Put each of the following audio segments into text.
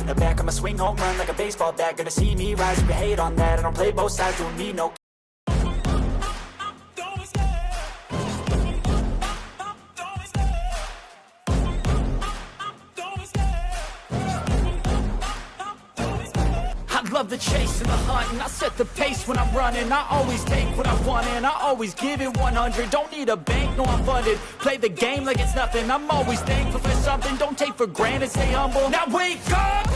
in the back, I'ma swing home run like a baseball bat. Gonna see me rise, you can hate on that. I don't play both sides, doing me no. I love the chase and the hunt, and I set the pace when I'm running. I always take what I want and I always give it 100. Don't need a bank, no I'm funded. Play the game like it's nothing. I'm always thankful for something. Don't take for granted, stay humble. Now wake up!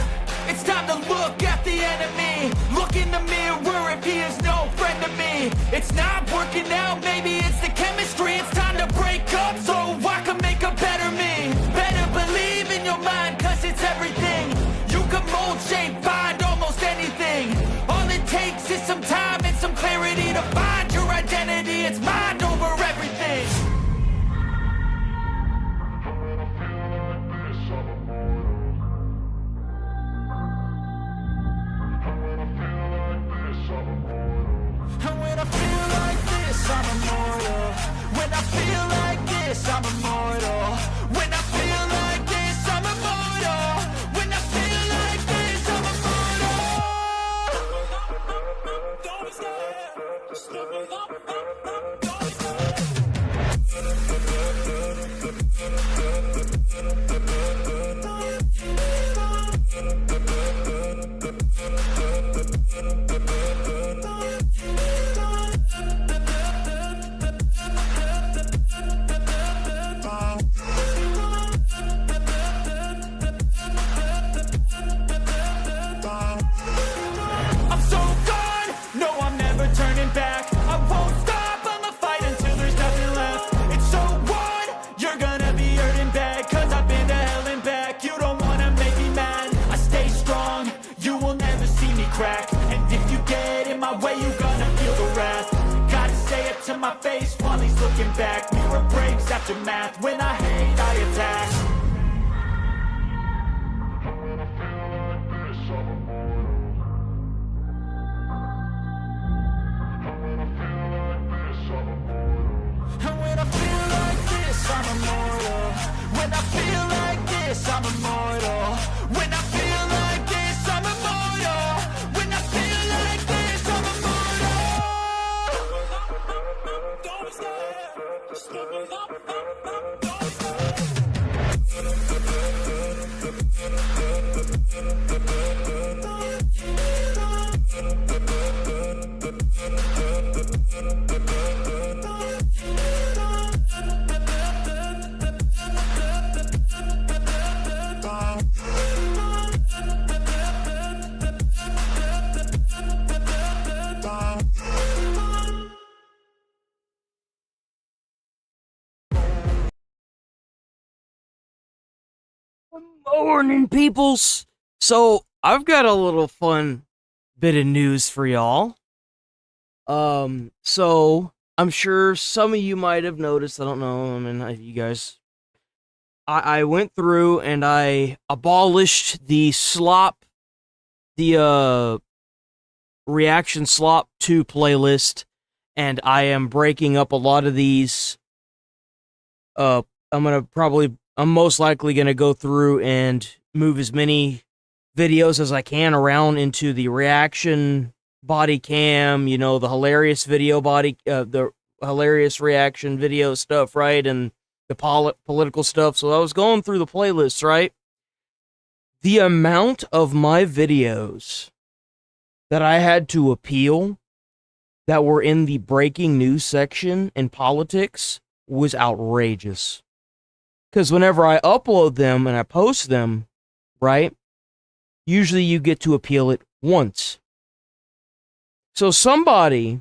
It's time to look at the enemy. Look in the mirror if he is no friend to me. It's not working out, maybe it's the chemistry. It's time to break up so I can make a better me. Better believe in your mind, cause it's everything. You can mold, shape, find almost anything. All it takes is some time and some clarity to find your identity. It's mind over everything. And when I feel like this, I'm immortal. When I feel like this, I'm immortal. When I feel like this, I'm immortal. When I feel like this, I'm immortal. Don't be scared. Just live up. Don't be scared. I'm so gone, no I'm never turning back. I won't stop, I'ma fight until there's nothing left. It's so on, you're gonna be hurting bad. Cause I've been to hell and back. You don't wanna make me mad, I stay strong. You will never see me crack. And if you get in my way, you're gonna feel the wrath. Gotta say it to my face while he's looking back. Mirror breaks after math, when I hate I attack. And when I feel like this, I'm immortal. When I feel like this, I'm immortal. When I feel like this, I'm immortal. When I feel like this, I'm immortal. Don't be scared. Just live it up. Don't be Morning, peoples. So I've got a little fun bit of news for y'all. So I'm sure some of you might have noticed. I don't know. I mean, you guys. I went through and I abolished the reaction slop 2 playlist, and I am breaking up a lot of these. I'm most likely going to go through and move as many videos as I can around into the reaction body cam, you know, the hilarious video body, the hilarious reaction video stuff, right? And the political stuff. So I was going through the playlists, right? The amount of my videos that I had to appeal that were in the breaking news section in politics was outrageous. Because whenever I upload them and I post them, right, usually you get to appeal it once. So somebody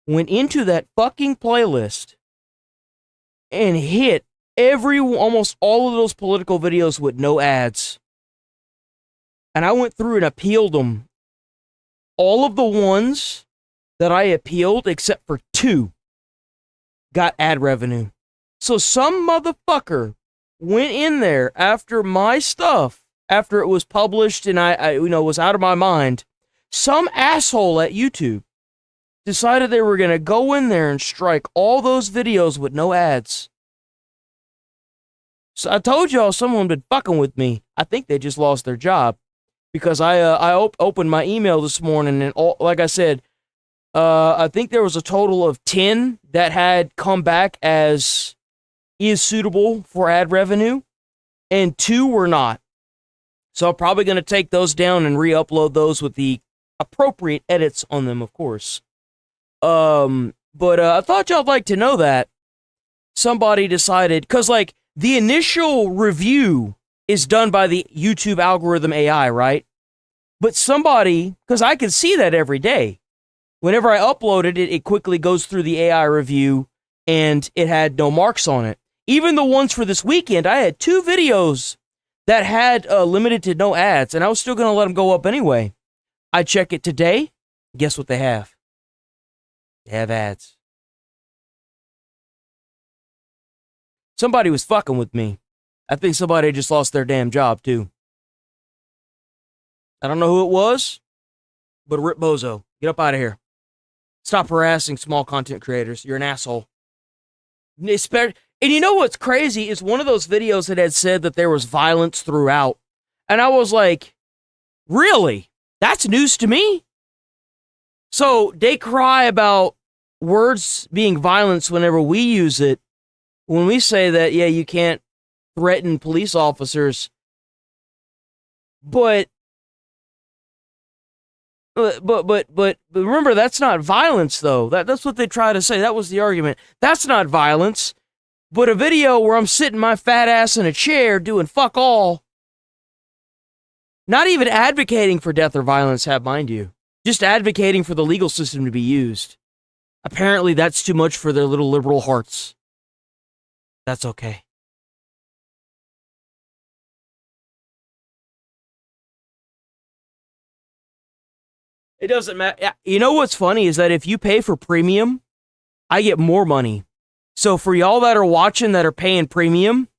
went into that fucking playlist and hit almost all of those political videos with no ads. And I went through and appealed them. All of the ones that I appealed, except for 2, got ad revenue. So some motherfucker went in there after my stuff, after it was published and I was out of my mind. Some asshole at YouTube decided they were going to go in there and strike all those videos with no ads. So I told y'all someone been fucking with me. I think they just lost their job. because I opened my email this morning, and like I said, I think there was a total of 10 that had come back as is suitable for ad revenue, and 2 were not. So I'm probably going to take those down and re-upload those with the appropriate edits on them, of course. But I thought y'all'd like to know that somebody decided, because like the initial review is done by the YouTube algorithm AI, right? But somebody, because I can see that every day, whenever I uploaded it, it quickly goes through the AI review and it had no marks on it. Even the ones for this weekend, I had 2 videos that had limited to no ads, and I was still going to let them go up anyway. I check it today. Guess what they have? They have ads. Somebody was fucking with me. I think somebody just lost their damn job, too. I don't know who it was, but Rip Bozo. Get up out of here. Stop harassing small content creators. You're an asshole. And you know what's crazy is one of those videos that had said that there was violence throughout. And I was like, really? That's news to me? So they cry about words being violence whenever we use it. When we say that, yeah, you can't threaten police officers. But remember, that's not violence, though. That's what they try to say. That was the argument. That's not violence. But a video where I'm sitting my fat ass in a chair doing fuck all, not even advocating for death or violence, mind you, just advocating for the legal system to be used. Apparently, that's too much for their little liberal hearts. That's okay. It doesn't matter. You know what's funny is that if you pay for premium, I get more money. So for y'all that are watching that are paying premium,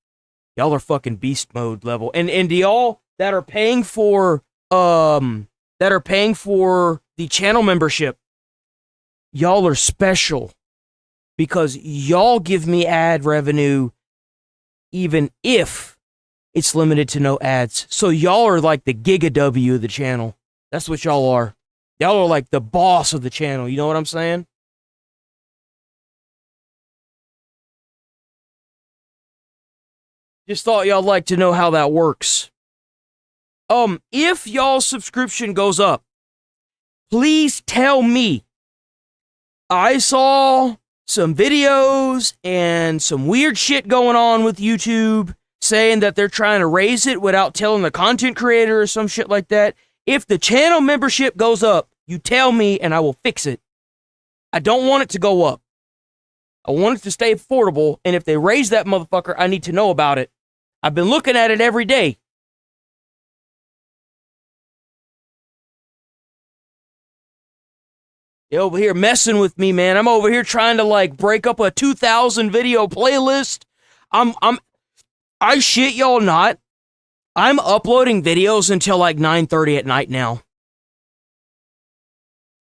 y'all are fucking beast mode level. And y'all that are paying for the channel membership, y'all are special because y'all give me ad revenue even if it's limited to no ads. So y'all are like the Giga W of the channel. That's what y'all are. Y'all are like the boss of the channel. You know what I'm saying? Just thought y'all like to know how that works. If y'all's subscription goes up, please tell me. I saw some videos and some weird shit going on with YouTube saying that they're trying to raise it without telling the content creator or some shit like that. If the channel membership goes up, you tell me and I will fix it. I don't want it to go up. I want it to stay affordable, and if they raise that motherfucker, I need to know about it. I've been looking at it every day. You're over here messing with me, man. I'm over here trying to like break up a 2,000 video playlist. I shit y'all not. I'm uploading videos until like 9:30 at night now.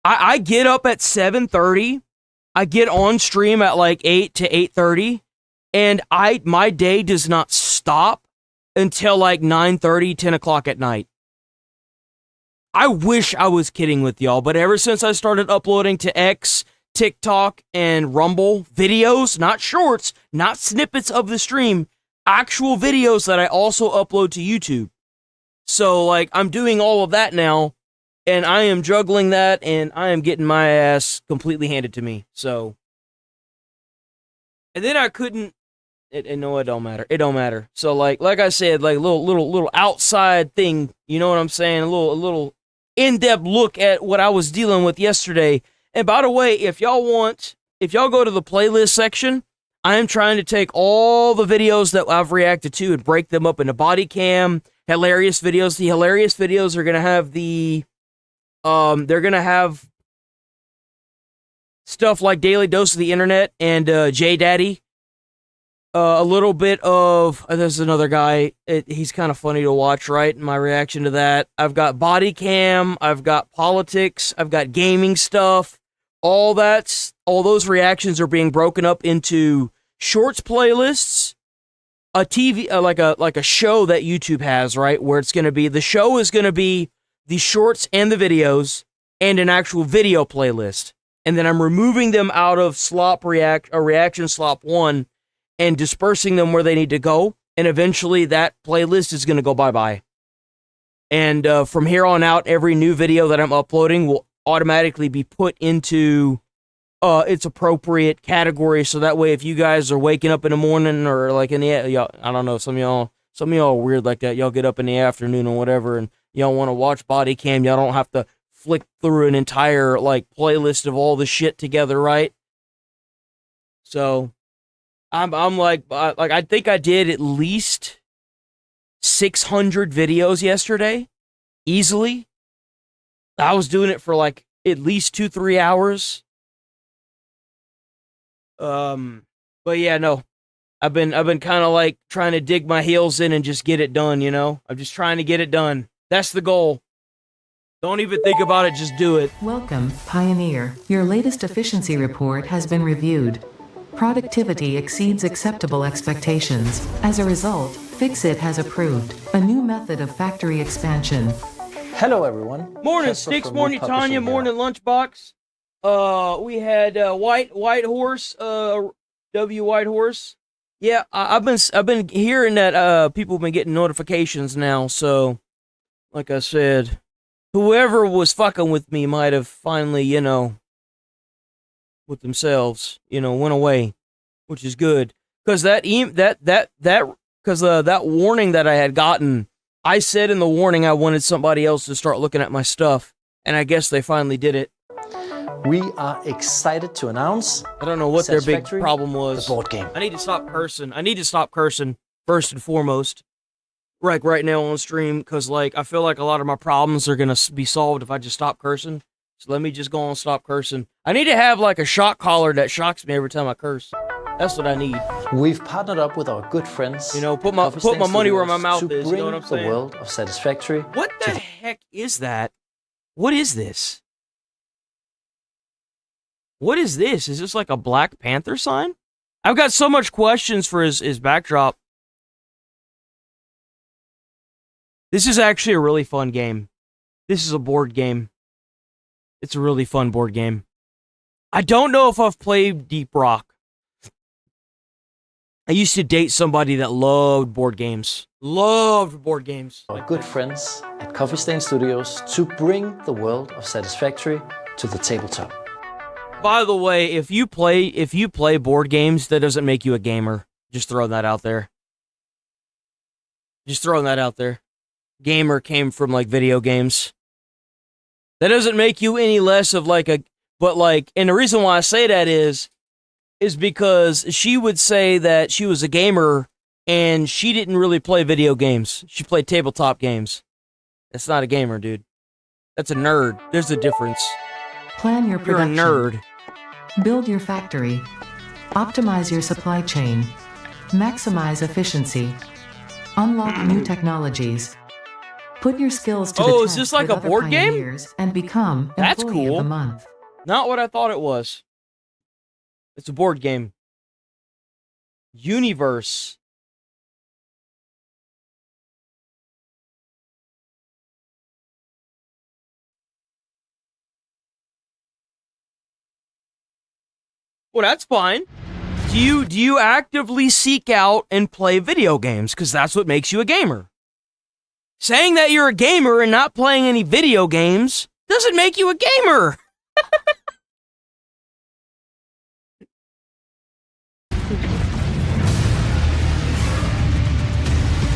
I get up at 7:30. I get on stream at like 8 to 8:30, and my day does not stop until like 9:30, 10 o'clock at night. I wish I was kidding with y'all, but ever since I started uploading to X, TikTok, and Rumble videos, not shorts, not snippets of the stream, actual videos that I also upload to YouTube. So, like, I'm doing all of that now, and I am juggling that, and I am getting my ass completely handed to me. So, and then I couldn't. No, it don't matter. It don't matter. So, like I said, like little outside thing. You know what I'm saying? A little in-depth look at what I was dealing with yesterday. And by the way, if y'all go to the playlist section, I am trying to take all the videos that I've reacted to and break them up into body cam, hilarious videos. The hilarious videos are gonna have they're gonna have stuff like Daily Dose of the Internet and J Daddy. A little bit of, there's another guy, he's kind of funny to watch, right? My reaction to that. I've got body cam, I've got politics, I've got gaming stuff. All those reactions are being broken up into shorts playlists, a TV, like a show that YouTube has, right? Where it's going to be, the show is going to be the shorts and the videos and an actual video playlist. And then I'm removing them out of reaction slop 1 and dispersing them where they need to go. And eventually that playlist is going to go bye-bye. And from here on out, every new video that I'm uploading will automatically be put into its appropriate category. So that way, if you guys are waking up in the morning or like in the, I don't know, some of y'all are weird like that. Y'all get up in the afternoon or whatever, and y'all want to watch body cam. Y'all don't have to flick through an entire like playlist of all the shit together, right? So I'm like I think I did at least 600 videos yesterday, easily. I was doing it for like at least 2-3 hours. But yeah, no, I've been kind of like trying to dig my heels in and just get it done. You know, I'm just trying to get it done. That's the goal. Don't even think about it, just do it. Welcome, Pioneer. Your latest efficiency report has been reviewed. Productivity exceeds acceptable expectations. As a result, Fixit has approved a new method of factory expansion. Hello, everyone. Morning, Sticks. Morning, Tanya. Morning, Lunchbox. We had White Horse. W White Horse. Yeah, I've been hearing that people have been getting notifications now. So, like I said, whoever was fucking with me might have finally, you know, with themselves, you know, went away, which is good. Because that warning that I had gotten, I said in the warning I wanted somebody else to start looking at my stuff, and I guess they finally did it. We are excited to announce. I don't know what their big problem was. The board game. I need to stop cursing first and foremost. Right now on stream, because like I feel like a lot of my problems are gonna be solved if I just stop cursing. So let me just go on and stop cursing. I need to have like a shock collar that shocks me every time I curse. That's what I need. We've partnered up with our good friends. You know, put my money where my mouth is. You know what I'm saying? The world of Satisfactory. What the heck is that? What is this? What is this? Is this like a Black Panther sign? I've got so much questions for his backdrop. This is actually a really fun game. This is a board game. It's a really fun board game. I don't know if I've played Deep Rock. I used to date somebody that loved board games. Loved board games. Our good friends at Coffee Stain Studios to bring the world of Satisfactory to the tabletop. By the way, if you play board games, that doesn't make you a gamer. Just throwing that out there. Just throwing that out there. Gamer came from like video games. That doesn't make you any less of like a, but like, and the reason why I say that is because she would say that she was a gamer and she didn't really play video games. She played tabletop games. That's not a gamer, dude. That's a nerd. There's a difference. Plan your production. You're a nerd. Build your factory. Optimize your supply chain. Maximize efficiency. Unlock new technologies. Put your skills to the test. Is this like a board game? And become That's Employee cool. of the Month. Not what I thought it was. It's a board game. Universe. Well, that's fine. Do you actively seek out and play video games? Because that's what makes you a gamer. Saying that you're a gamer and not playing any video games doesn't make you a gamer.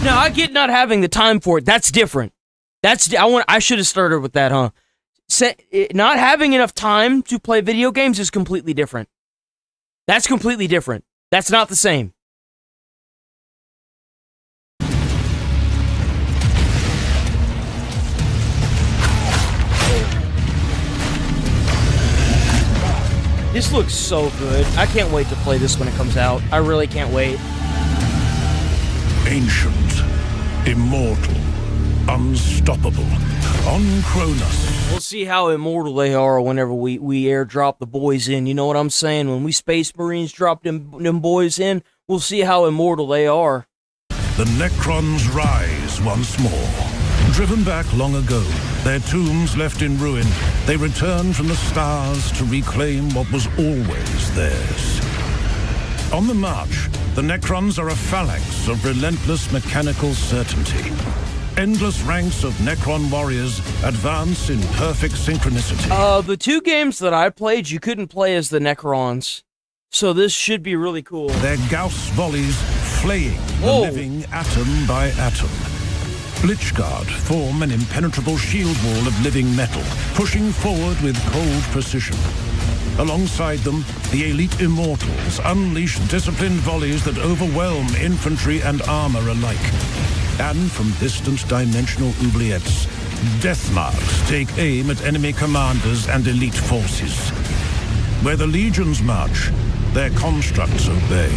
Now, I get not having the time for it. That's different. I should have started with that, huh? Not having enough time to play video games is completely different. That's completely different. That's not the same. This looks so good. I can't wait to play this when it comes out. I really can't wait. Ancient, immortal, unstoppable, on Cronus. We'll see how immortal they are whenever we airdrop the boys in. You know what I'm saying? When we Space Marines drop them boys in, we'll see how immortal they are. The Necrons rise once more. Driven back long ago, their tombs left in ruin, they return from the stars to reclaim what was always theirs. On the march, the Necrons are a phalanx of relentless mechanical certainty. Endless ranks of Necron warriors advance in perfect synchronicity. The 2 games that I played, you couldn't play as the Necrons. So this should be really cool. Their Gauss volleys flaying the living atom by atom. Blitzguard form an impenetrable shield wall of living metal, pushing forward with cold precision. Alongside them, the elite immortals unleash disciplined volleys that overwhelm infantry and armor alike. And from distant dimensional oubliettes, death marks take aim at enemy commanders and elite forces. Where the legions march, their constructs obey.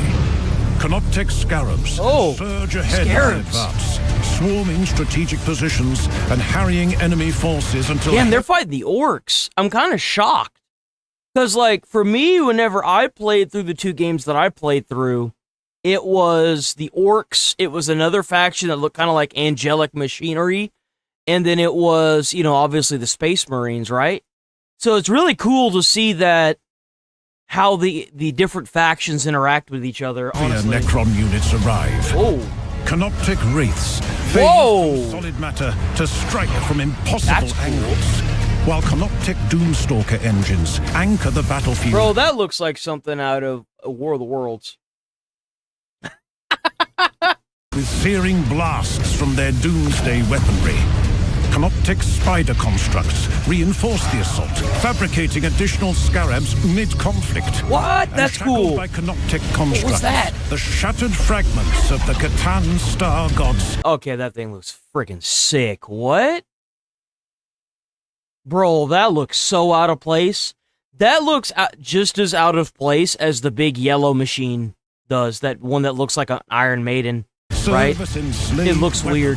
Canoptek scarabs surge ahead in advance, swarming strategic positions and harrying enemy forces until... Damn, they're fighting the orcs. I'm kind of shocked. Because, like, for me, whenever I played through the 2 games that I played through, it was the orcs, it was another faction that looked kind of like angelic machinery, and then it was, you know, obviously the Space Marines, right? So it's really cool to see that how the different factions interact with each other, honestly. Necron units arrive. Oh. Canoptek wraiths fade from solid matter to strike from impossible angles, while Canoptek Doomstalker engines anchor the battlefield. Bro, that looks like something out of War of the Worlds. With searing blasts from their doomsday weaponry. Canoptek spider constructs reinforce the assault, fabricating additional scarabs mid-conflict. What? That's cool. By Canoptek constructs, what was that? The shattered fragments of the Catan star gods. Okay, that thing looks freaking sick. What? Bro, that looks so out of place. That looks just as out of place as the big yellow machine does. That one that looks like an Iron Maiden. Right? It looks weird.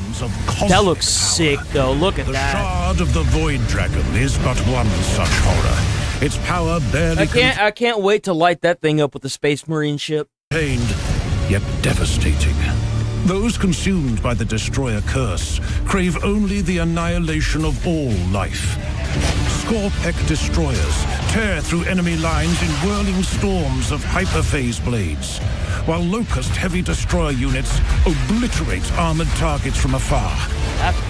That looks sick, though. Look at that. The Shard of the Void Dragon is but one such horror. Its power barely I can't wait to light that thing up with the Space Marine ship. contained, yet devastating. Those consumed by the Destroyer curse crave only the annihilation of all life. Scorpek destroyers tear through enemy lines in whirling storms of hyperphase blades, while Locust heavy destroyer units obliterate armored targets from afar.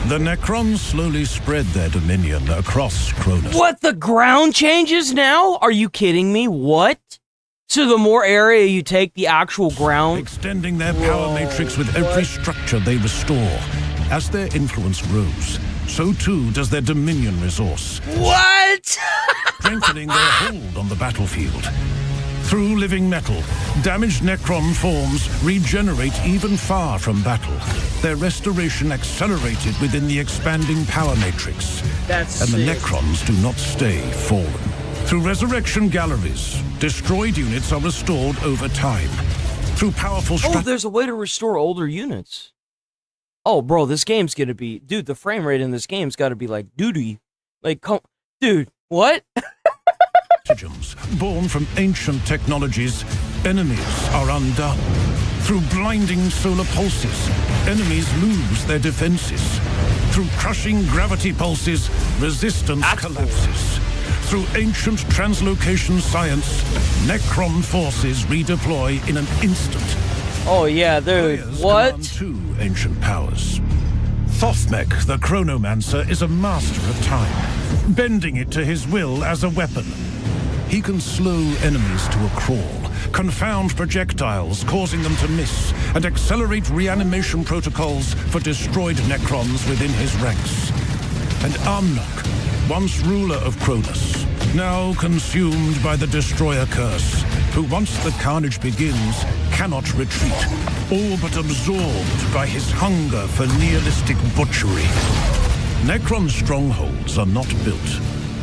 The Necrons slowly spread their dominion across Cronus. What, the ground changes now? Are you kidding me? What? So the more area you take, the actual ground... Extending their power matrix with every structure they restore. As their influence grows, so too does their dominion resource. What? Strengthening their hold on the battlefield. Through living metal, damaged Necron forms regenerate even far from battle. Their restoration accelerated within the expanding power matrix. That's and sick. The Necrons do not stay fallen. Through resurrection galleries, destroyed units are restored over time. Through powerful there's a way to restore older units. Oh, bro, this game's gonna be... Dude, the frame rate in this game's gotta be like doo-doo. Like, dude, what? Stratagems born from ancient technologies, enemies are undone. Through blinding solar pulses, enemies lose their defenses. Through crushing gravity pulses, resistance collapses. Through ancient translocation science, Necron forces redeploy in an instant. Oh yeah, dude, what? Two ancient powers. Thothmek, the Chronomancer, is a master of time, bending it to his will as a weapon. He can slow enemies to a crawl, confound projectiles, causing them to miss, and accelerate reanimation protocols for destroyed Necrons within his ranks. And Amnok, once ruler of Cronus, now consumed by the Destroyer curse, who once the carnage begins, cannot retreat, all but absorbed by his hunger for nihilistic butchery. Necron strongholds are not built,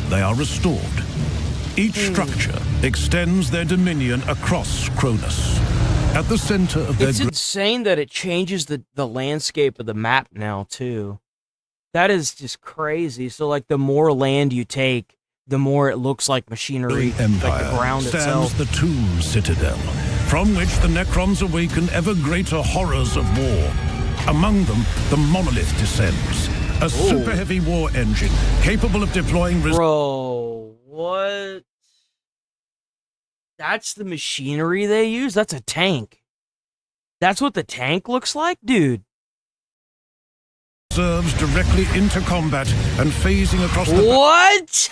they are restored. Each structure extends their dominion across Cronus. At the center of their... It's insane that it changes the landscape of the map now, too. That is just crazy. So, like, the more land you take, the more it looks like machinery, like the ground stands itself. The Tomb Citadel, from which the Necrons awaken ever greater horrors of war. Among them, the Monolith descends, A super heavy war engine capable of deploying... Bro, what? That's the machinery they use? That's a tank. That's what the tank looks like? Dude. Reserves directly into combat and phasing across the... What?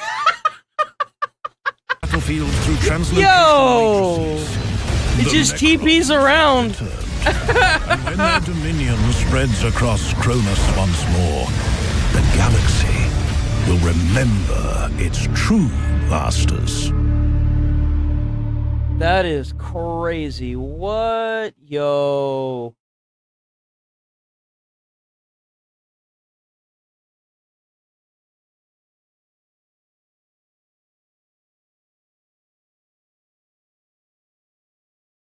battlefield through translocation Yo! It just TPs around. And when their dominion spreads across Cronus once more, the galaxy will remember its true masters. That is crazy. What? Yo.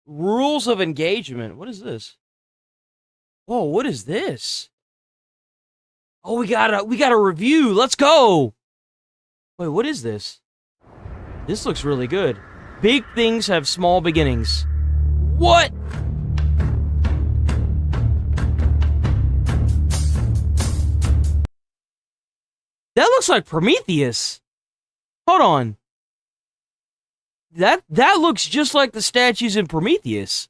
Rules of engagement. What is this? Whoa, what is this? Oh, we got a review. Let's go. Wait, what is this? This looks really good. Big things have small beginnings. What? That looks like Prometheus. Hold on. That looks just like the statues in Prometheus.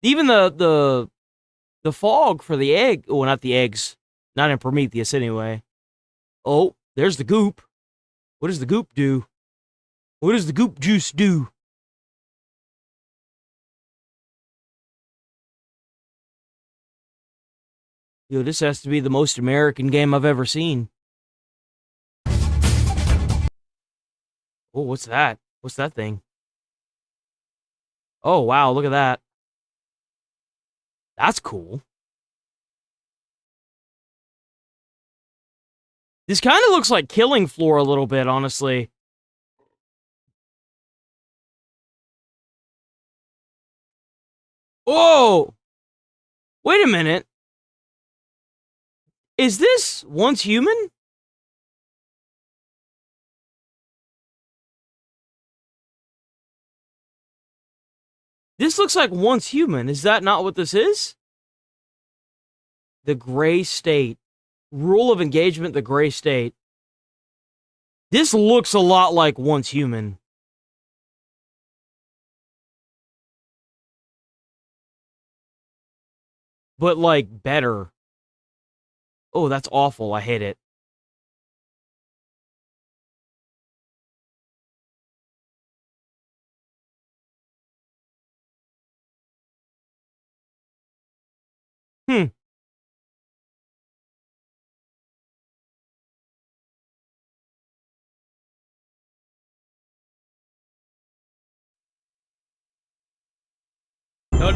Even the fog for the egg. Oh, not the eggs. Not in Prometheus anyway. Oh, there's the goop. What does the goop do? What does the goop juice do? Yo, this has to be the most American game I've ever seen. Oh, what's that? What's that thing? Oh, wow, look at that. That's cool. This kind of looks like Killing Floor a little bit, honestly. Oh! Wait a minute. Is this Once Human? This looks like Once Human. Is that not what this is? The Gray State. Rule of engagement, the Gray State. This looks a lot like Once Human. But, like, better. Oh, that's awful. I hate it.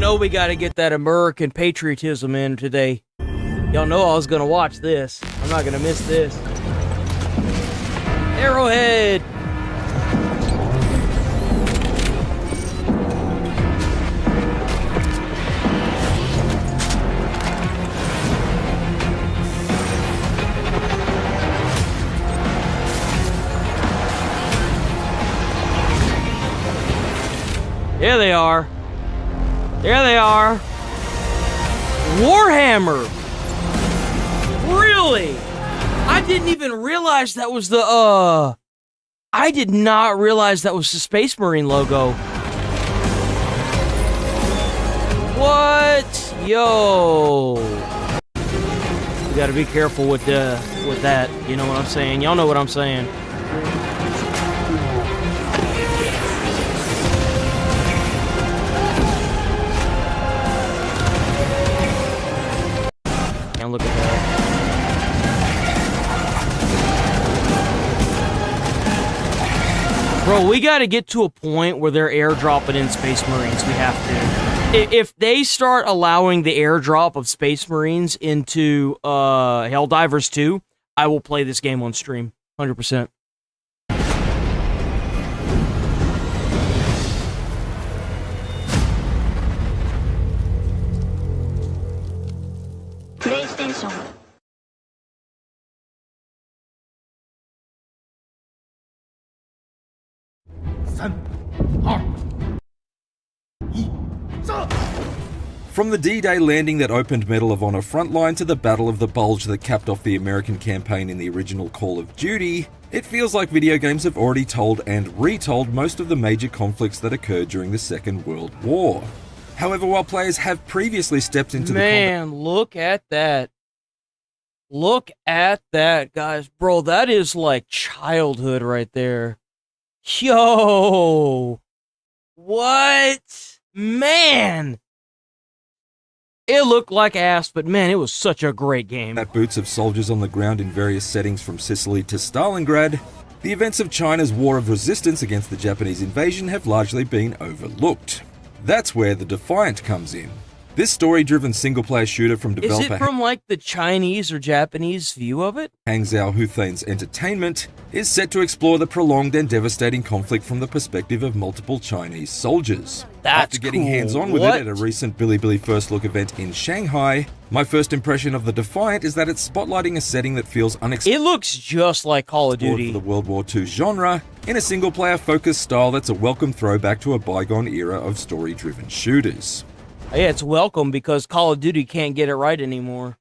No, we gotta get that American patriotism in today. Y'all know I was gonna watch this. I'm not gonna miss this. Arrowhead! There they are. There they are. Warhammer. Really? I didn't even realize that was the, I did not realize that was the Space Marine logo. What? Yo. You gotta be careful with that. You know what I'm saying? Y'all know what I'm saying. And look at that. Bro, we gotta get to a point where they're airdropping in Space Marines. We have to. If they start allowing the airdrop of Space Marines into Helldivers 2, I will play this game on stream. 100%. PlayStation. From the D-Day landing that opened Medal of Honor Frontline to the Battle of the Bulge that capped off the American campaign in the original Call of Duty, it feels like video games have already told and retold most of the major conflicts that occurred during the Second World War. However, while players have previously stepped into the Man, look at that. Look at that, guys. Bro, that is like childhood right there. Yo! What? Man! It looked like ass, but man, it was such a great game. boots of soldiers on the ground in various settings from Sicily to Stalingrad, the events of China's war of resistance against the Japanese invasion have largely been overlooked. That's where the Defiant comes in. This story-driven single-player shooter from developer... Is it from like the Chinese or Japanese view of it? Hang Zhao Huthain's Entertainment is set to explore the prolonged and devastating conflict from the perspective of multiple Chinese soldiers. That's After getting cool. hands-on with What? it at a recent Bilibili First Look event in Shanghai, my first impression of the Defiant is that it's spotlighting a setting that feels unexpected It looks just like Call of for Duty. the World War II genre, in a single-player focused style that's a welcome throwback to a bygone era of story-driven shooters. Yeah, it's welcome because Call of Duty can't get it right anymore.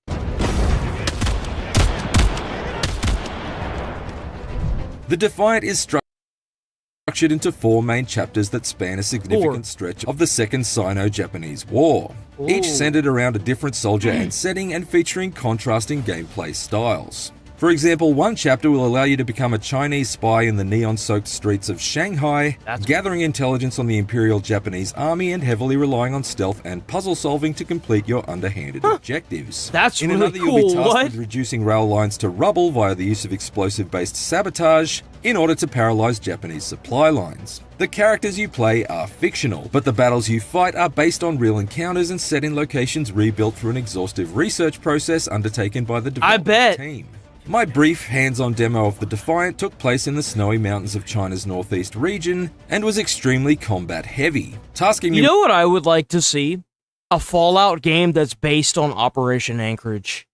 The Defiant is structured into 4 main chapters that span a significant stretch of the Second Sino-Japanese War, each centered around a different soldier and setting and featuring contrasting gameplay styles. For example, one chapter will allow you to become a Chinese spy in the neon-soaked streets of Shanghai, gathering intelligence on the Imperial Japanese Army and heavily relying on stealth and puzzle solving to complete your underhanded objectives. That's in really another, cool. you'll be tasked What? with reducing rail lines to rubble via the use of explosive-based sabotage in order to paralyze Japanese supply lines. The characters you play are fictional, but the battles you fight are based on real encounters and set in locations rebuilt through an exhaustive research process undertaken by the development team. My brief hands-on demo of the Defiant took place in the snowy mountains of China's northeast region and was extremely combat-heavy, tasking me... You know what I would like to see? A Fallout game that's based on Operation Anchorage.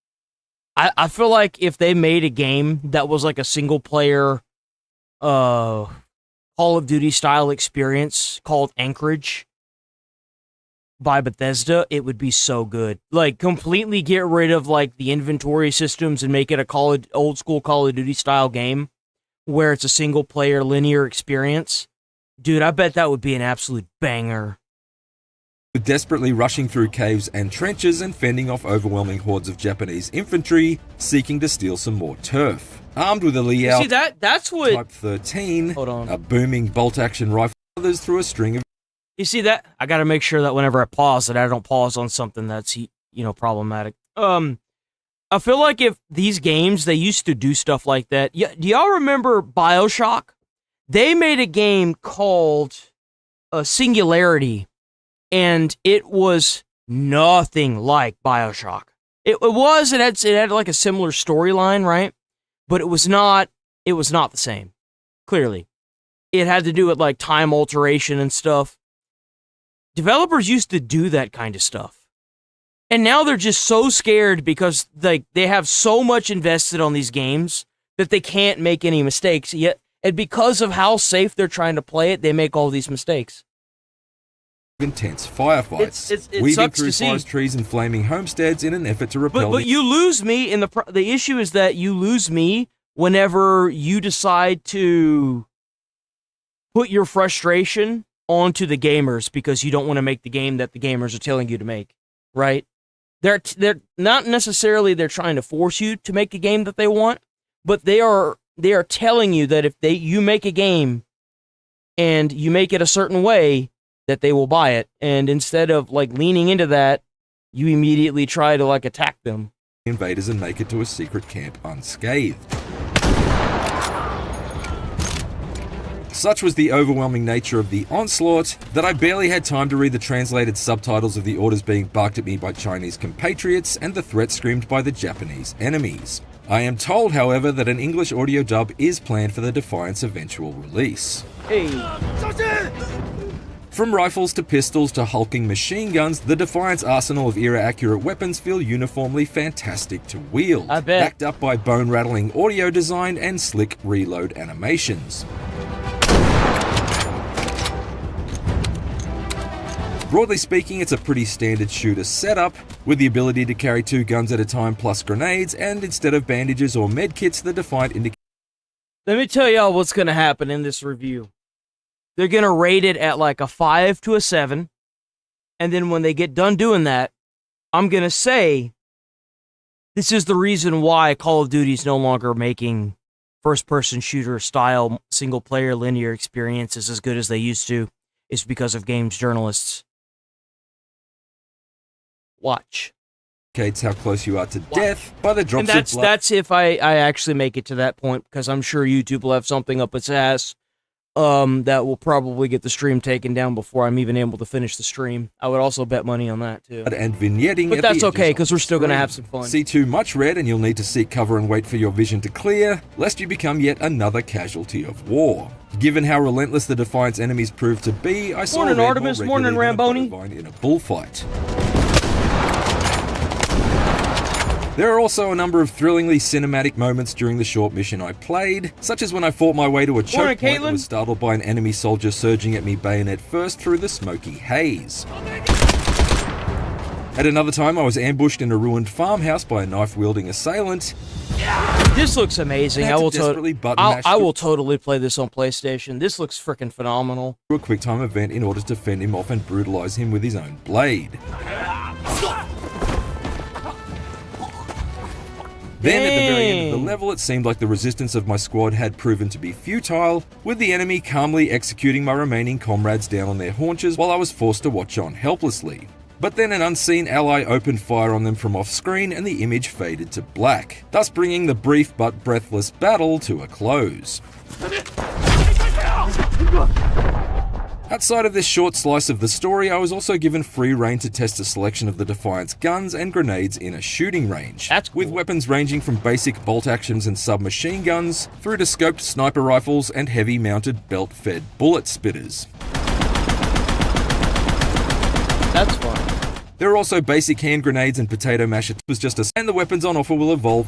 I feel like if they made a game that was like a single-player Call of Duty style experience called Anchorage by Bethesda, it would be so good. Like, completely get rid of like the inventory systems and make it a old school Call of Duty style game where it's a single player linear experience. Dude, I bet that would be an absolute banger. desperately rushing through caves and trenches and fending off overwhelming hordes of Japanese infantry seeking to steal some more turf. Armed with a Liao See, that's what... Type 13, Hold on. a booming bolt-action rifle, others through a string of... You see that? I gotta make sure that whenever I pause that I don't pause on something that's, problematic. I feel like if these games, they used to do stuff like that. Yeah, do y'all remember BioShock? They made a game called Singularity, and it was nothing like BioShock. It had like a similar storyline, right? But it was not the same. Clearly. It had to do with like time alteration and stuff. Developers used to do that kind of stuff. And now they're just so scared because they have so much invested on these games that they can't make any mistakes. Yet, and because of how safe they're trying to play it, they make all these mistakes. Intense firefights, It weaving sucks through to see. forest trees and flaming homesteads in an effort to repel But you lose me, and the issue is that you lose me whenever you decide to put your frustration onto the gamers because you don't want to make the game that the gamers are telling you to make, right? They're not necessarily they're trying to force you to make the game that they want, but they are telling you that if you make a game and you make it a certain way, that they will buy it. And instead of like leaning into that, you immediately try to like attack them. invaders and make it to a secret camp unscathed. Such was the overwhelming nature of the onslaught that I barely had time to read the translated subtitles of the orders being barked at me by Chinese compatriots and the threats screamed by the Japanese enemies. I am told, however, that an English audio dub is planned for the Defiant's eventual release. Hey. From rifles to pistols to hulking machine guns, the Defiant's arsenal of era-accurate weapons feel uniformly fantastic to wield, I bet. backed up by bone-rattling audio design and slick reload animations. Broadly speaking, it's a pretty standard shooter setup, with the ability to carry 2 guns at a time plus grenades, and instead of bandages or medkits, the Defiant indicates. Let me tell y'all what's going to happen in this review. They're going to rate it at like a 5 to a 7, and then when they get done doing that, I'm going to say, this is the reason why Call of Duty is no longer making first-person shooter style single-player linear experiences as good as they used to. It's because of games journalists. Watch. Indicates how close you are to death by the drops And of blood. that's if I actually make it to that point, because I'm sure YouTube will have something up its ass that will probably get the stream taken down before I'm even able to finish the stream. I would also bet money on that, too. And vignetting But at that's the okay, edges because of we're the still going to screen. have some fun. See too much red and you'll need to seek cover and wait for your vision to clear, lest you become yet another casualty of war. Given how relentless the Defiant's enemies proved to be, I saw Morning, red Artemis. more Morning, regularly than a Ramboni. bovine in a bullfight. There are also a number of thrillingly cinematic moments during the short mission I played, such as when I fought my way to a choke Morning, point and Caitlin. was startled by an enemy soldier surging at me bayonet first through the smoky haze. At another time, I was ambushed in a ruined farmhouse by a knife-wielding assailant. This looks amazing. I had to desperately button mash I will totally play this on PlayStation. This looks freaking phenomenal. through a quick-time event in order to fend him off and brutalize him with his own blade. Then, at the very end of the level, it seemed like the resistance of my squad had proven to be futile, with the enemy calmly executing my remaining comrades down on their haunches while I was forced to watch on helplessly. But then an unseen ally opened fire on them from off-screen and the image faded to black, thus bringing the brief but breathless battle to a close. Outside of this short slice of the story, I was also given free rein to test a selection of the Defiant's guns and grenades in a shooting range. That's cool. With weapons ranging from basic bolt actions and submachine guns, through to scoped sniper rifles and heavy mounted belt-fed bullet spitters. That's fun. There are also basic hand grenades and potato masher was just a, and the weapons on offer will evolve.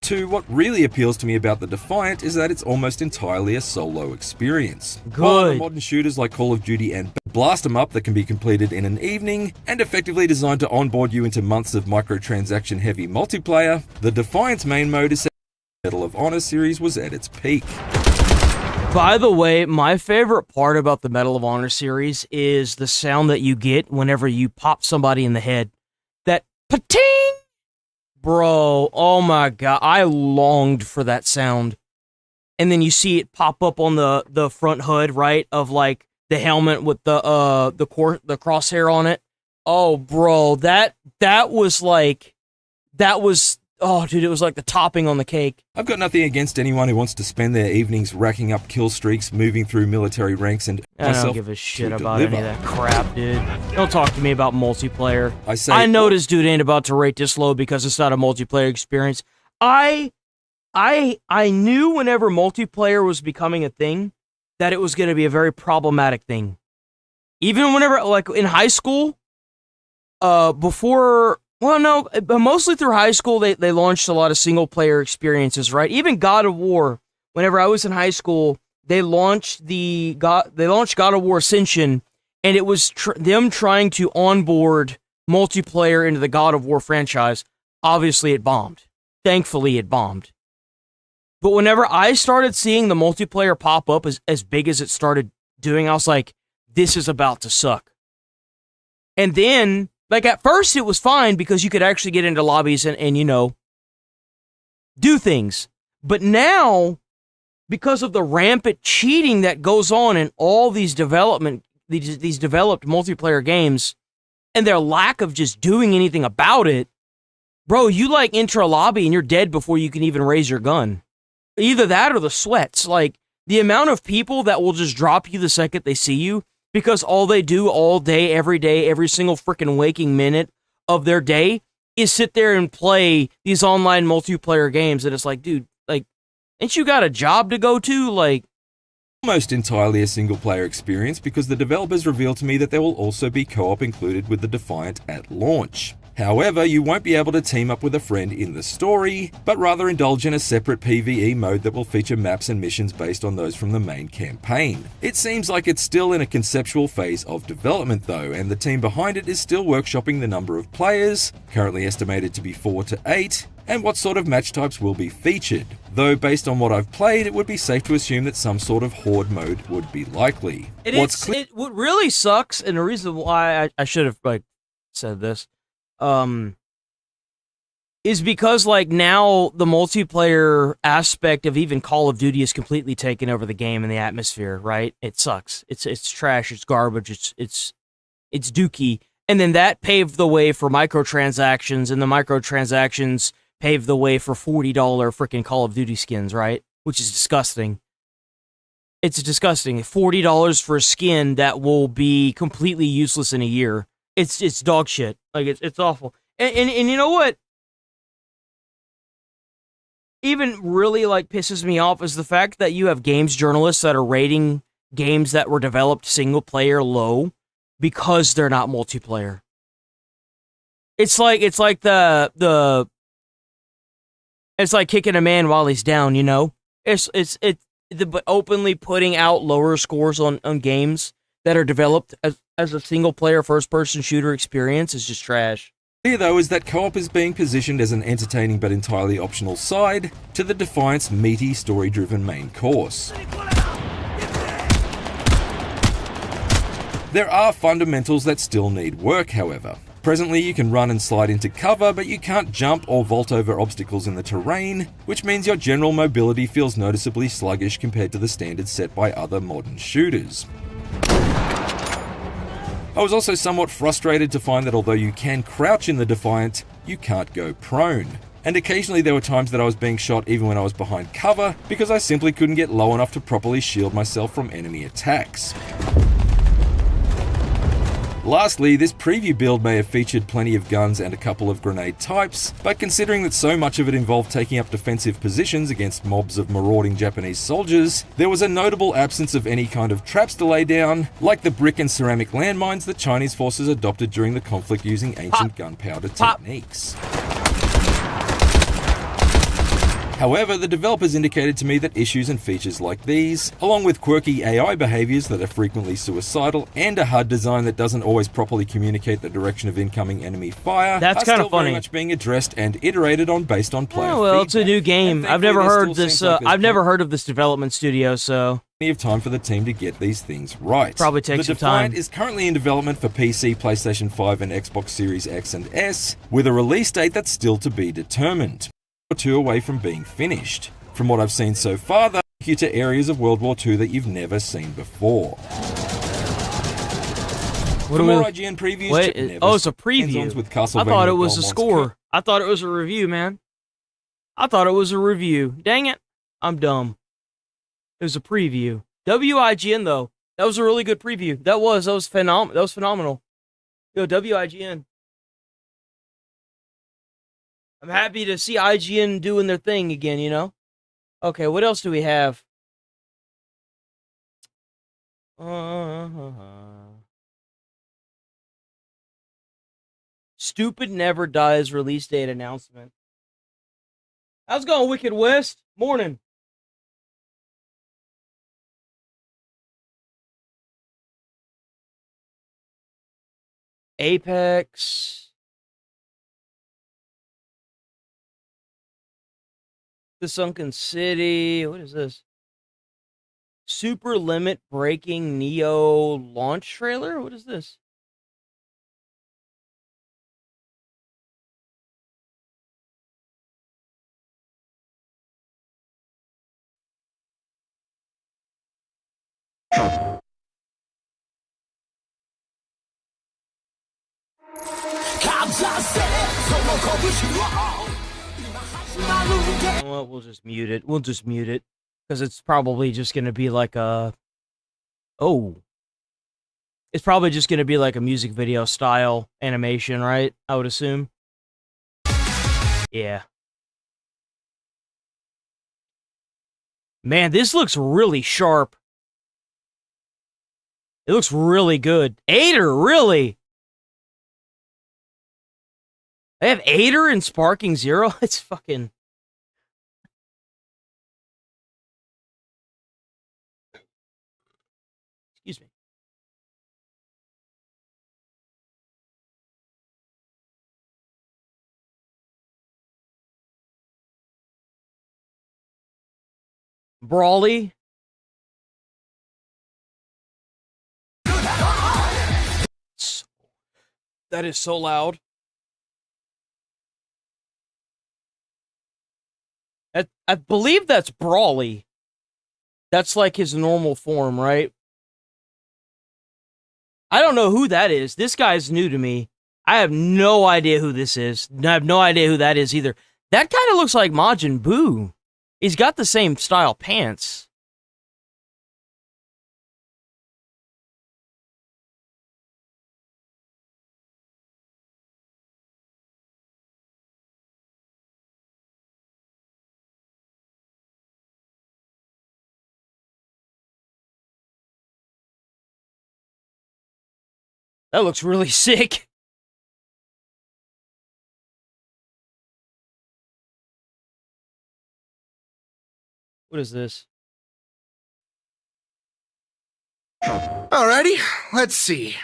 To what really appeals to me about the Defiant is that it's almost entirely a solo experience. While other Good. modern shooters like Call of Duty and blast 'em up that can be completed in an evening and effectively designed to onboard you into months of microtransaction heavy multiplayer, the Defiant's main mode is Medal of Honor series was at its peak. By the way, my favorite part about the Medal of Honor series is the sound that you get whenever you pop somebody in the head. That pa-ting! Bro, oh my god, I longed for that sound. And then you see it pop up on the front hood, right, of like the helmet with the crosshair on it. Oh, bro, that was like, oh, dude, it was like the topping on the cake. I've got nothing against anyone who wants to spend their evenings racking up kill streaks, moving through military ranks, and I don't myself give a shit to about any deliver. of that crap, dude. Don't talk to me about multiplayer. I know this dude ain't about to rate this low because it's not a multiplayer experience. I knew whenever multiplayer was becoming a thing that it was going to be a very problematic thing. Even whenever, like in high school, before, well, no, but mostly through high school, they launched a lot of single player experiences, right? Even God of War. Whenever I was in high school, they launched God of War Ascension, and it was them trying to onboard multiplayer into the God of War franchise. Obviously, it bombed. Thankfully, it bombed. But whenever I started seeing the multiplayer pop up as big as it started doing, I was like, this is about to suck. And then, like, at first it was fine because you could actually get into lobbies and you know, do things. But now, because of the rampant cheating that goes on in all these developed multiplayer games, and their lack of just doing anything about it, bro, you like enter a lobby and you're dead before you can even raise your gun. Either that or the sweats. Like, the amount of people that will just drop you the second they see you, because all they do all day, every single freaking waking minute of their day is sit there and play these online multiplayer games. And it's like, dude, like, ain't you got a job to go to? Like, almost entirely a single-player experience because the developers revealed to me that there will also be co-op included with the Defiant at launch. However, you won't be able to team up with a friend in the story, but rather indulge in a separate PvE mode that will feature maps and missions based on those from the main campaign. It seems like it's still in a conceptual phase of development though, and the team behind it is still workshopping the number of players, currently estimated to be 4 to 8, and what sort of match types will be featured. Though based on what I've played, it would be safe to assume that some sort of horde mode would be likely. What really sucks, and the reason why I should have said this, is because now the multiplayer aspect of even Call of Duty is completely taken over the game and the atmosphere, right? It sucks. It's trash. It's garbage. It's dookie. And then that paved the way for microtransactions, and the microtransactions paved the way for $40 freaking Call of Duty skins, right? Which is disgusting. It's disgusting. $40 for a skin that will be completely useless in a year. It's dog shit. It's awful. And you know what? Even really pisses me off is the fact that you have games journalists that are rating games that were developed single player low because they're not multiplayer. It's like kicking a man while he's down, you know? But openly putting out lower scores on games that are developed as a single-player first-person shooter experience is just trash. Clear though is that co-op is being positioned as an entertaining but entirely optional side to the Defiant's meaty, story-driven main course. There are fundamentals that still need work, however. Presently, you can run and slide into cover, but you can't jump or vault over obstacles in the terrain, which means your general mobility feels noticeably sluggish compared to the standards set by other modern shooters. I was also somewhat frustrated to find that although you can crouch in the Defiant, you can't go prone. And occasionally there were times that I was being shot even when I was behind cover, because I simply couldn't get low enough to properly shield myself from enemy attacks. Lastly, this preview build may have featured plenty of guns and a couple of grenade types, but considering that so much of it involved taking up defensive positions against mobs of marauding Japanese soldiers, there was a notable absence of any kind of traps to lay down, like the brick and ceramic landmines that Chinese forces adopted during the conflict using ancient gunpowder techniques. However, the developers indicated to me that issues and features like these, along with quirky AI behaviors that are frequently suicidal and a HUD design that doesn't always properly communicate the direction of incoming enemy fire, that's kind of funny. Very much being addressed and iterated on based on player feedback. It's a new game. I've never heard this. I've never heard of this development studio, so plenty of time for the team to get these things right. Probably takes some time. The Defiant is currently in development for PC, PlayStation 5, and Xbox Series X and S, with a release date that's still to be determined. Or two away from being finished. From what I've seen so far, they take you to areas of World War II that you've never seen before. For more IGN previews, it's a preview. With I thought it was a score. I thought it was a review, man. I thought it was a review. Dang it. I'm dumb. It was a preview. WIGN, though. That was a really good preview. That was phenomenal. Yo, WIGN. I'm happy to see IGN doing their thing again, you know? Okay, what else do we have? Stupid Never Dies release date announcement. How's it going, Wicked West? Morning. Apex. The Sunken City. What is this? Super Limit Breaking Neo launch trailer? What is this? Well, we'll just mute it. Because it's probably just going to be like a... Oh. It's probably just going to be like a music video style animation, right? I would assume. Yeah. Man, this looks really sharp. It looks really good. Aider, really? They have Aider and Sparking Zero? It's fucking... Excuse me. Brawly. That is so loud. I believe that's Brawly. That's like his normal form, right? I don't know who that is. This guy's new to me. I have no idea who this is. I have no idea who that is either. That kind of looks like Majin Buu. He's got the same style pants. That looks really sick. What is this? Alrighty, let's see.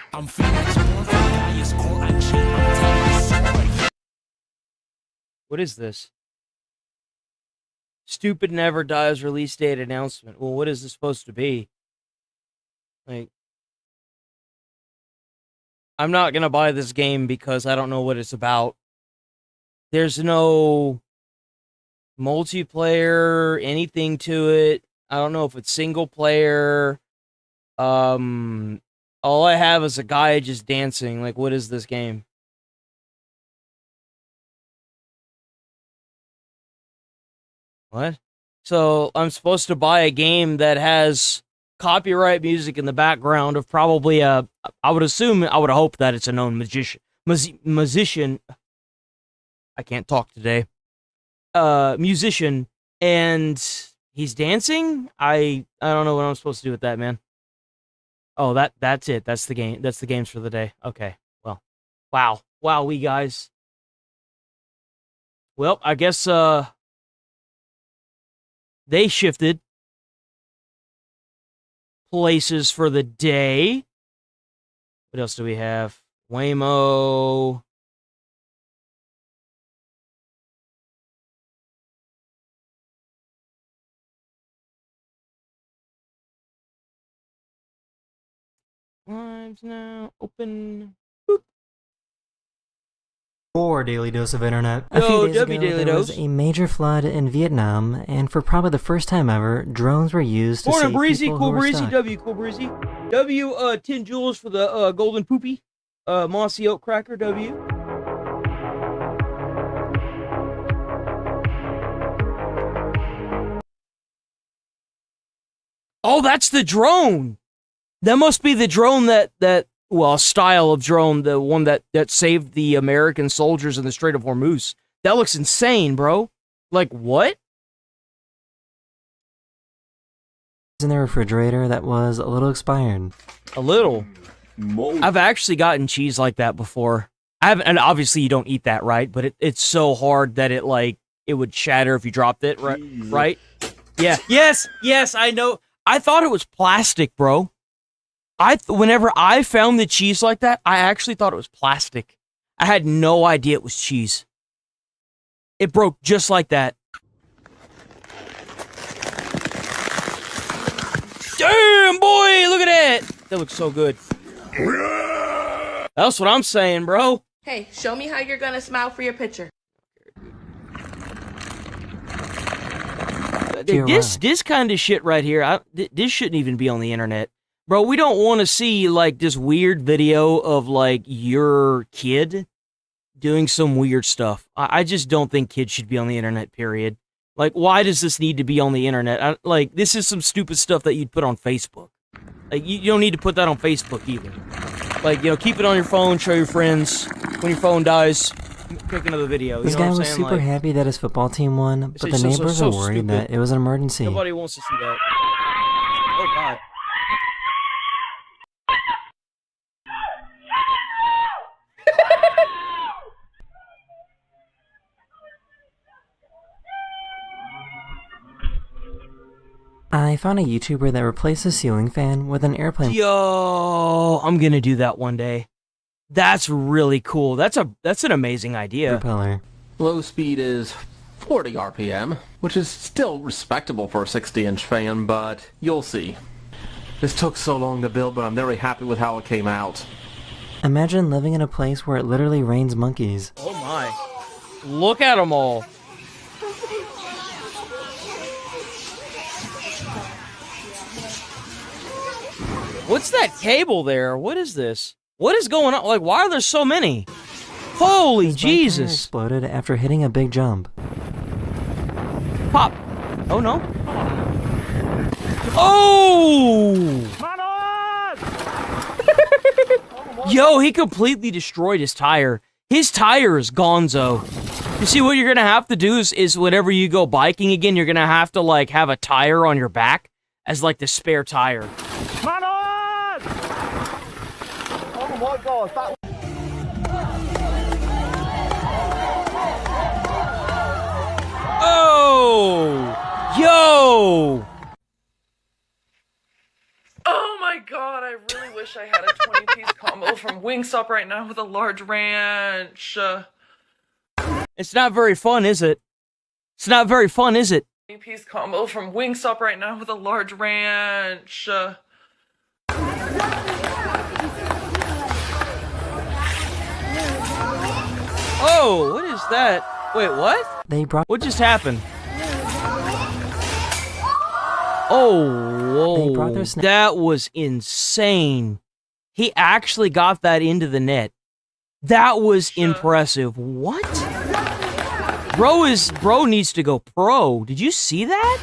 What is this? Stupid Never Dies release date announcement. Well, what is this supposed to be? Like, I'm not gonna buy this game because I don't know what it's about. There's no multiplayer, anything to it. I don't know if it's single player. All I have is a guy just dancing. Like, what is this game? What? So I'm supposed to buy a game that has copyright music in the background of probably I would assume, I would hope that it's a known musician. I can't talk today. Musician, and he's dancing? I don't know what I'm supposed to do with that, man. Oh, that's it. That's the game. That's the games for the day. Okay. Well. Wow, we guys. Well, I guess they shifted places for the day. What else do we have? Waymo. Lives now open. Boop. For Daily Dose of Internet. Yo, A few days W ago, Daily there was Dose. a major flood in Vietnam, and for probably the first time ever, drones were used to Corner save Breezy, people Cool who were Breezy, stuck. W, Cool Breezy. W, 10 jewels for the golden poopy. Mossy Oak Cracker, W. Oh, that's the drone! That must be the drone that well, style of drone, the one that saved the American soldiers in the Strait of Hormuz. That looks insane, bro. Like, what? In the refrigerator that was a little expired. A little. I've actually gotten cheese like that before. And obviously you don't eat that, right? But it's so hard that it would shatter if you dropped it, right? Right? Yeah. Yes, I know. I thought it was plastic, bro. Whenever I found the cheese like that, I actually thought it was plastic. I had no idea it was cheese. It broke just like that. Damn, boy, look at that. That looks so good. That's what I'm saying, bro. Hey, show me how you're gonna smile for your picture. This kind of shit right here, this shouldn't even be on the internet. Bro, we don't want to see, like, this weird video of, like, your kid doing some weird stuff. I just don't think kids should be on the internet, period. Like, why does this need to be on the internet? Like, this is some stupid stuff that you'd put on Facebook. Like, you don't need to put that on Facebook either. Like, you know, keep it on your phone, show your friends. When your phone dies, click another video. This you know guy what I'm was saying? super Like, happy that his football team won, but the neighbors are worried that it was an emergency. Nobody wants to see that. Oh, God. found a YouTuber that replaced a ceiling fan with an airplane. Yo, I'm gonna do that one day. That's really cool. That's an amazing idea. Propeller. Low speed is 40 RPM, which is still respectable for a 60-inch fan, but you'll see. This took so long to build, but I'm very happy with how it came out. Imagine living in a place where it literally rains monkeys. Oh my. Look at them all. What's that cable there? What is this? What is going on? Like, why are there so many? Holy His bike tire Jesus. exploded after hitting a big jump. Pop. Oh no. Oh! Yo, he completely destroyed his tire. His tire is gonzo. You see, what you're gonna have to do is whenever you go biking again, you're gonna have to, like, have a tire on your back as, like, the spare tire. Oh my god, that... Oh! Yo! Oh my god, I really wish I had a 20-piece combo from Wingstop right now with a large ranch. It's not very fun, is it? It's not very fun, is it? 20-piece combo from Wingstop right now with a large ranch. Oh, what is that? Wait, what? They brought. What just happened? Oh, They brought whoa, their snake. that was insane. He actually got that into the net. That was impressive. What? Bro needs to go pro. Did you see that?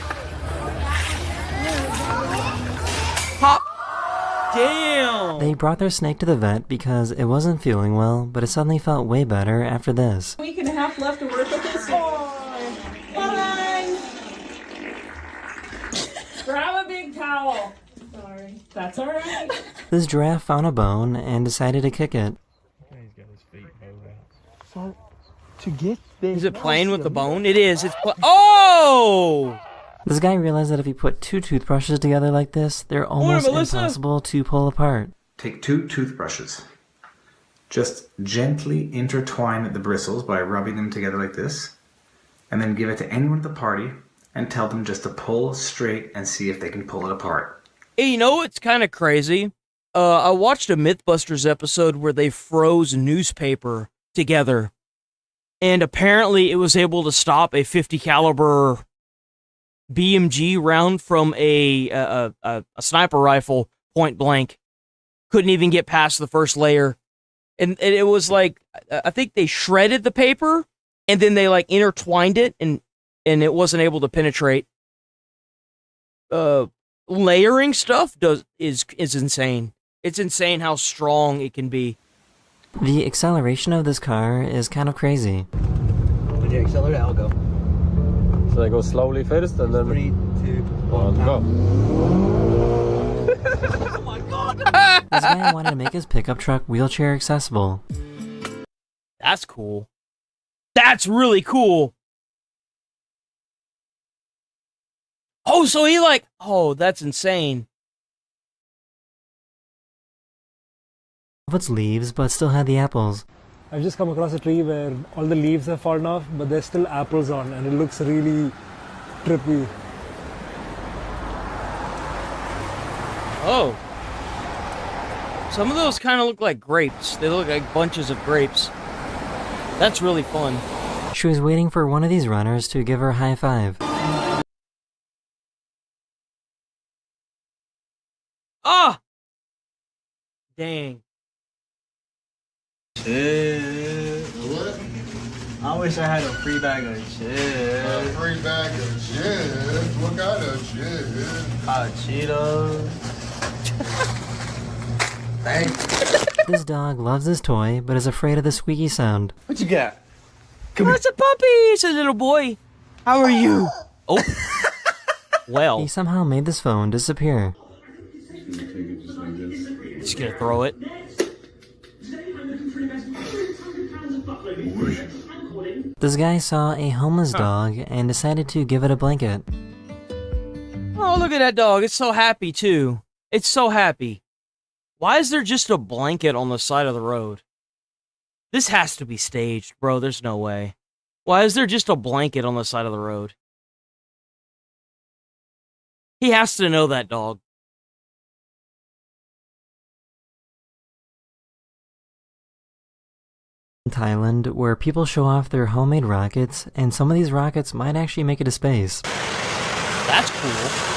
Pop. Damn. They brought their snake to the vet because it wasn't feeling well, but it suddenly felt way better after this. Week and a half left to work with this one. Bye. Grab a big towel. Sorry. That's alright. This giraffe found a bone and decided to kick it. So, to get this... Is it playing with the bone? It is. It's oh! This guy realized that if he put two toothbrushes together like this, they're almost impossible to pull apart. Take 2 toothbrushes. Just gently intertwine the bristles by rubbing them together like this, and then give it to anyone at the party and tell them just to pull straight and see if they can pull it apart. Hey, you know what's kind of crazy? I watched a Mythbusters episode where they froze newspaper together, and apparently it was able to stop a 50 caliber BMG round from a sniper rifle point blank. Couldn't even get past the first layer, and it was like, I think they shredded the paper and then they like intertwined it, and it wasn't able to penetrate. Layering stuff is insane. It's insane how strong it can be. The acceleration of this car is kind of crazy. When you accelerate, I'll go. So I go slowly first and then 3, 2, 1, go. Oh my god! This guy wanted to make his pickup truck wheelchair accessible. That's cool. That's really cool. Oh, so he like, oh, that's insane. Of its leaves, but still had the apples. I've just come across a tree where all the leaves have fallen off, but there's still apples on, and it looks really trippy. Oh. Some of those kind of look like grapes. They look like bunches of grapes. That's really fun. She was waiting for one of these runners to give her a high five. Ah! Dang. Shit. What? I wish I had a free bag of shit. A free bag of shit? What kind of shit? Cheetos. Thanks. This dog loves his toy, but is afraid of the squeaky sound. What you got? Come It's a puppy! It's a little boy. How are you? Oh. Well. He somehow made this phone disappear. Just gonna throw it. This guy saw a homeless dog and decided to give it a blanket. Oh, look at that dog. It's so happy, too. It's so happy. Why is there just a blanket on the side of the road? This has to be staged, bro. There's no way. Why is there just a blanket on the side of the road? He has to know that dog. In Thailand, where people show off their homemade rockets, and some of these rockets might actually make it to space. That's cool.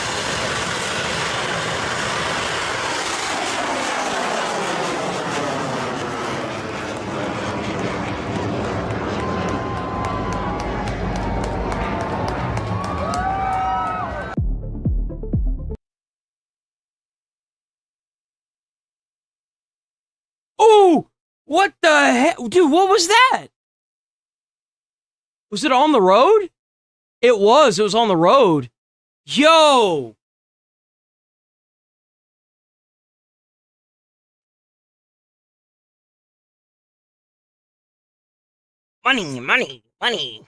Oh! What the heck? Dude, what was that? Was it on the road? It was on the road. Yo! Money, money, money.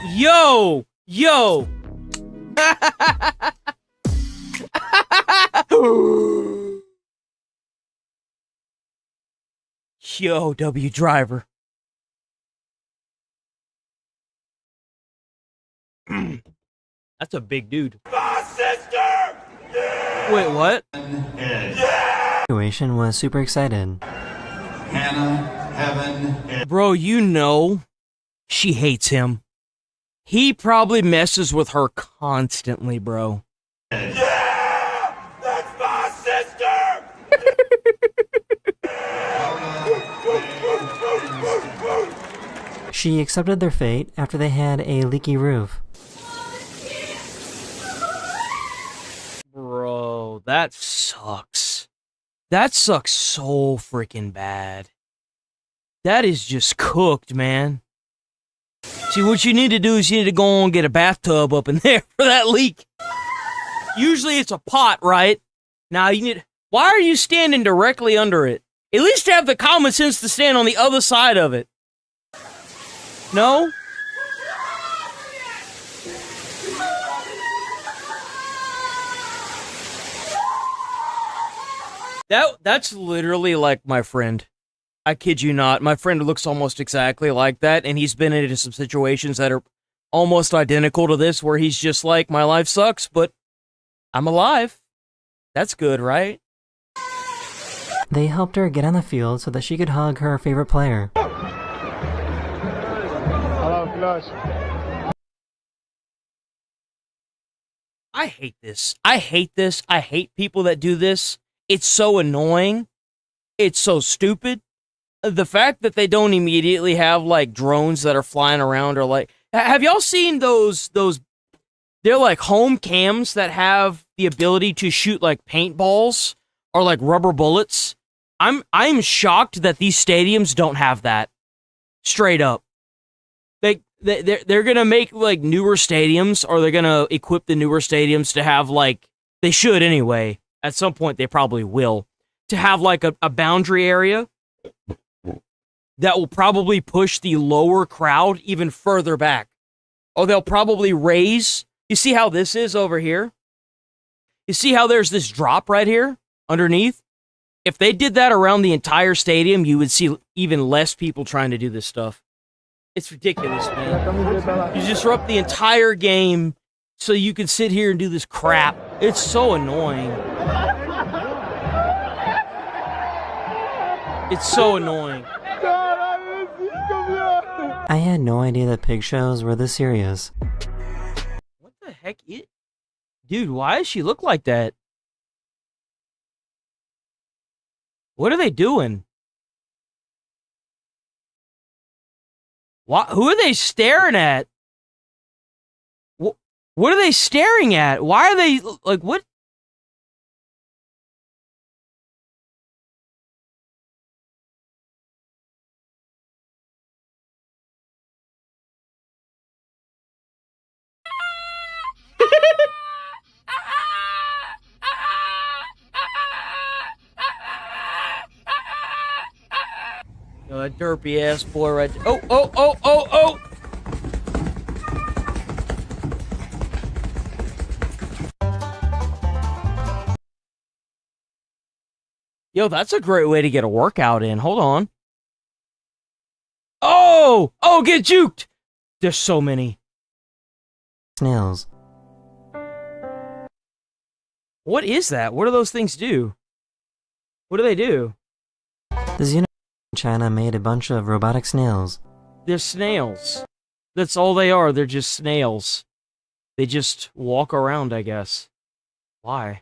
Yo! Yo! Yo, W driver. That's a big dude. My sister! Yeah! Wait, what? Situation was super excited. Hannah, Heaven. Bro, you know she hates him. He probably messes with her constantly, bro. Yeah! That's my sister! She accepted their fate after they had a leaky roof. Bro, that sucks. That sucks so freaking bad. That is just cooked, man. See, what you need to do is you need to go and get a bathtub up in there for that leak. Usually it's a pot, right? Now you need... Why are you standing directly under it? At least have the common sense to stand on the other side of it. No? That's literally like my friend. I kid you not. My friend looks almost exactly like that, and he's been into some situations that are almost identical to this, where he's just like, my life sucks, but I'm alive. That's good, right? They helped her get on the field so that she could hug her favorite player. I hate this. I hate this. I hate people that do this. It's so annoying. It's so stupid. The fact that they don't immediately have, like, drones that are flying around, or, like... Have y'all seen those... They're, like, home cams that have the ability to shoot, like, paintballs or, like, rubber bullets? I'm shocked that these stadiums don't have that. Straight up. They're gonna make, like, newer stadiums, or they're gonna equip the newer stadiums to have, like... They should, anyway. At some point, they probably will. To have, like, a boundary area that will probably push the lower crowd even further back. Or they'll probably raise... You see how this is over here? You see how there's this drop right here underneath? If they did that around the entire stadium, you would see even less people trying to do this stuff. It's ridiculous, man. You disrupt the entire game so you can sit here and do this crap. It's so annoying. It's so annoying. I had no idea that pig shows were this serious. What the heck is... Dude, why does she look like that? What are they doing? What? Who are they staring at? What are they staring at? Why are they... Like, what? Yo, that derpy ass boy right there. Oh, oh, oh, oh, oh! Yo, that's a great way to get a workout in. Hold on. Oh! Oh, get juked! There's so many. Snails. What is that? What do those things do? What do they do? This university in China made a bunch of robotic snails. They're snails. That's all they are. They're just snails. They just walk around, I guess. Why?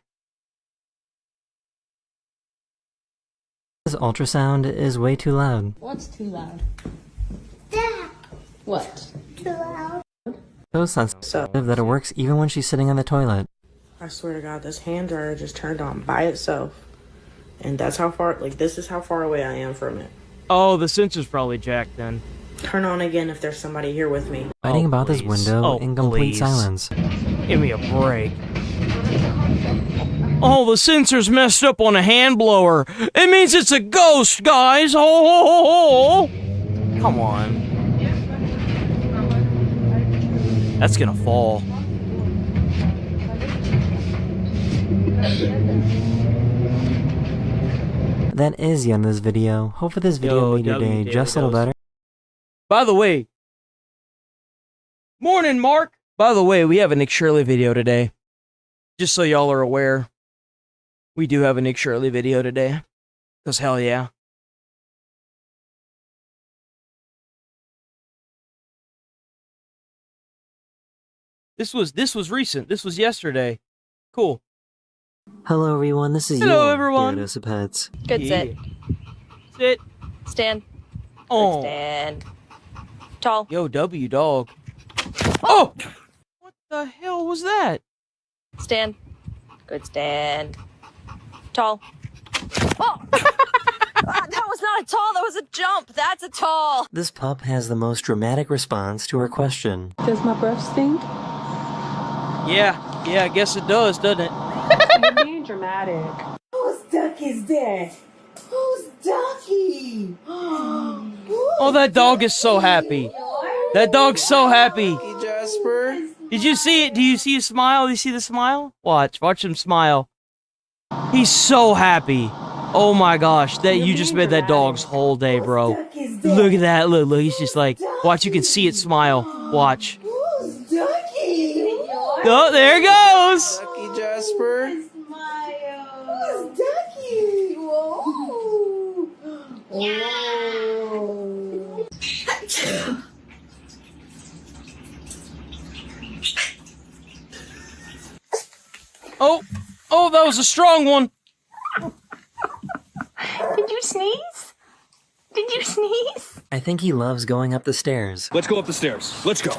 This ultrasound is way too loud. What's too loud? Dad. What? Too loud. So sensitive that it works even when she's sitting on the toilet. I swear to God, this hand dryer just turned on by itself. And that's how far, like, this is how far away I am from it. Oh, the sensor's probably jacked then. Turn on again if there's somebody here with me. Fighting about this window in complete silence. Give me a break. Oh, the sensor's messed up on a hand blower. It means it's a ghost, guys. Ho, ho, ho, ho. Come on. That's gonna fall. That is the end of this video. Hopefully this video made your day just a little better. By the way, morning, Mark. By the way, we have a Nick Shirley video today. Just so y'all are aware, we do have a Nick Shirley video today. Cause hell yeah. This was recent. This was yesterday. Cool. Hello everyone, this is Hello, your everyone. Gyarados of Pets. Good sit. Sit. Stand. Oh. Good stand. Tall. Yo, W dog. Oh! What the hell was that? Stand. Good stand. Tall. Oh! That was not a tall, that was a jump. That's a tall. This pup has the most dramatic response to her question. Does my breath stink? Yeah, I guess it does, doesn't it? You're being dramatic. Whose duck is that? Who's ducky? Oh, that dog is so happy. That dog's so happy. Jasper. Did you see it? Do you see his smile? Do you see the smile? Watch him smile. He's so happy. Oh my gosh, that you just made that dog's whole day, bro. Look at that. Look, he's just like, watch, you can see it smile. Watch. Who's ducky? Oh, there it goes. Ducky Jasper. Who's ducky? Whoa. Whoa. Oh, that was a strong one. Did you sneeze? Did you sneeze? I think he loves going up the stairs. Let's go up the stairs. Let's go.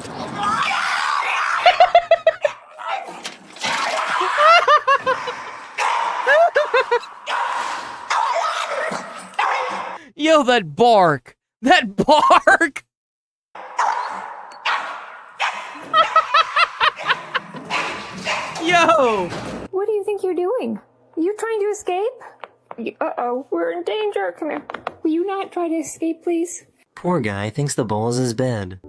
Yo, that bark. That bark. Yo. What do you think you're doing? Are you trying to escape? Uh-oh, we're in danger. Come here. Will you not try to escape, please? Poor guy thinks the bowl is his bed.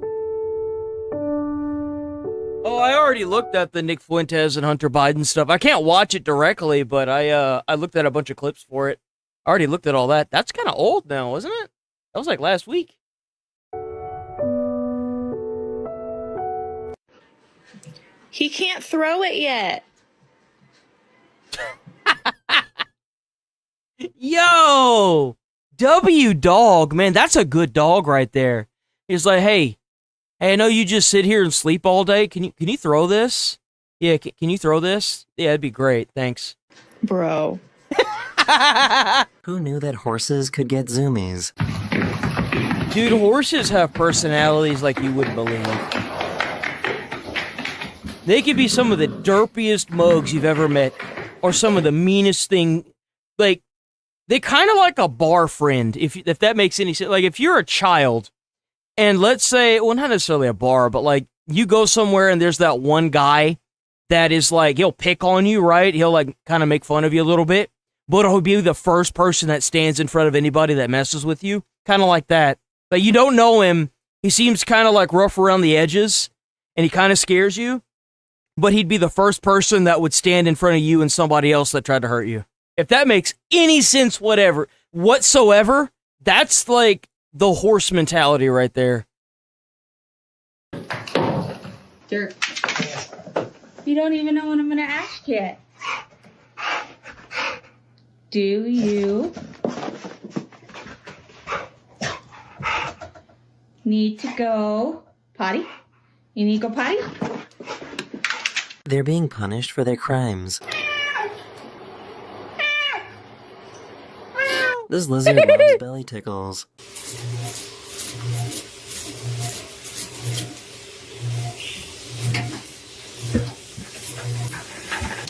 Oh, I already looked at the Nick Fuentes and Hunter Biden stuff. I can't watch it directly, but I looked at a bunch of clips for it. I already looked at all that. That's kind of old now, isn't it? That was like last week. He can't throw it yet. Yo! W dog, man, that's a good dog right there. He's like, hey, I know you just sit here and sleep all day. Can you throw this? Yeah, can you throw this? Yeah, it'd be great. Thanks. Bro. Who knew that horses could get zoomies? Dude, horses have personalities like you wouldn't believe. They could be some of the derpiest mugs you've ever met, or some of the meanest thing. Like, they kind of like a bar friend, if that makes any sense. Like, if you're a child, and let's say, well, not necessarily a bar, but like, you go somewhere and there's that one guy that is like, he'll pick on you, right? He'll like kind of make fun of you a little bit, but he'll be the first person that stands in front of anybody that messes with you. Kind of like that. But you don't know him. He seems kind of like rough around the edges, and he kind of scares you, but he'd be the first person that would stand in front of you and somebody else that tried to hurt you. If that makes any sense whatsoever, that's like the horse mentality right there. Dirk, you don't even know what I'm gonna ask yet. Do you need to go potty? You need to go potty? They're being punished for their crimes. This lizard loves belly tickles.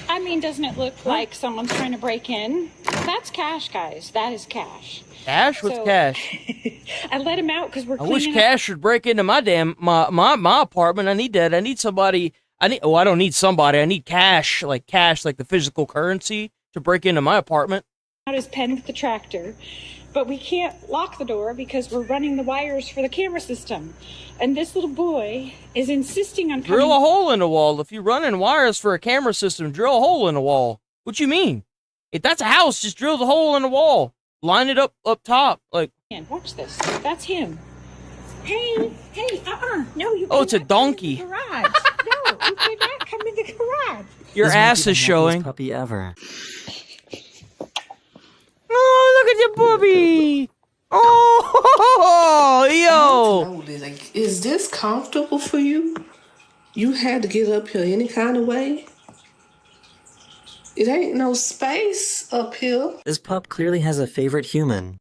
I mean, doesn't it look like someone's trying to break in? That's cash, guys. That is cash. Cash? What's cash? I let him out because we're I cleaning wish up. Cash should break into my apartment. I need that. I need somebody. I don't need somebody. I need cash, like the physical currency to break into my apartment. Out his pen with the tractor, but we can't lock the door because we're running the wires for the camera system. And this little boy is insisting on Drill a hole in the wall. If you're running wires for a camera system, drill a hole in the wall. What you mean? If that's a house, just drill the hole in the wall. Line it up top. Like, watch this. That's him. Hey, no, you. Oh, it's a donkey. Garage. No, you cannot come in the garage. Your This ass might be is the showing. happiest puppy ever. Oh, look at your puppy. Oh, yo. Like, is this comfortable for you? You had to get up here any kind of way? It ain't no space up here. This pup clearly has a favorite human.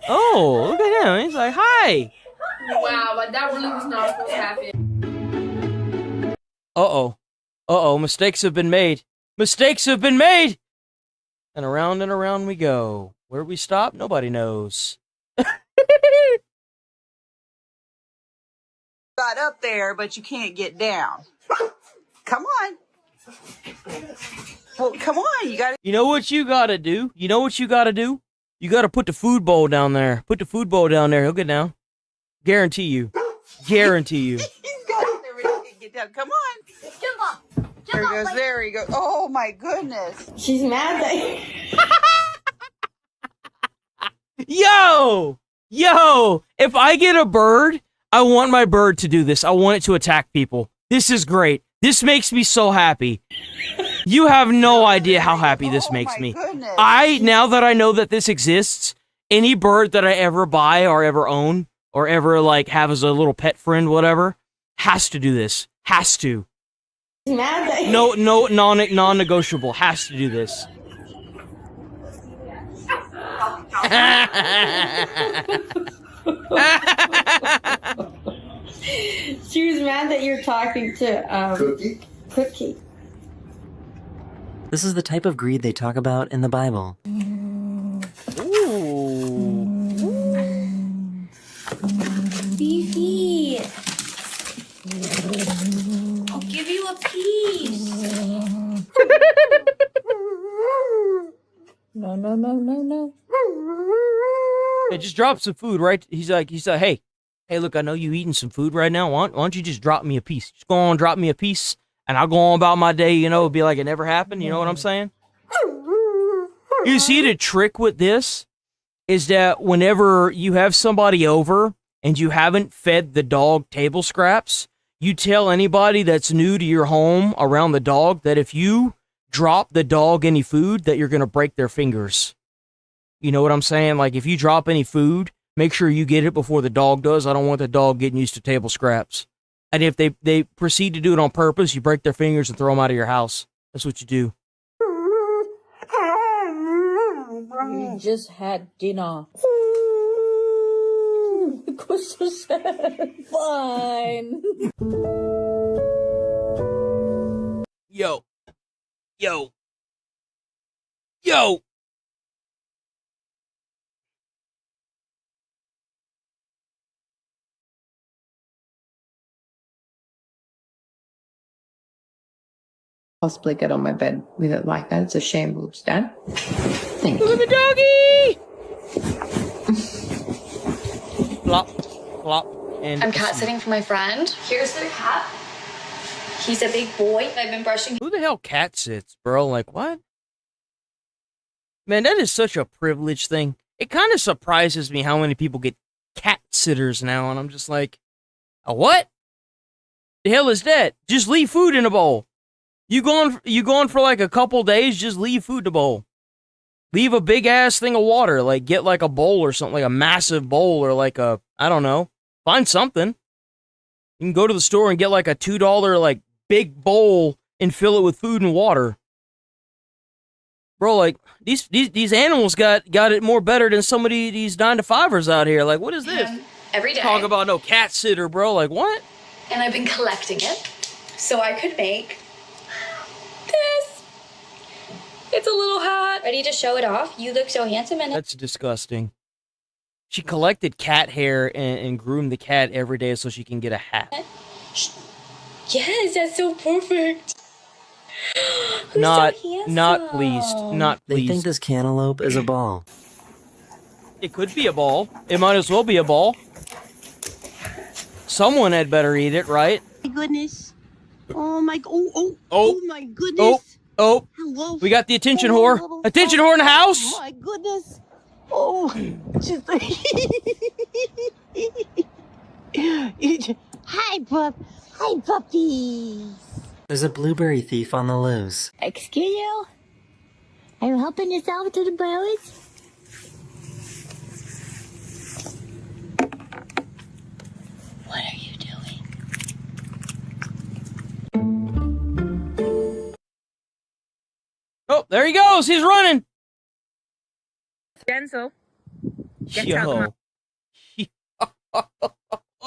Oh, look at him. He's like, hi. Wow, but that really was not supposed to happen. Uh-oh. Mistakes have been made. Mistakes have been made. And around we go. Where we stop, nobody knows. Got up there, but you can't get down. Come on. Well, come on. You got. You know what you gotta do? You gotta put the food bowl down there. Put the food bowl down there. He'll get down. Guarantee you. Guarantee you. He's got it there. He can get down. Come on. Jump up. There he goes. There he goes. Oh my goodness. She's mad at you. Yo, if I get a bird, I want my bird to do this. I want it to attack people. This is great. This makes me so happy. You have no idea how happy this makes me. Goodness. Now that I know that this exists, any bird that I ever buy or ever own or ever like have as a little pet friend, whatever, has to do this. Has to. She's mad at you. No, non-negotiable. Has to do this. She was mad that you're talking to Cookie. This is the type of greed they talk about in the Bible. Beefy. I'll give you a piece. No. Hey, just drop some food, right? He's like, hey, look, I know you eating some food right now. Why don't you just drop me a piece? Just go on, drop me a piece, and I'll go on about my day, it'll be like it never happened, you know what I'm saying? You see, the trick with this is that whenever you have somebody over and you haven't fed the dog table scraps, you tell anybody that's new to your home around the dog that if you drop the dog any food, that you're going to break their fingers. You know what I'm saying? Like, if you drop any food, make sure you get it before the dog does. I don't want the dog getting used to table scraps. And if they proceed to do it on purpose, you break their fingers and throw them out of your house. That's what you do. You just had dinner. Because so sad. Fine. Yo. Possibly get on my bed with it like that. It's a shambles, Dad. Thank Look you. at the doggy! Plop. And I'm cat sitting for my friend. Here's the cat. He's a big boy. I've been brushing. Who the hell cat sits, bro? Like, what? Man, that is such a privileged thing. It kind of surprises me how many people get cat sitters now, and I'm just like, a what? The hell is that? Just leave food in a bowl. You going for like a couple days, just leave food in a bowl. Leave a big ass thing of water, like get like a bowl or something, like a massive bowl or like a, I don't know, find something. You can go to the store and get like a $2 like big bowl and fill it with food and water. Bro, like these animals got it more better than some of these 9-to-5ers out here. Like, what is this? Every day. Talk about no cat sitter, bro. Like, what? And I've been collecting it so I could make this. It's a little hat. Ready to show it off? You look so handsome in it. That's disgusting. She collected cat hair and groomed the cat every day so she can get a hat. Yes, that's so perfect. Not so handsome. not pleased. Not They pleased. think this cantaloupe is a ball. It could be a ball. It might as well be a ball. Someone had better eat it, right? My goodness. Oh my oh my goodness. Oh. Hello. We got the attention whore. Attention whore in the house. Oh my goodness. Oh. Just Hi, pup. Hi, puppies. There's a blueberry thief on the loose. Excuse you? Are you helping yourself to the berries? What are you doing? Oh, there he goes. He's running. Denzel. Yo.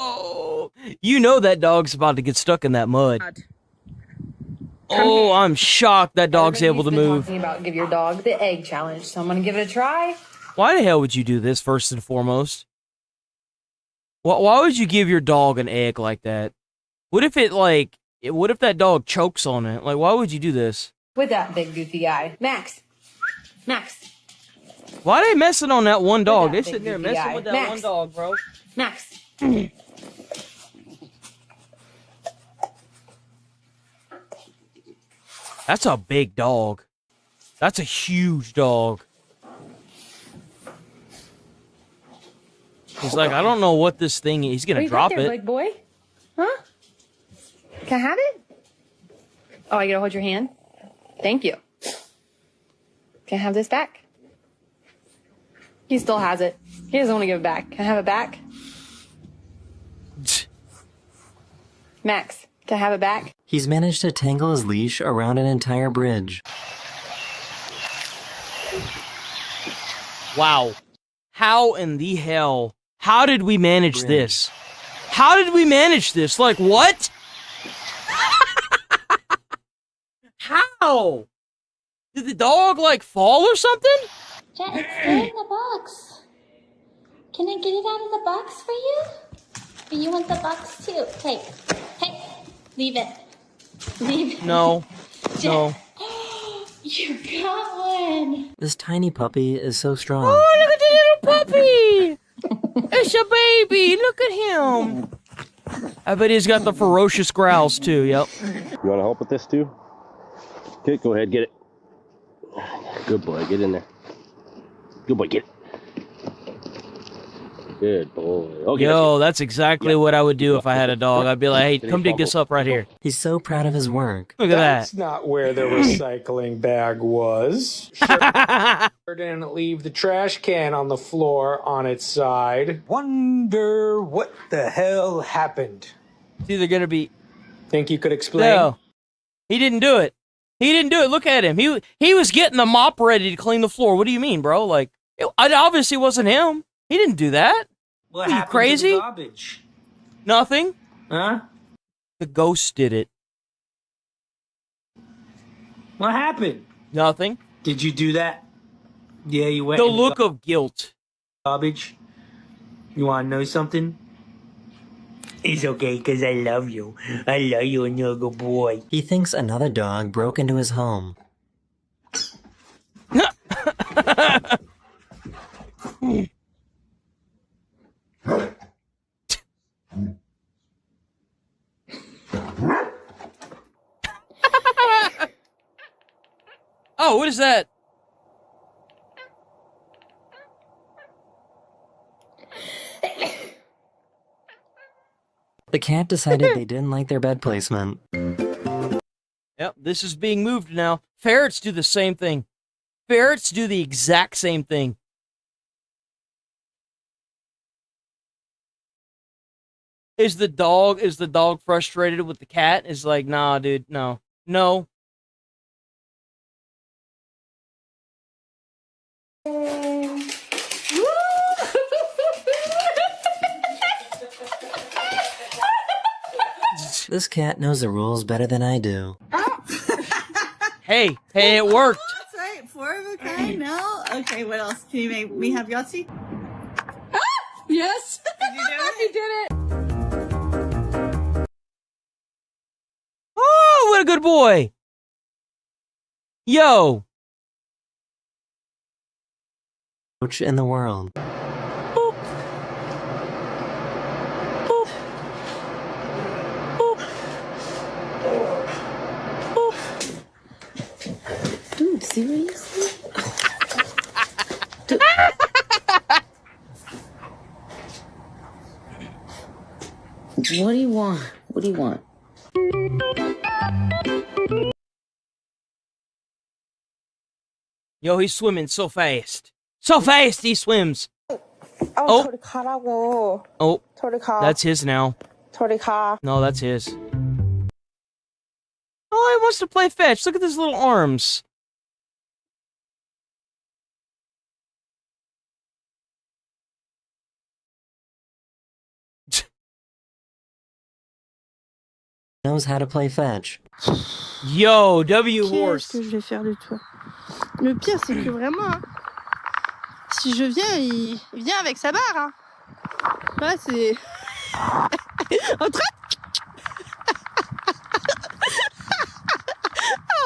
Oh, you know that dog's about to get stuck in that mud. Oh, I'm shocked that dog's able to move. Talking about give your dog the egg challenge, so I'm gonna give it a try. Why the hell would you do this first and foremost? Why would you give your dog an egg like that? What if what if that dog chokes on it? Like, why would you do this? With that big goofy eye. Max. Why are they messing on that one dog? They big sitting there goofy messing eye. with that Max. one dog, bro. Max. That's a big dog. That's a huge dog. He's like, I don't know what this thing is. He's What gonna you drop got there, it. big boy? Huh? Can I have it? Oh, I gotta hold your hand? Thank you. Can I have this back? He still has it. He doesn't want to give it back. Can I have it back? Max, can I have it back? He's managed to tangle his leash around an entire bridge. Wow. How in the hell? How did we manage this? How did we manage this? Like, what? How? Did the dog, like, fall or something? Jet, it's still in the box. Can I get it out of the box for you? Or you want the box too? Take. Hey, leave it. Leave it. No. No. You got one. This tiny puppy is so strong. Oh, look at the little puppy! It's a baby. Look at him. I bet he's got the ferocious growls too. Yep. You want to help with this too? Okay, go ahead, get it. Good boy, get in there. Good boy, get it. Good boy. Okay, Yo, that's exactly what I would do if I had a dog. I'd be like, hey, come dig this up right here. He's so proud of his work. Look at That's that. not where the recycling bag was. Sure didn't leave the trash can on the floor on its side. Wonder what the hell happened. It's either gonna be. Think you could explain? No, he didn't do it. He didn't do it. Look at him. He was getting the mop ready to clean the floor. What do you mean, bro? Like, it obviously wasn't him. He didn't do that. What Are you happened crazy? to the garbage? Nothing. Huh? The ghost did it. What happened? Nothing. Did you do that? Yeah, you went The in look of guilt. garbage. You want to know something? It's okay, because I love you. I love you, and you're a good boy. He thinks another dog broke into his home. Oh, what is that? The cat decided they didn't like their bed placement. Yep, this is being moved now. Ferrets do the same thing. Ferrets do the exact same thing. Is the dog frustrated with the cat? Is like, nah, dude, no. No. This cat knows the rules better than I do. Hey, it worked. That's right. 4 of a kind. No. Okay. What else? Can you make me have Yahtzee? Ah! Yes. Did you do it? You did it. Oh, what a good boy. Yo. Coach in the world. Dude, seriously? What do you want? What do you want? Yo, he's swimming so fast. So fast he swims. Oh, that's his now. No, that's his. Oh, he wants to play fetch. Look at his little arms. Knows how to play fetch. Yo, W horse. Qu'est-ce que je vais faire de toi? Le pire, c'est que vraiment, hein, si je viens, il vient avec sa barre. Hein. Là, c'est... En train...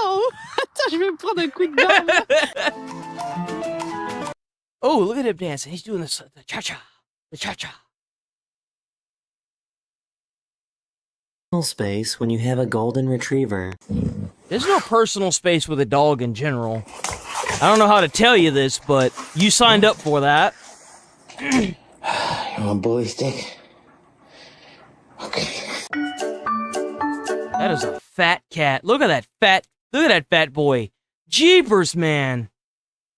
Oh, attends, je vais me prendre un coup de barre. Oh, look at him dancing. He's doing the cha-cha. The cha-cha. Space when you have a golden retriever. There's no personal space with a dog in general. I don't know how to tell you this, but you signed up for that. You want a bully stick? Okay. That is a fat cat. Look at that fat boy. Jeepers, man.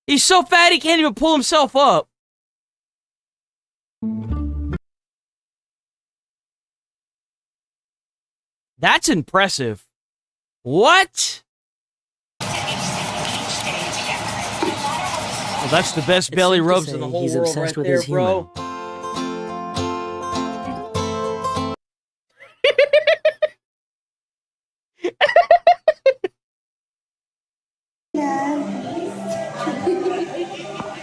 He's so fat he can't even pull himself up. That's impressive. What? Well, that's the best belly rubs in the whole he's world obsessed right with there, his bro.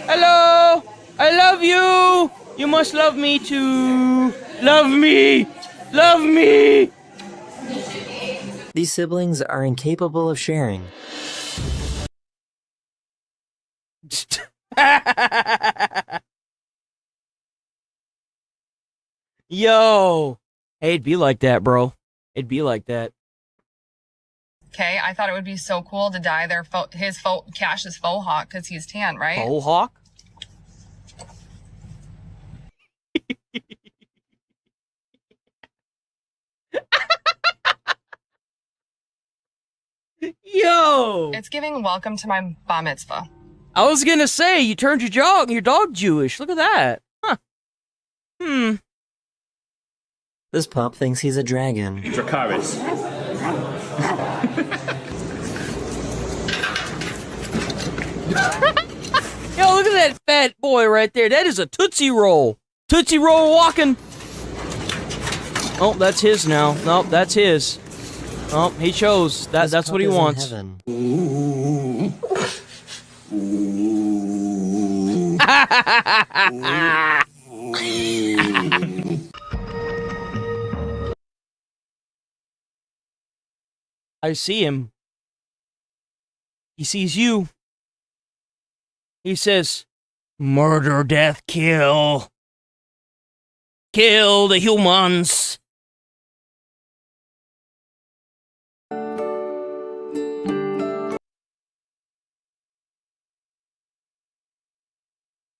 Hello! I love you! You must love me too! Love me! Love me! These siblings are incapable of sharing. Yo! Hey, it'd be like that, bro. It'd be like that. Okay, I thought it would be so cool to dye Cash's faux hawk because he's tan, right? Faux hawk? Yo! It's giving welcome to my bar mitzvah. I was gonna say, you turned your dog Jewish. Look at that. Huh. This pup thinks he's a dragon. Dracarys. Yo, look at that fat boy right there. That is a Tootsie Roll. Tootsie Roll walking. Oh, that's his now. Nope, that's his. Oh, he chose. That's what he wants. I see him. He sees you. He says, murder, death, kill. Kill the humans.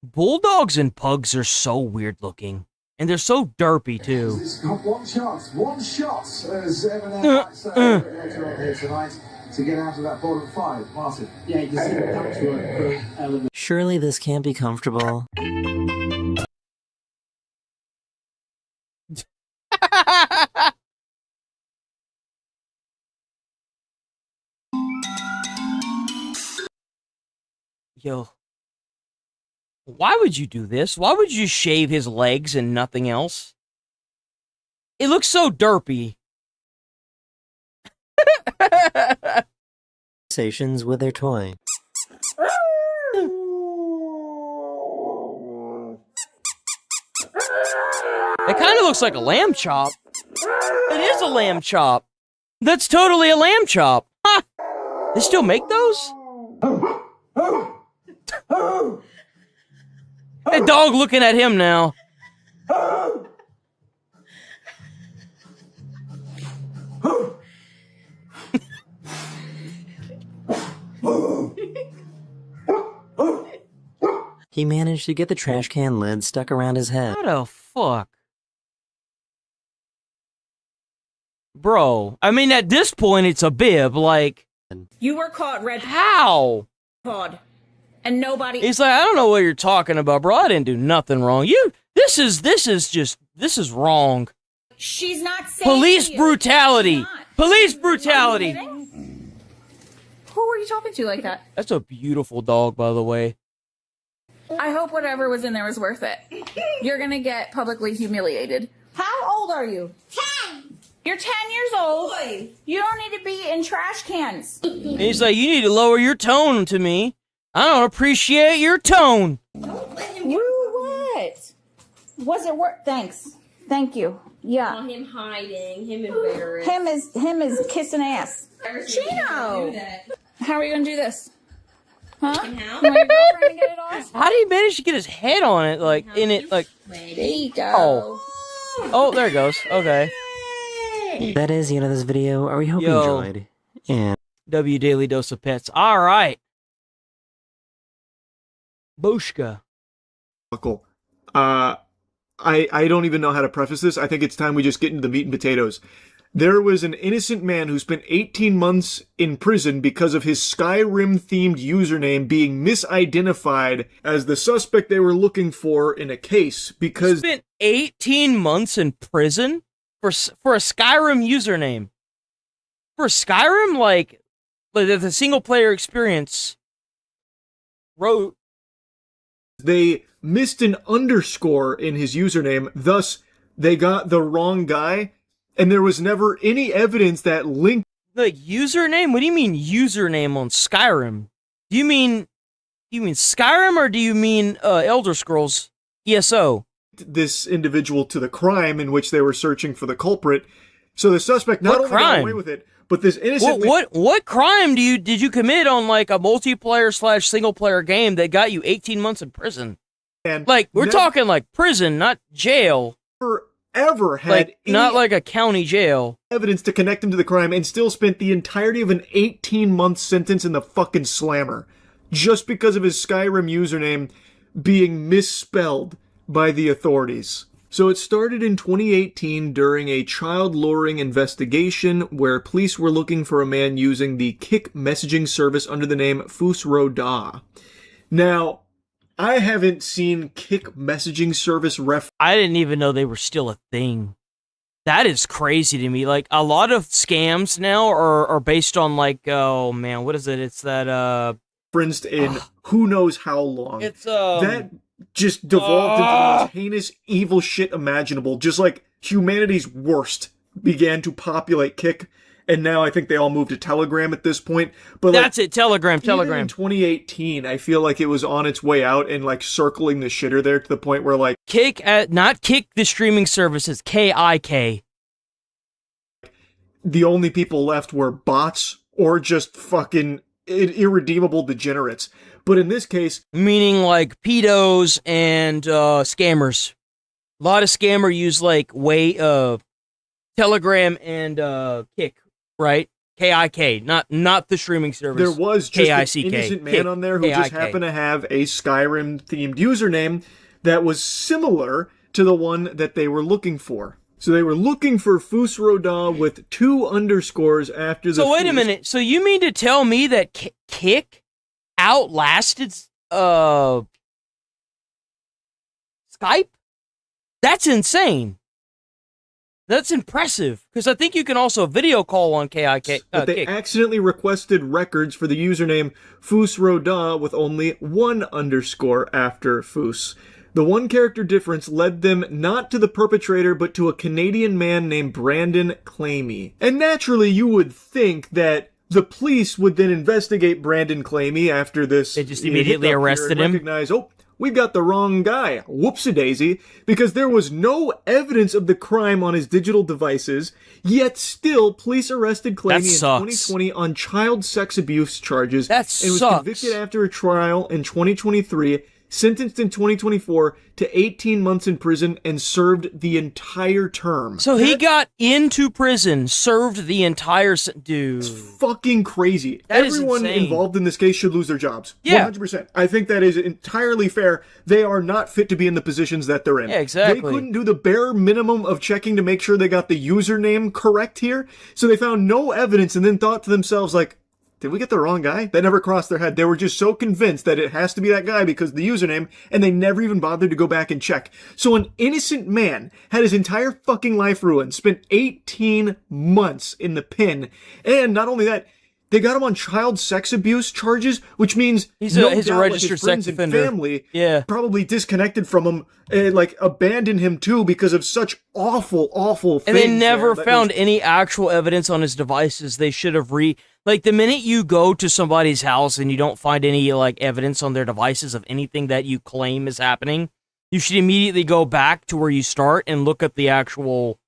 Bulldogs and pugs are so weird looking. And they're so derpy, too. It's got one shot, as Eminem might say later on here tonight, to get out of that bottom five. Martin. Yeah, you see the patchwork element. Surely this can't be comfortable. Yo. Why would you do this? Why would you shave his legs and nothing else? It looks so derpy. Conversations with their toy. It kind of looks like a lamb chop. It is a lamb chop. That's totally a lamb chop. Ha! They still make those? Hey, dog looking at him now. He managed to get the trash can lid stuck around his head. What the fuck? Bro, I mean, at this point, it's a bib, like... You were caught red. How? Pod. And nobody. He's like, I don't know what you're talking about, bro. I didn't do nothing wrong. This is wrong. She's not saying. Police brutality. Police brutality. Who were you talking to like that? That's a beautiful dog, by the way. I hope whatever was in there was worth it. You're gonna get publicly humiliated. How old are you? 10. You're 10 years old. Boy. You don't need to be in trash cans. And he's like, you need to lower your tone to me. I don't appreciate your tone. What? Was it worth? Thanks. Thank you. Yeah. Oh, him hiding, him embarrassed. Him is kissing ass. Chino. How are you gonna do this? Huh? You want your girlfriend to get it off? How did he manage to get his head on it? Like, in it, like... There you go. Oh, there it goes. Okay. That is the end of this video. We hope you enjoyed. And W Daily Dose of Pets. All right. Booshka. I don't even know how to preface this. I think it's time we just get into the meat and potatoes. There was an innocent man who spent 18 months in prison because of his Skyrim-themed username being misidentified as the suspect they were looking for in a case because... He spent 18 months in prison for a Skyrim username. For Skyrim, like the single-player experience wrote... They missed an underscore in his username, thus they got the wrong guy, and there was never any evidence that linked... Like, username? What do you mean username on Skyrim? Do you mean Skyrim, or do you mean Elder Scrolls ESO? This individual to the crime in which they were searching for the culprit. So the suspect not only got away with it, but this innocent... What crime did you commit on, like, a multiplayer / single-player game that got you 18 months in prison? And like, we're talking, like, prison, not jail. Ever had like, not like a county jail. Evidence to connect him to the crime and still spent the entirety of an 18-month sentence in the fucking slammer. Just because of his Skyrim username being misspelled by the authorities. So it started in 2018 during a child luring investigation where police were looking for a man using the Kik messaging service under the name Fusroda. Now, I haven't seen Kik messaging service I didn't even know they were still a thing. That is crazy to me. Like, a lot of scams now are based on, like, oh man, what is it? It's that, referenced in who knows how long. It's, that just devolved into the most heinous, evil shit imaginable. Just like humanity's worst began to populate Kik, and now I think they all moved to Telegram at this point. But that's it, Telegram. Even in 2018, I feel like it was on its way out and like circling the shitter there to the point where like Kik, not Kik the streaming services, KIK. The only people left were bots or just fucking irredeemable degenerates. But in this case... Meaning, like, pedos and, scammers. A lot of scammer use, like, Telegram and, Kik, right? KIK, not the streaming service. There was just K-I-C-K. an innocent man Kik, on there who just happened to have a Skyrim-themed username that was similar to the one that they were looking for. So they were looking for Fus Roda with 2 underscores after the. So wait a minute. So you mean to tell me that Kick outlasted Skype? That's insane. That's impressive, because I think you can also video call on KIK. But they accidentally requested records for the username Fus Roda with only 1 underscore after Fus. The 1 character difference led them not to the perpetrator, but to a Canadian man named Brandon Clamy. And naturally, you would think that the police would then investigate Brandon Clamy after this. They just immediately arrested him. Recognize, oh, we've got the wrong guy. Whoopsie-daisy. Because there was no evidence of the crime on his digital devices, yet still, police arrested Clamy in 2020 on child sex abuse charges. And was convicted after a trial in 2023, sentenced in 2024 to 18 months in prison, and served the entire term. So he got into prison, served the entire... Dude. It's fucking crazy. Everyone involved in this case should lose their jobs. Yeah. 100%. I think that is entirely fair. They are not fit to be in the positions that they're in. Yeah, exactly. They couldn't do the bare minimum of checking to make sure they got the username correct here, so they found no evidence and then thought to themselves, like, did we get the wrong guy? That never crossed their head. They were just so convinced that it has to be that guy because of the username, and they never even bothered to go back and check. So an innocent man had his entire fucking life ruined, spent 18 months in the pen, and not only that, they got him on child sex abuse charges, which means he's a registered his friends sex offender. And family probably disconnected from him and like abandoned him too because of such awful things. And they never found any actual evidence on his devices. They should have like the minute you go to somebody's house and you don't find any like evidence on their devices of anything that you claim is happening, you should immediately go back to where you start and look at the actual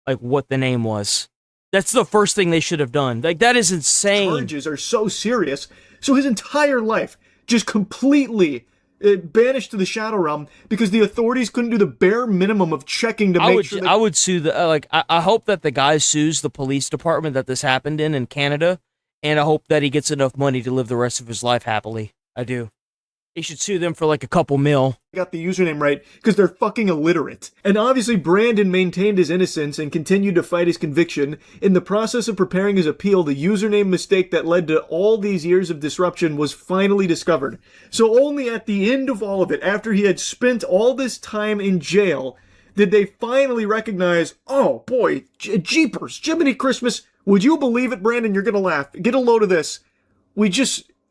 like what the name was. That's the first thing they should have done. Like, that is insane. Charges are so serious. So his entire life just completely banished to the Shadow Realm because the authorities couldn't do the bare minimum of checking to make sure. I would sue the I hope that the guy sues the police department that this happened in Canada, and I hope that he gets enough money to live the rest of his life happily. I do. He should sue them for like a couple mil. Got the username right because they're fucking illiterate. And obviously Brandon maintained his innocence and continued to fight his conviction. In the process of preparing his appeal, the username mistake that led to all these years of disruption was finally discovered. So only at the end of all of it, after he had spent all this time in jail, did they finally recognize, oh boy, jeepers, Jiminy Christmas, would you believe it, Brandon? You're gonna laugh. Get a load of this.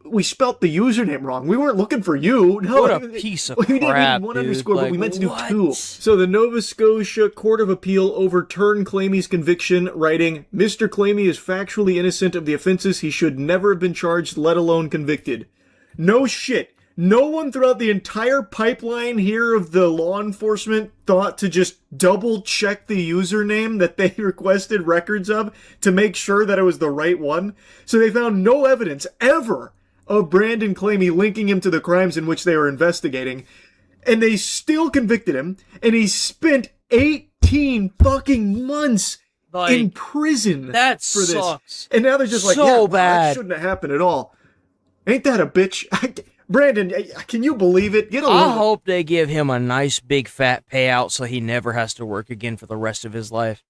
We spelt the username wrong. We weren't looking for you. No, what a piece of crap, we didn't need 1 underscore, but we meant to do 2. So the Nova Scotia Court of Appeal overturned Clamy's conviction, writing, Mr. Clamy is factually innocent of the offenses. He should never have been charged, let alone convicted. No shit. No one throughout the entire pipeline here of the law enforcement thought to just double check the username that they requested records of to make sure that it was the right one. So they found no evidence ever of Brandon Clamy linking him to the crimes in which they were investigating. And they still convicted him, and he spent 18 fucking months in prison that for this. Sucks. And now they're just like, so bad. That shouldn't have happened at all. Ain't that a bitch? Brandon, can you believe it? I hope they give him a nice big fat payout so he never has to work again for the rest of his life.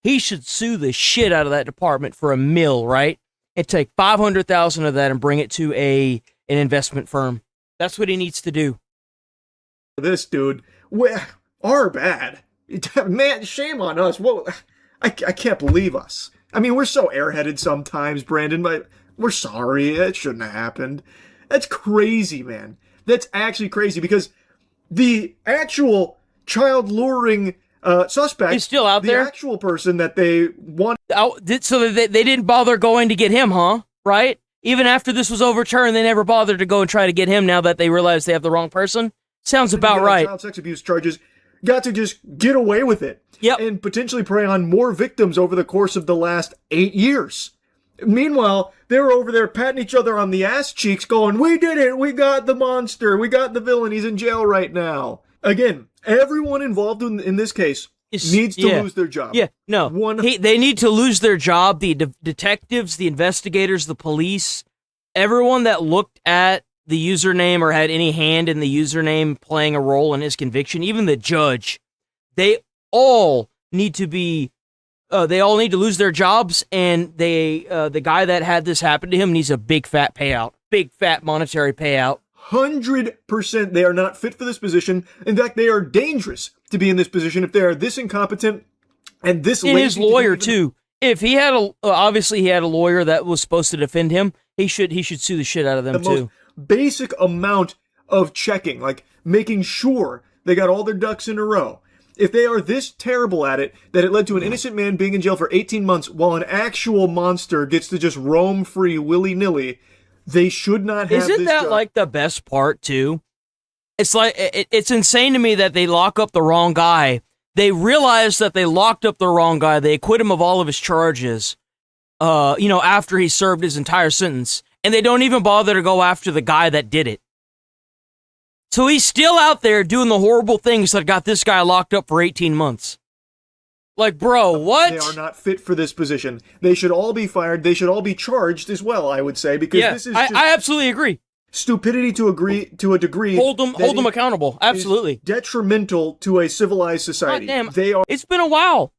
He should sue the shit out of that department for $1 million, right? And take $500,000 of that and bring it to an investment firm. That's what he needs to do. This dude, our bad. Man, shame on us. Whoa, I can't believe us. I mean, we're so airheaded sometimes, Brandon, but we're sorry. It shouldn't have happened. That's crazy, man. That's actually crazy because the actual child luring suspect is still out there. The actual person that they want. So they didn't bother going to get him, huh? Right? Even after this was overturned, they never bothered to go and try to get him now that they realize they have the wrong person? Sounds about right. Child sex abuse charges got to just get away with it. Yep. And potentially prey on more victims over the course of the last 8 years. Meanwhile, they were over there patting each other on the ass cheeks going, we did it, we got the monster, we got the villain, he's in jail right now. Again, everyone involved in this case needs to lose their job. Yeah, no. They need to lose their job, the detectives, the investigators, the police, everyone that looked at the username or had any hand in the username playing a role in his conviction, even the judge. they all need to be, they all need to lose their jobs, and the guy that had this happen to him needs a big fat payout, big fat monetary payout. 100% they are not fit for this position. In fact, they are dangerous to be in this position if they are this incompetent and this lazy. And his lawyer too. If he had obviously he had a lawyer that was supposed to defend him, he should sue the shit out of them too. Most basic amount of checking, like making sure they got all their ducks in a row. If they are this terrible at it, that it led to an innocent man being in jail for 18 months while an actual monster gets to just roam free willy-nilly, they should not have Isn't this that job. like the best part too? It's like, it's insane to me that they lock up the wrong guy. They realize that they locked up the wrong guy. They acquit him of all of his charges, after he served his entire sentence. And they don't even bother to go after the guy that did it. So he's still out there doing the horrible things that got this guy locked up for 18 months. Like, bro, what? They are not fit for this position. They should all be fired. They should all be charged as well, I would say, because this is just I absolutely agree. Stupidity to a degree. Hold them accountable. Absolutely. Detrimental to a civilized society. God damn. It's been a while.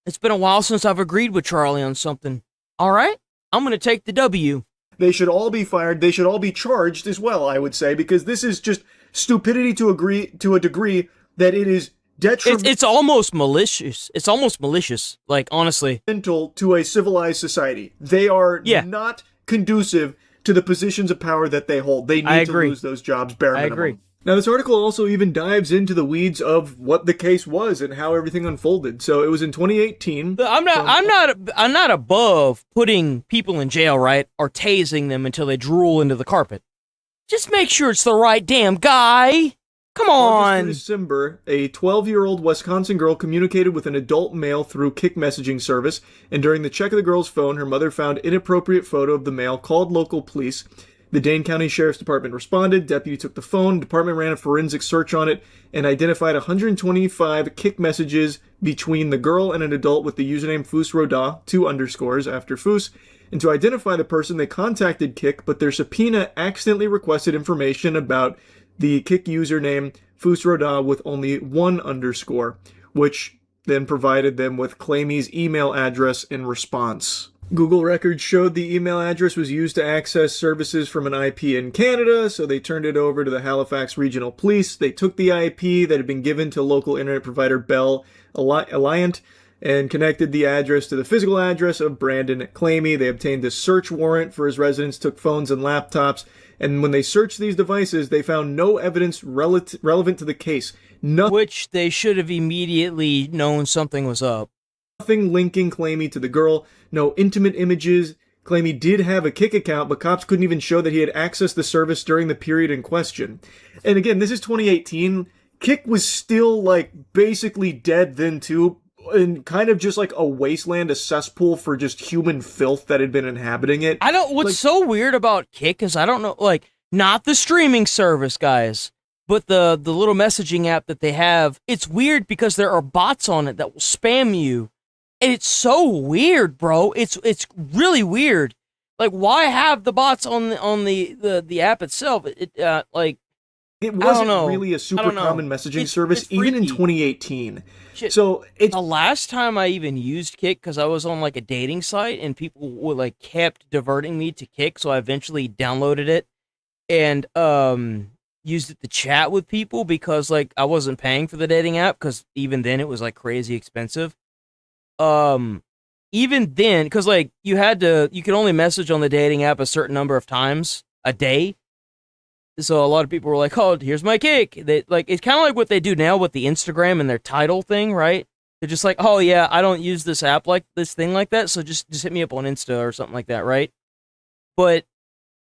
It's been a while since I've agreed with Charlie on something. All right? I'm going to take the W. They should all be fired. They should all be charged as well, I would say, because this is just stupidity to a degree that it is detrimental. It's almost malicious. It's almost malicious, like, honestly. To a civilized society. They are not conducive to the positions of power that they hold. They need to lose those jobs, bare minimum. I agree. Now, this article also even dives into the weeds of what the case was and how everything unfolded. So it was in 2018. I'm not above putting people in jail, right? Or tasing them until they drool into the carpet. Just make sure it's the right damn guy. Come on. In December, a 12-year-old Wisconsin girl communicated with an adult male through Kik messaging service, and during the check of the girl's phone, her mother found inappropriate photo of the male, called local police. The Dane County Sheriff's Department responded, deputy took the phone, department ran a forensic search on it, and identified 125 Kik messages between the girl and an adult with the username Foosroda, 2 underscores after Foos. And to identify the person, they contacted Kik, but their subpoena accidentally requested information about the Kik username Foosroda with only 1 underscore, which then provided them with Claimy's email address in response. Google records showed the email address was used to access services from an IP in Canada, so they turned it over to the Halifax Regional Police. They took the IP that had been given to local internet provider Bell Alliant and connected the address to the physical address of Brandon Claimy. They obtained a search warrant for his residence, took phones and laptops, and when they searched these devices, they found no evidence relevant to the case. Which they should have immediately known something was up. Nothing linking Claimy to the girl, no intimate images. Claimy did have a Kik account, but cops couldn't even show that he had accessed the service during the period in question. And again, this is 2018. Kik was still, basically dead then too, and kind of just like a wasteland, a cesspool for just human filth that had been inhabiting it. What's so weird about Kik is I don't know, not the streaming service, guys, but the little messaging app that they have. It's weird because there are bots on it that will spam you. And it's so weird, bro. It's really weird. Like, why have the bots on the app itself? It wasn't really a super common messaging service, even in 2018. Shit. So the last time I even used Kik, because I was on a dating site and people would kept diverting me to Kik, so I eventually downloaded it and used it to chat with people because I wasn't paying for the dating app, because even then it was crazy expensive. Even then, because you could only message on the dating app a certain number of times a day. So a lot of people were like, "Oh, here's my Kik." They it's kind of like what they do now with the Instagram and their title thing, right? They're just like, "Oh yeah, I don't use this app this thing like that, so just hit me up on Insta or something like that," right? But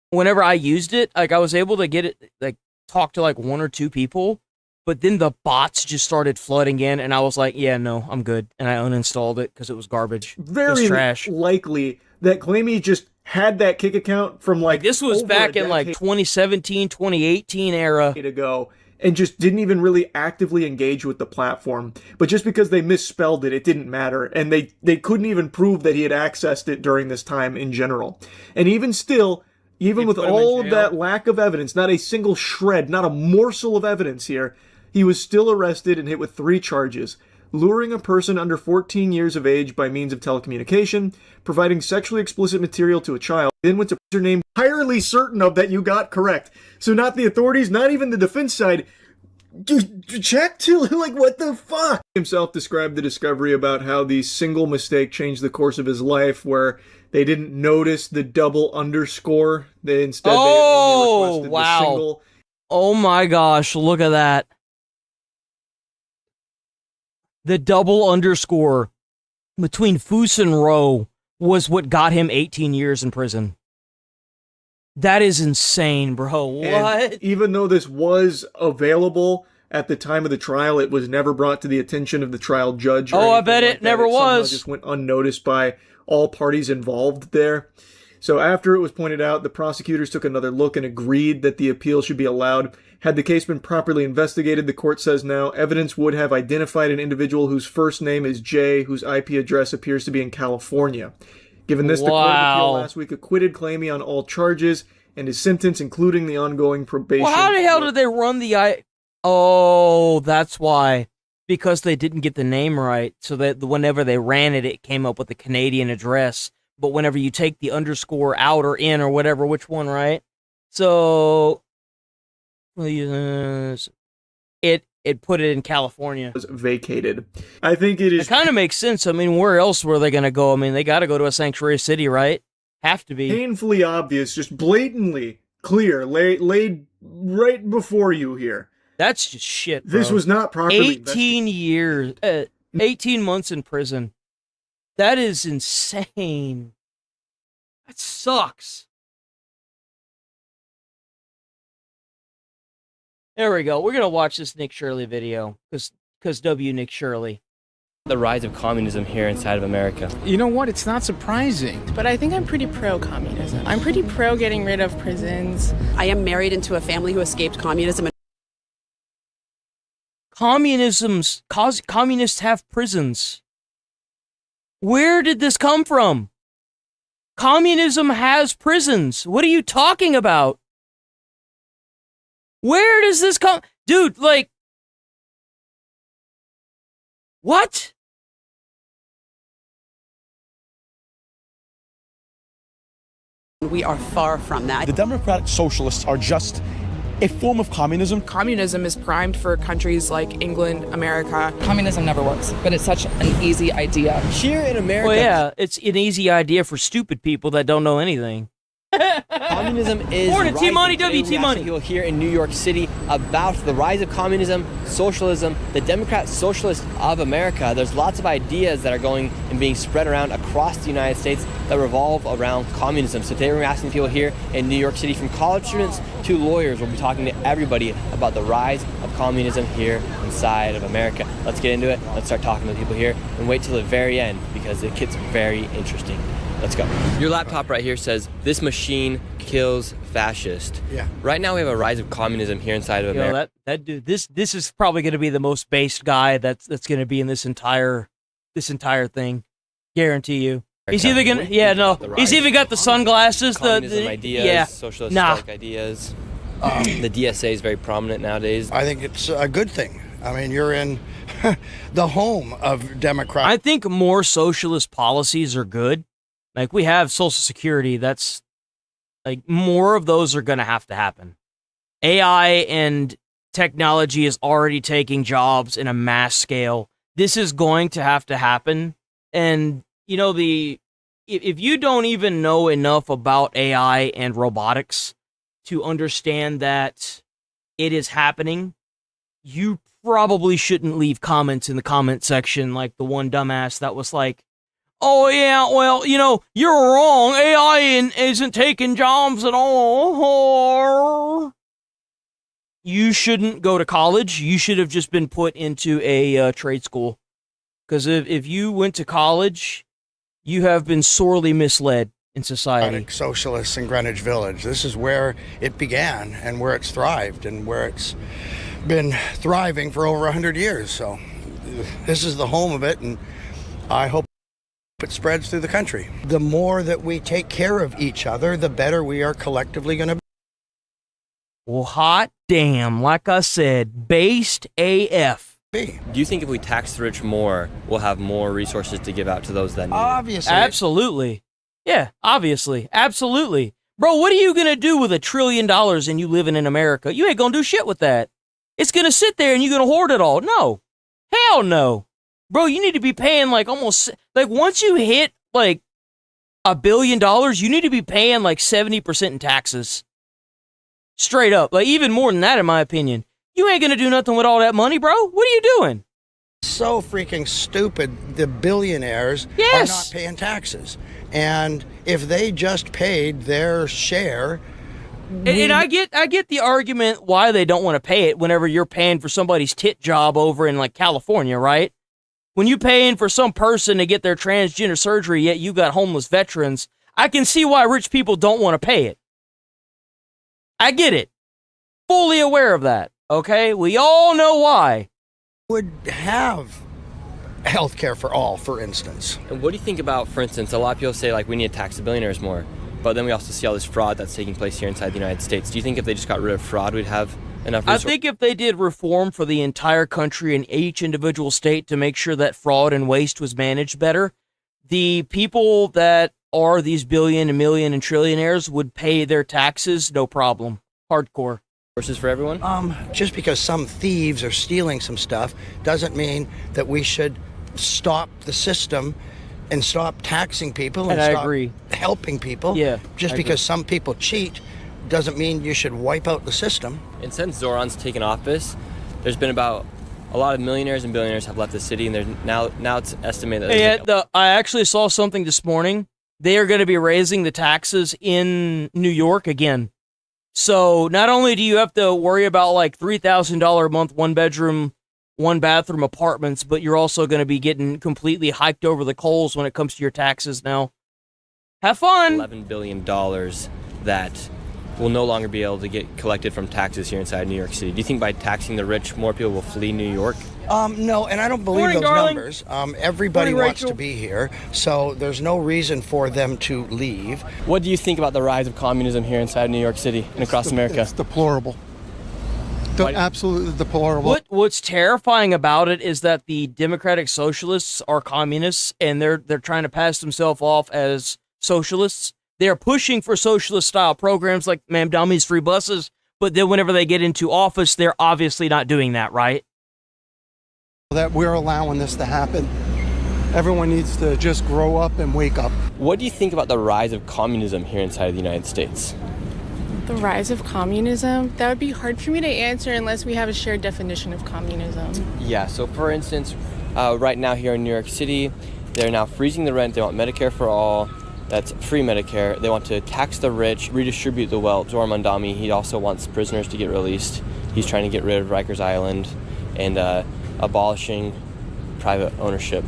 whenever I used it, I was able to get it talk to 1 or 2 people, but then the bots just started flooding in, and I was like, "Yeah, no, I'm good," and I uninstalled it because it was garbage. Very trash. Likely that Claimy just had that Kik account from this was back in 2017, 2018 era ago, and just didn't even really actively engage with the platform. But just because they misspelled it, it didn't matter, and they couldn't even prove that he had accessed it during this time in general. And even still, even with all of that lack of evidence, not a single shred, not a morsel of evidence here, he was still arrested and hit with 3 charges: luring a person under 14 years of age by means of telecommunication, providing sexually explicit material to a child. Then went to your name entirely certain of that you got correct. So not the authorities, not even the defense side. Check to, like, what the fuck? Himself described the discovery about how the single mistake changed the course of his life, where they didn't notice the double underscore. They instead only requested the single. Oh my gosh, look at that. The double underscore between Foos and Roe was what got him 18 years in prison. That is insane, bro. What? And even though this was available at the time of the trial, it was never brought to the attention of the trial judge. Oh, I bet it never was. It just went unnoticed by all parties involved there. So after it was pointed out, the prosecutors took another look and agreed that the appeal should be allowed. Had the case been properly investigated, the court says now, evidence would have identified an individual whose first name is Jay, whose IP address appears to be in California. Given this, the Court of Appeal last week acquitted Clamy on all charges, and his sentence, including the ongoing probation. Well, how the hell did they run the Oh, that's why. Because they didn't get the name right, so that whenever they ran it, it came up with a Canadian address. But whenever you take the underscore out or in or whatever, which one, right? So it put it in California. Was vacated. I think it is. It kind of makes sense. I mean, where else were they going to go? I mean, they got to go to a sanctuary city, right? Have to be. Painfully obvious, just blatantly clear, laid right before you here. That's just shit, bro. This was not properly 18 years, 18 months in prison. That is insane. That sucks. There we go. We're going to watch this Nick Shirley video, because W. Nick Shirley. The rise of communism here inside of America. You know what? It's not surprising. But I think I'm pretty pro-communism. I'm pretty pro getting rid of prisons. I am married into a family who escaped communism. Communists have prisons. Where did this come from? Communism has prisons. What are you talking about? Where does this come? Dude, like, what? We are far from that. The Democratic Socialists are just a form of communism. Communism is primed for countries like England, America. Communism never works, but it's such an easy idea. Here in America... Well, yeah, it's an easy idea for stupid people that don't know anything. Communism is Morning, T-Money, rising. W-T-Money. People here in New York City about the rise of communism, socialism, the Democrat Socialists of America. There's lots of ideas that are going and being spread around across the United States that revolve around communism. So today we're asking people here in New York City, from college students to lawyers. We'll be talking to everybody about the rise of communism here inside of America. Let's get into it. Let's start talking to the people here and wait till the very end, because it gets very interesting. Let's go. Your laptop right here says, "This machine kills fascist." Yeah. Right now we have a rise of communism here inside of America. That dude, this is probably going to be the most based guy that's going to be in this entire thing. Guarantee you. He's either gonna, he's even got the sunglasses, communism ideas, yeah, socialist ideas. The DSA is very prominent nowadays. I think it's a good thing. I mean, you're in the home of Democrats. I think more socialist policies are good. Like, we have Social Security. That's, like, more of those are going to have to happen. AI and technology is already taking jobs in a mass scale. This is going to have to happen. And, you know, if you don't even know enough about AI and robotics to understand that it is happening, you probably shouldn't leave comments in the comment section like the one dumbass that was like, "Oh, yeah, well, you know, you're wrong. AI isn't taking jobs at all." You shouldn't go to college. You should have just been put into a trade school. Because if you went to college, you have been sorely misled in society. Socialists in Greenwich Village. This is where it began and where it's thrived and where it's been thriving for over 100 years. So this is the home of it, and I hope it spreads through the country. The more that we take care of each other, the better we are collectively going to be. Well, hot damn. Like I said, based AF. Do you think if we tax the rich more, we'll have more resources to give out to those that need it? Obviously. Absolutely. Yeah, obviously. Absolutely. Bro, what are you going to do with $1 trillion and you living in America? You ain't going to do shit with that. It's going to sit there and you're going to hoard it all. No. Hell no. Bro, you need to be paying like almost, like once you hit like $1 billion, you need to be paying like 70% in taxes. Straight up. Like even more than that, in my opinion. You ain't gonna do nothing with all that money, bro. What are you doing? So freaking stupid. The billionaires are not paying taxes. And if they just paid their share... And I get the argument why they don't want to pay it whenever you're paying for somebody's tit job over in like California, right? When you paying for some person to get their transgender surgery, yet you got homeless veterans, I can see why rich people don't want to pay it. I get it. Fully aware of that, okay? We all know why. Would have health care for all, for instance. And what do you think about, for instance, a lot of people say like we need to tax the billionaires more, but then we also see all this fraud that's taking place here inside the United States. Do you think if they just got rid of fraud, we'd have enough resources? I think if they did reform for the entire country and each individual state to make sure that fraud and waste was managed better, the people that are these billion and million and trillionaires would pay their taxes, no problem. Hardcore. Resources for everyone? Just because some thieves are stealing some stuff doesn't mean that we should stop the system and stop taxing people and I stop agree. helping people. Yeah, Just I because agree. some people cheat doesn't mean you should wipe out the system. And since Zoran's taken office, there's been about a lot of millionaires and billionaires have left the city, and there's now it's estimated that I actually saw something this morning. They are going to be raising the taxes in New York again. So not only do you have to worry about like $3,000 a month, 1-bedroom, 1-bathroom apartments, but you're also going to be getting completely hiked over the coals when it comes to your taxes now. Have fun. $11 billion that will no longer be able to get collected from taxes here inside New York City. Do you think by taxing the rich, more people will flee New York? No, and I don't believe Morning, those darling. numbers. Everybody Morning, wants to Rachel. be here, so there's no reason for them to leave. What do you think about the rise of communism here inside New York City and across America? It's deplorable. Absolutely deplorable. What's terrifying about it is that the Democratic Socialists are communists, and they're trying to pass themselves off as socialists. They're pushing for socialist-style programs like Ma'am Dummy's free buses, but then whenever they get into office, they're obviously not doing that, right? That we're allowing this to happen. Everyone needs to just grow up and wake up. What do you think about the rise of communism here inside the United States? The rise of communism? That would be hard for me to answer unless we have a shared definition of communism. Yeah, so for instance, right now here in New York City, they're now freezing the rent. They want Medicare for all. That's free Medicare. They want to tax the rich, redistribute the wealth. Zoran Mandami, he also wants prisoners to get released. He's trying to get rid of Rikers Island and abolishing private ownership.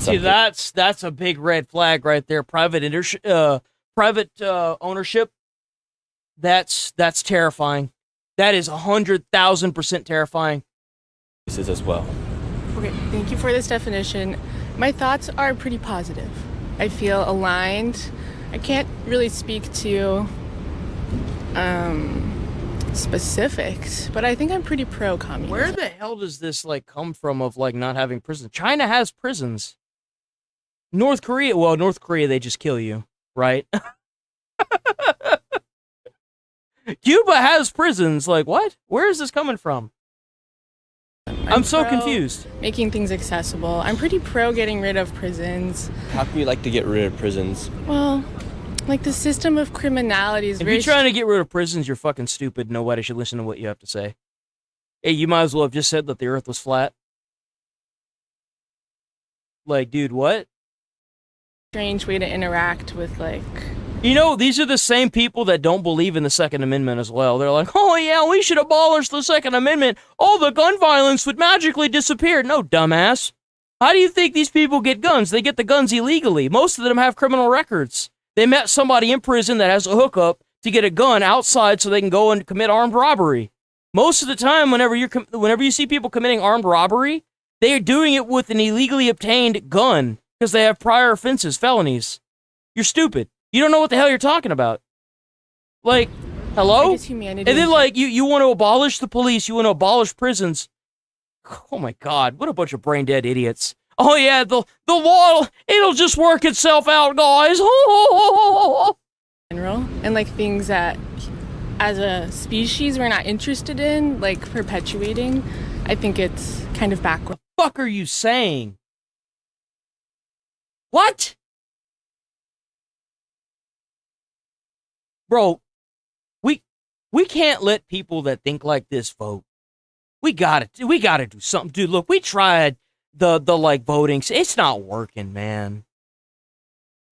See, that's a big red flag right there. Private ownership. That's terrifying. That is 100,000% terrifying. This is as well. Okay, thank you for this definition. My thoughts are pretty positive. I feel aligned. I can't really speak to specifics, but I think I'm pretty pro-communism. Where the hell does this like come from of like not having prisons? China has prisons. North Korea, they just kill you, right? Cuba has prisons. Like what? Where is this coming from? I'm so confused. Making things accessible. I'm pretty pro getting rid of prisons. How can you like to get rid of prisons? Well, like the system of criminality is If very... you're trying to get rid of prisons, you're fucking stupid. Nobody should listen to what you have to say. Hey, you might as well have just said that the earth was flat. Like, dude, what? Strange way to interact with, like... You know, these are the same people that don't believe in the Second Amendment as well. They're like, oh yeah, we should abolish the Second Amendment. All the gun violence would magically disappear. No, dumbass. How do you think these people get guns? They get the guns illegally. Most of them have criminal records. They met somebody in prison that has a hookup to get a gun outside so they can go and commit armed robbery. Most of the time, whenever you see people committing armed robbery, they are doing it with an illegally obtained gun because they have prior offenses, felonies. You're stupid. You don't know what the hell you're talking about. Like, Hello? I guess humanity And then in like you want to abolish the police, you want to abolish prisons. Oh my god, what a bunch of brain dead idiots. Oh yeah, the law, it'll just work itself out, guys. general, and like things that as a species we're not interested in, like perpetuating. I think it's kind of backward. What the fuck are you saying? What? Bro, we can't let people that think like this vote. We gotta do something. Dude, look, we tried the like voting. It's not working, man.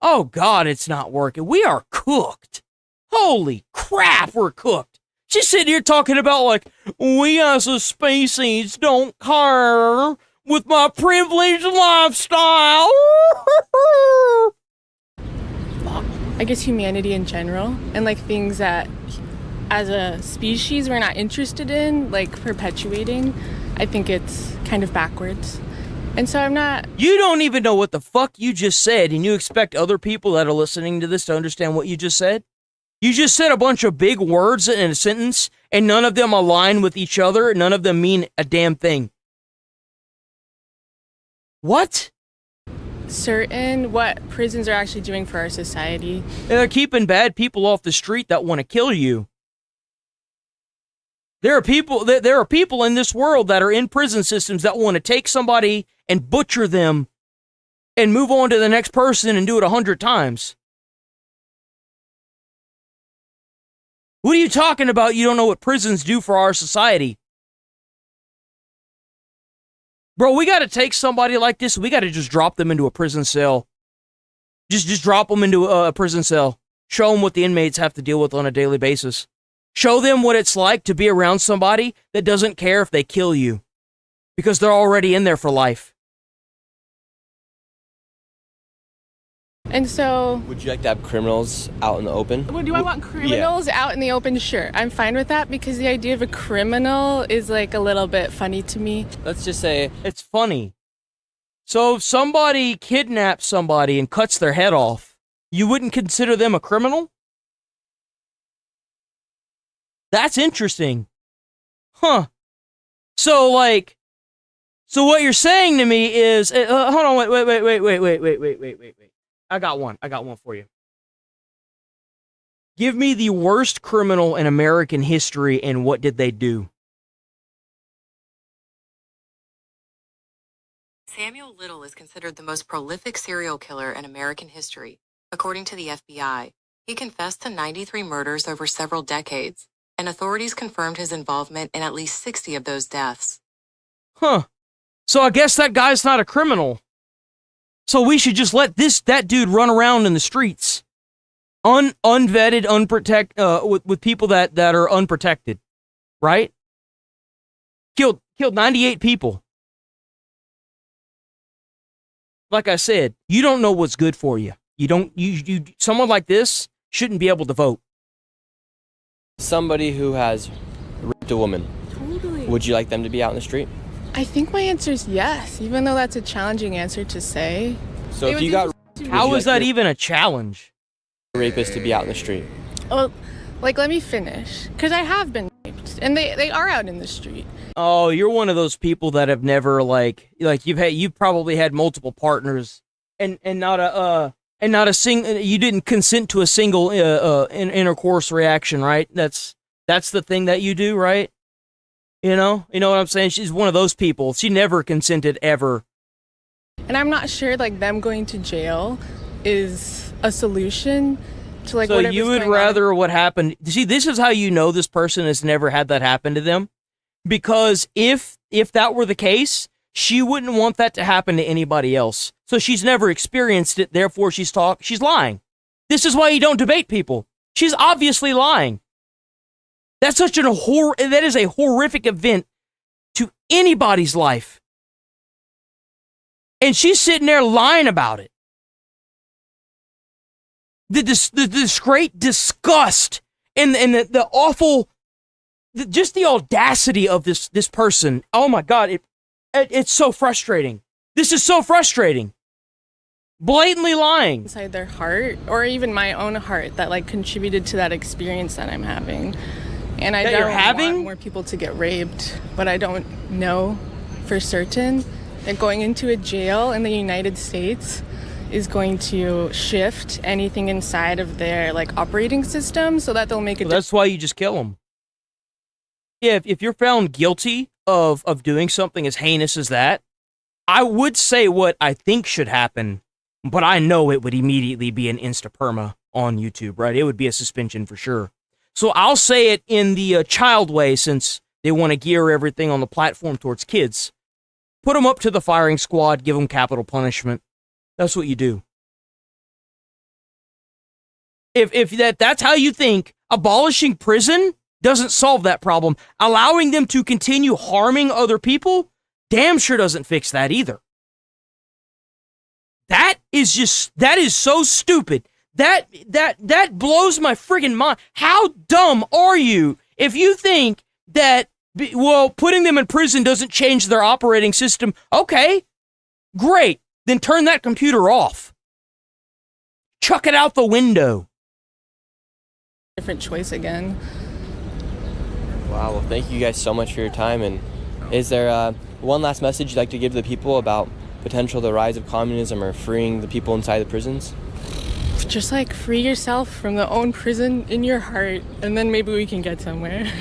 Oh god, it's not working. We are cooked. Holy crap, we're cooked. She's sitting here talking about like, we as a species don't care with my privileged lifestyle. I guess humanity in general, and like things that as a species we're not interested in, like perpetuating. I think it's kind of backwards. And so I'm not... You don't even know what the fuck you just said, and you expect other people that are listening to this to understand what you just said? You just said a bunch of big words in a sentence, and none of them align with each other, none of them mean a damn thing. What? certain what prisons are actually doing for our society. They're keeping bad people off the street that want to kill you. There are people in this world that are in prison systems that want to take somebody and butcher them and move on to the next person and do it 100 times. What are you talking about? You don't know what prisons do for our society. Bro, we got to take somebody like this. We got to just drop them into a prison cell. Just drop them into a prison cell. Show them what the inmates have to deal with on a daily basis. Show them what it's like to be around somebody that doesn't care if they kill you. Because they're already in there for life. And so... Would you like to have criminals out in the open? Well, do I want criminals out in the open? Sure. I'm fine with that because the idea of a criminal is like a little bit funny to me. Let's just say... It's funny. So if somebody kidnaps somebody and cuts their head off, you wouldn't consider them a criminal? That's interesting. Huh. So what you're saying to me is... hold on, wait. I got one for you. Give me the worst criminal in American history and what did they do? Samuel Little is considered the most prolific serial killer in American history, according to the FBI. He confessed to 93 murders over several decades, and authorities confirmed his involvement in at least 60 of those deaths. Huh. So I guess that guy's not a criminal. So we should just let that dude run around in the streets, unvetted, with people that are unprotected, right? Killed 98 people. Like I said, you don't know what's good for you. Someone like this shouldn't be able to vote. Somebody who has raped a woman. Totally. Would you like them to be out in the street? I think my answer is yes, even though that's a challenging answer to say. So if you got... How is that even a challenge? Rapist to be out in the street. Well, let me finish. Because I have been raped, and they are out in the street. Oh, you're one of those people that have never, you've probably had multiple partners, and not a single, you didn't consent to a single intercourse reaction, right? That's the thing that you do, right? You know what I'm saying? She's one of those people. She never consented ever. And I'm not sure them going to jail is a solution to So you would rather what happened? See, this is how you know this person has never had that happen to them, because if that were the case, she wouldn't want that to happen to anybody else. So she's never experienced it. Therefore, she's lying. This is why you don't debate people. She's obviously lying. That's that is a horrific event to anybody's life. And she's sitting there lying about it. This great disgust and the awful, just the audacity of this person. Oh my God, it's so frustrating. This is so frustrating. Blatantly lying. Inside their heart, or even my own heart, that like contributed to that experience that I'm having. And I don't want more people to get raped, but I don't know for certain that going into a jail in the United States is going to shift anything inside of their like operating system so that they'll make it. Well, that's why you just kill them. Yeah, if you're found guilty of doing something as heinous as that, I would say what I think should happen, but I know it would immediately be an insta-perma on YouTube, right? It would be a suspension for sure. So I'll say it in the child way, since they want to gear everything on the platform towards kids. Put them up to the firing squad, give them capital punishment. That's what you do. If that's how you think, abolishing prison doesn't solve that problem. Allowing them to continue harming other people damn sure doesn't fix that either. That is so stupid. That blows my friggin' mind. How dumb are you if you think that, well, putting them in prison doesn't change their operating system? Okay, great. Then turn that computer off. Chuck it out the window. Different choice again. Wow, well, thank you guys so much for your time. And is there one last message you'd like to give to the people about potential the rise of communism or freeing the people inside the prisons? Just like free yourself from the own prison in your heart, and then maybe we can get somewhere.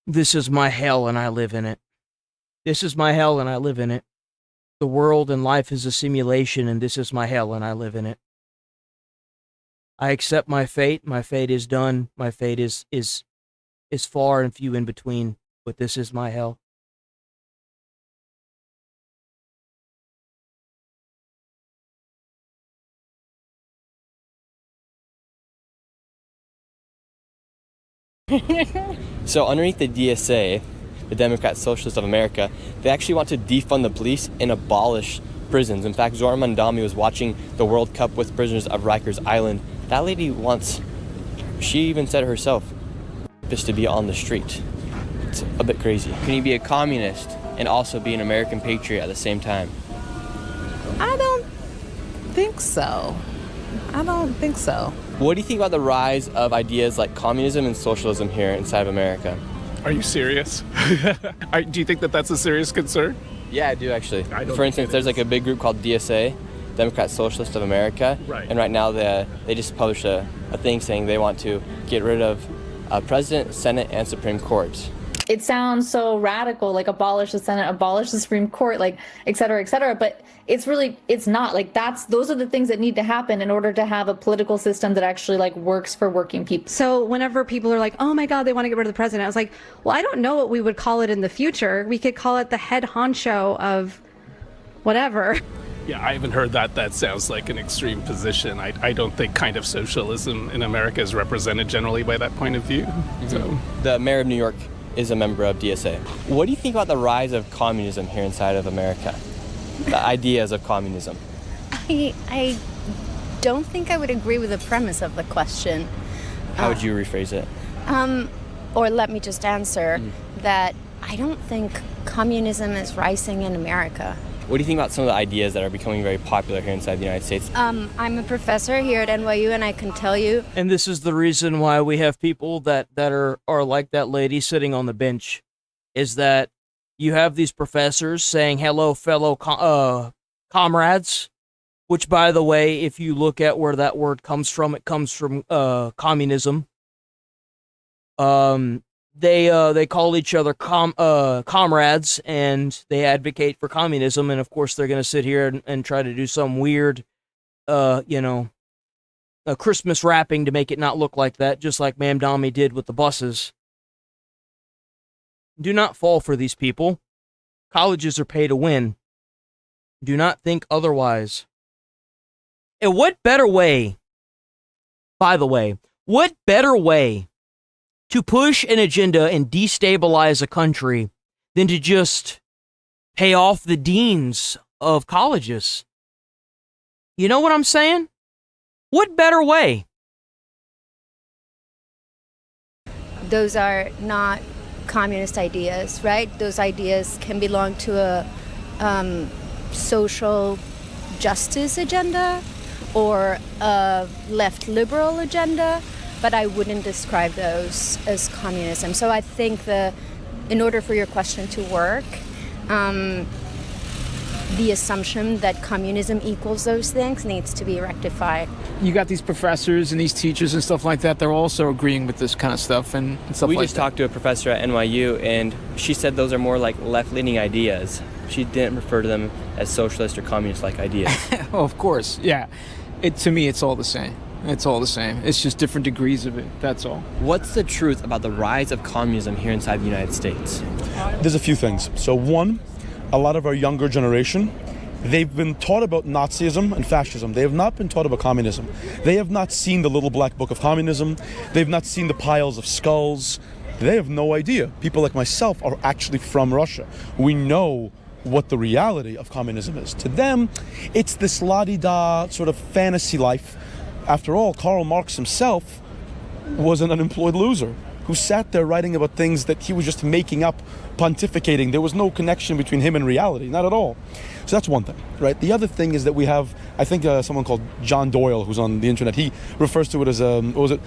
This is my hell and I live in it. This is my hell and I live in it. The world and life is a simulation, and this is my hell and I live in it. I accept my fate. My fate is done. My fate is far and few in between, but this is my hell. So underneath the DSA, the Democrat Socialists of America, they actually want to defund the police and abolish prisons. In fact, Zora Mandami was watching the World Cup with prisoners of Rikers Island. That lady wants, she even said it herself, just to be on the street. It's a bit crazy. Can you be a communist and also be an American patriot at the same time? I don't think so. What do you think about the rise of ideas like communism and socialism here inside of America? Are you serious? Do you think that that's a serious concern? Yeah, I do actually. For instance, there's like a big group called DSA, Democrat Socialist of America, Right. And right now they just published a thing saying they want to get rid of President, Senate, and Supreme Court. It sounds so radical, like abolish the Senate, abolish the Supreme Court, like et cetera, but it's not. Like those are the things that need to happen in order to have a political system that actually like works for working people. So whenever people are like, oh my God, they want to get rid of the president, I was like, well, I don't know what we would call it in the future. We could call it the head honcho of whatever. Yeah, I haven't heard that. That sounds like an extreme position. I don't think kind of socialism in America is represented generally by that point of view. Mm-hmm. So The mayor of New York is a member of DSA. What do you think about the rise of communism here inside of America? The ideas of communism. I don't think I would agree with the premise of the question. How would you rephrase it? Or let me just answer that I don't think communism is rising in America. What do you think about some of the ideas that are becoming very popular here inside the United States? I'm a professor here at NYU, and I can tell you. And this is the reason why we have people that are like that lady sitting on the bench, is that you have these professors saying, hello, fellow comrades, which, by the way, if you look at where that word comes from, it comes from communism. They call each other comrades, and they advocate for communism, and of course they're going to sit here and try to do some weird, a Christmas wrapping to make it not look like that, just like Ma'am Dami did with the buses. Do not fall for these people. Colleges are paid to win. Do not think otherwise. And what better way, by the way, what better way to push an agenda and destabilize a country than to just pay off the deans of colleges? You know what I'm saying? What better way? Those are not communist ideas, right? Those ideas can belong to a social justice agenda or a left liberal agenda, but I wouldn't describe those as communism. So I think in order for your question to work, the assumption that communism equals those things needs to be rectified. You got these professors and these teachers and stuff like that. They're also agreeing with this kind of stuff and stuff We like just that. talked to a professor at NYU, and she said those are more like left-leaning ideas. She didn't refer to them as socialist or communist-like ideas. Oh, of course, yeah. To me, it's all the same. It's all the same. It's just different degrees of it. That's all. What's the truth about the rise of communism here inside the United States? There's a few things. So one, a lot of our younger generation, they've been taught about Nazism and fascism. They have not been taught about communism. They have not seen the little black book of communism. They've not seen the piles of skulls. They have no idea. People like myself are actually from Russia. We know what the reality of communism is. To them, it's this la-di-da sort of fantasy life. After all, Karl Marx himself was an unemployed loser who sat there writing about things that he was just making up, pontificating. There was no connection between him and reality, not at all. So that's one thing, right? The other thing is that we have, I think someone called John Doyle, who's on the internet, he refers to it as, what was it?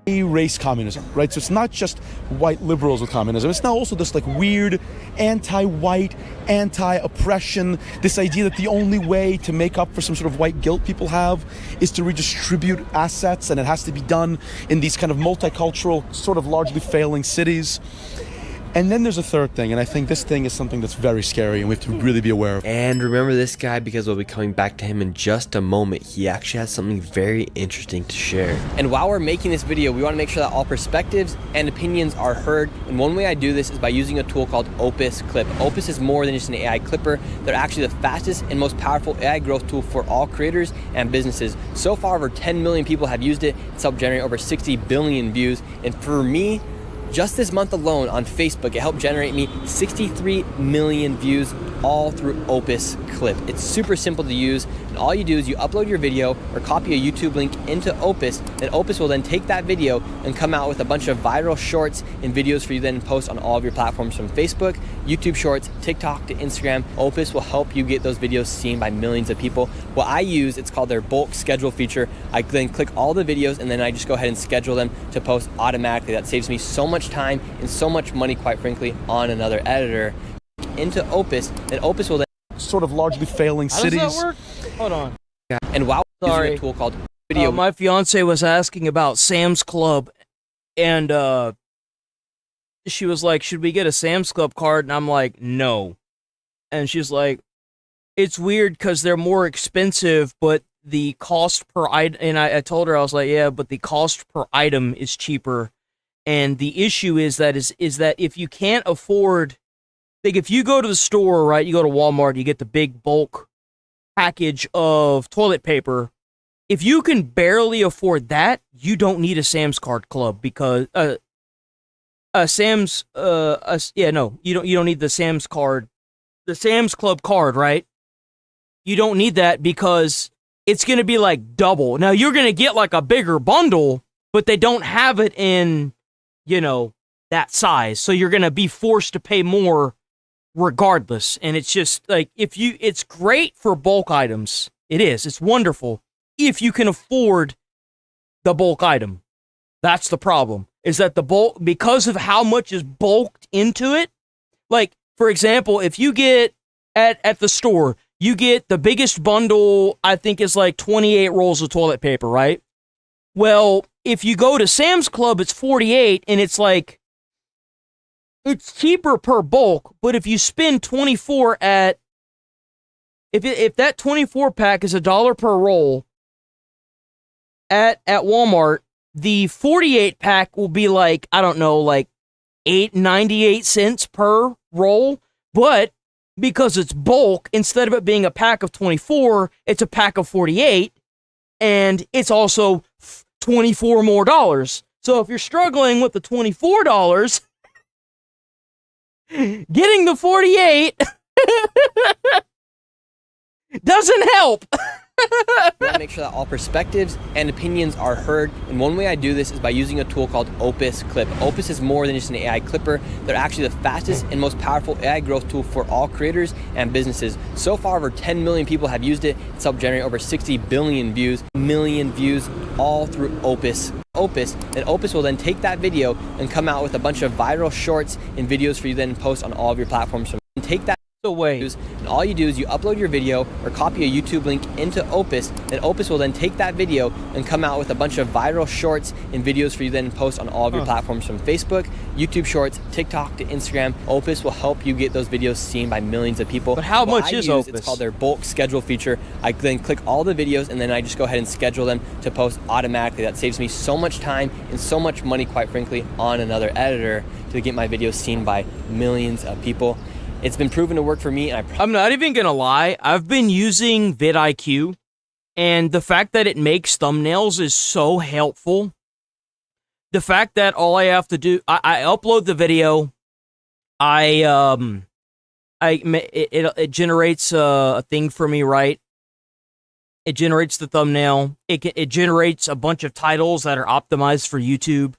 Race communism, right? So it's not just white liberals with communism. It's now also this like weird anti-white, anti-oppression, this idea that the only way to make up for some sort of white guilt people have is to redistribute assets, and it has to be done in these kind of multicultural, sort of largely failing cities. And then there's a third thing, and I think this thing is something that's very scary and we have to really be aware of. And remember this guy, because we'll be coming back to him in just a moment. He actually has something very interesting to share. And while we're making this video, we want to make sure that all perspectives and opinions are heard. And one way I do this is by using a tool called Opus Clip. Opus is more than just an AI clipper. They're actually the fastest and most powerful AI growth tool for all creators and businesses. So far, over 10 million people have used it. It's helped generate over 60 billion views. And for me, just this month alone on Facebook, it helped generate me 63 million views all through Opus Clip. It's super simple to use, and all you do is you upload your video or copy a YouTube link into Opus, and Opus will then take that video and come out with a bunch of viral shorts and videos for you then post on all of your platforms, from Facebook, YouTube Shorts, TikTok to Instagram. Opus will help you get those videos seen by millions of people. What I use, it's called their bulk schedule feature. I then click all the videos and then I just go ahead and schedule them to post automatically. That saves me so much time and so much money, quite frankly, on another editor. Into Opus, and Opus will then sort of largely failing cities. How does that work? Hold on. And while Sorry. using a tool called Video, my fiance was asking about Sam's Club, and she was like, "Should we get a Sam's Club card?" And I'm like, "No." And she's like, "It's weird because they're more expensive, but the cost per item." And I told her, I was like, "Yeah, but the cost per item is cheaper." And the issue is that if you can't afford, like if you go to the store, right, you go to Walmart, you get the big bulk package of toilet paper. If you can barely afford that, you don't need a Sam's Card Club, because you don't need the Sam's Club card, right? You don't need that because it's going to be like double. Now you're going to get like a bigger bundle, but they don't have it in, that size. So you're going to be forced to pay more regardless. And it's just like, it's great for bulk items. It is. It's wonderful if you can afford the bulk item. That's the problem, is that the bulk, because of how much is bulked into it. Like, for example, if you get at the store, you get the biggest bundle, I think is like 28 rolls of toilet paper, right? Well, if you go to Sam's Club, it's 48, and it's like, it's cheaper per bulk, but if you spend 24 if that 24 pack is $1 per roll at Walmart, the 48 pack will be like, I don't know, like 98 cents per roll, but because it's bulk, instead of it being a pack of 24, it's a pack of 48, and it's also $24 more. So if you're struggling with the $24, getting the 48 doesn't help. We want to make sure that all perspectives and opinions are heard, and one way I do this is by using a tool called Opus Clip. Opus is more than just an AI clipper. They're actually the fastest and most powerful AI growth tool for all creators and businesses. So far, over 10 million people have used it. It's helped generate over 60 billion views, all through Opus. Then Opus will then take that video and come out with a bunch of viral shorts and videos for you then post on all of your platforms. Take that away, and all you do is you upload your video or copy a YouTube link into Opus, then Opus will then take that video and come out with a bunch of viral shorts and videos for you then post on all of your platforms, from Facebook, YouTube Shorts, TikTok to Instagram. Opus will help you get those videos seen by millions of people. But how much is Opus? It's called their bulk schedule feature. I then click all the videos and then I just go ahead and schedule them to post automatically. That saves me so much time and so much money, quite frankly, on another editor to get my videos seen by millions of people. It's been proven to work for me, and I'm not even gonna lie. I've been using vidIQ, and the fact that it makes thumbnails is so helpful. The fact that all I have to do, I upload the video, it generates a thing for me, right? It generates the thumbnail. It generates a bunch of titles that are optimized for YouTube.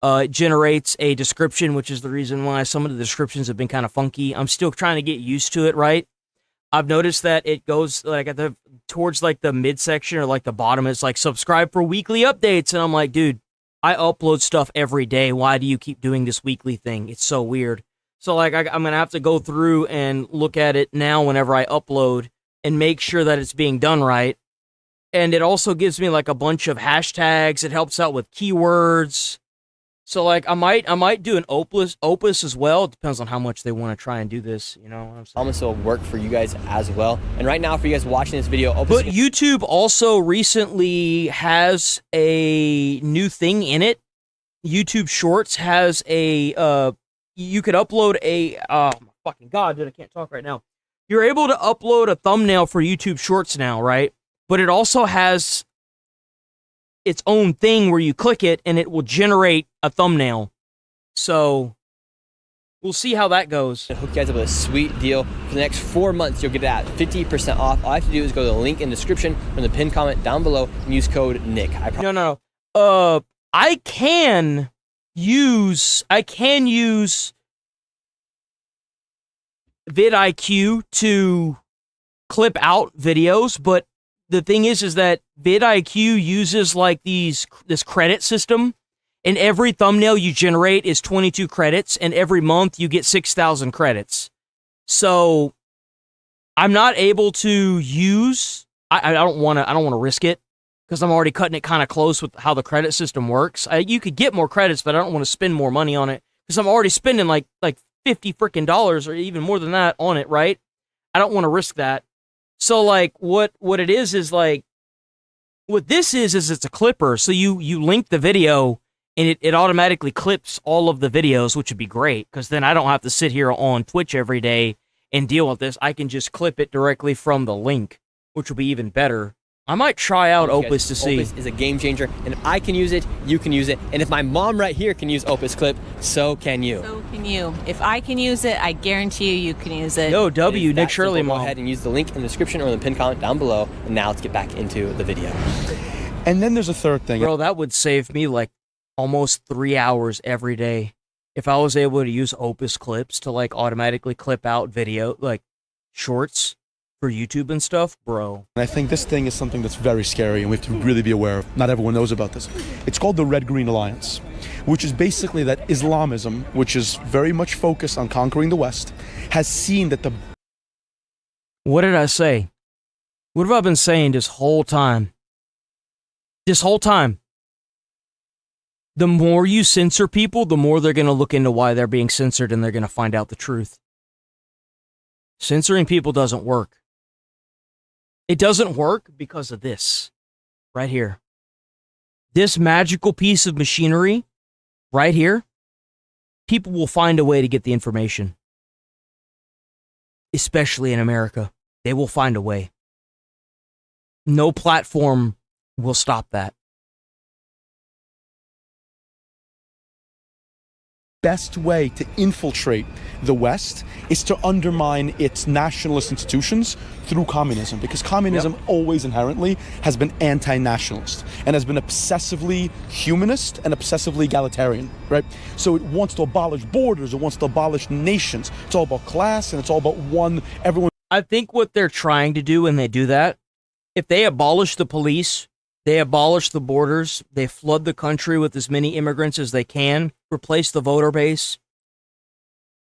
It generates a description, which is the reason why some of the descriptions have been kind of funky. I'm still trying to get used to it, right? I've noticed that it goes like towards like the midsection or like the bottom. It's like subscribe for weekly updates. And I'm like, dude, I upload stuff every day. Why do you keep doing this weekly thing? It's so weird. So like I'm going to have to go through and look at it now whenever I upload and make sure that it's being done right. And it also gives me like a bunch of hashtags. It helps out with keywords. So like I might do an opus as well. It depends on how much they want to try and do this, you know what I'm saying? Promise it'll work for you guys as well. And right now, for you guys watching this video, Opus. But YouTube also recently has a new thing in it. YouTube Shorts has a you could upload a fucking god, dude, I can't talk right now. You're able to upload a thumbnail for YouTube Shorts now, right? But it also has its own thing where you click it and it will generate a thumbnail. So we'll see how that goes. I'll hook you guys up with a sweet deal. For the next 4 months, you'll get it at 50% off. All I have to do is go to the link in the description from the pinned comment down below and use code Nick. No. I can use vidIQ to clip out videos, but the thing is that vidIQ uses like this credit system, and every thumbnail you generate is 22 credits, and every month you get 6,000 credits. So I'm not able to use. I don't want to risk it because I'm already cutting it kind of close with how the credit system works. You could get more credits, but I don't want to spend more money on it because I'm already spending like $50 freaking or even more than that on it, right? I don't want to risk that. So like what it is like what this is it's a clipper. So you link the video and it automatically clips all of the videos, which would be great because then I don't have to sit here on Twitch every day and deal with this. I can just clip it directly from the link, which will be even better. I might try out Opus to see. Opus is a game changer, and if I can use it, you can use it. And if my mom right here can use Opus Clip, so can you. So can you. If I can use it, I guarantee you can use it. Yo, Nick Shirley, mom. Go ahead and use the link in the description or in the pinned comment down below. And now let's get back into the video. And then there's a third thing. Bro, that would save me like almost 3 hours every day if I was able to use Opus Clips to like automatically clip out video, like shorts for YouTube and stuff, bro. And I think this thing is something that's very scary and we have to really be aware of. Not everyone knows about this. It's called the Red-Green Alliance, which is basically that Islamism, which is very much focused on conquering the West, has seen that the... What did I say? What have I been saying this whole time? This whole time. The more you censor people, the more they're going to look into why they're being censored and they're going to find out the truth. Censoring people doesn't work. It doesn't work because of this right here. This magical piece of machinery right here, people will find a way to get the information. Especially in America. They will find a way. No platform will stop that. best way to infiltrate the West is to undermine its nationalist institutions through communism, because communism always inherently has been anti-nationalist and has been obsessively humanist and obsessively egalitarian, right? So it wants to abolish borders, it wants to abolish nations. It's all about class and it's all about everyone. I think what they're trying to do when they do that, if they abolish the police, they abolish the borders, they flood the country with as many immigrants as they can, replace the voter base,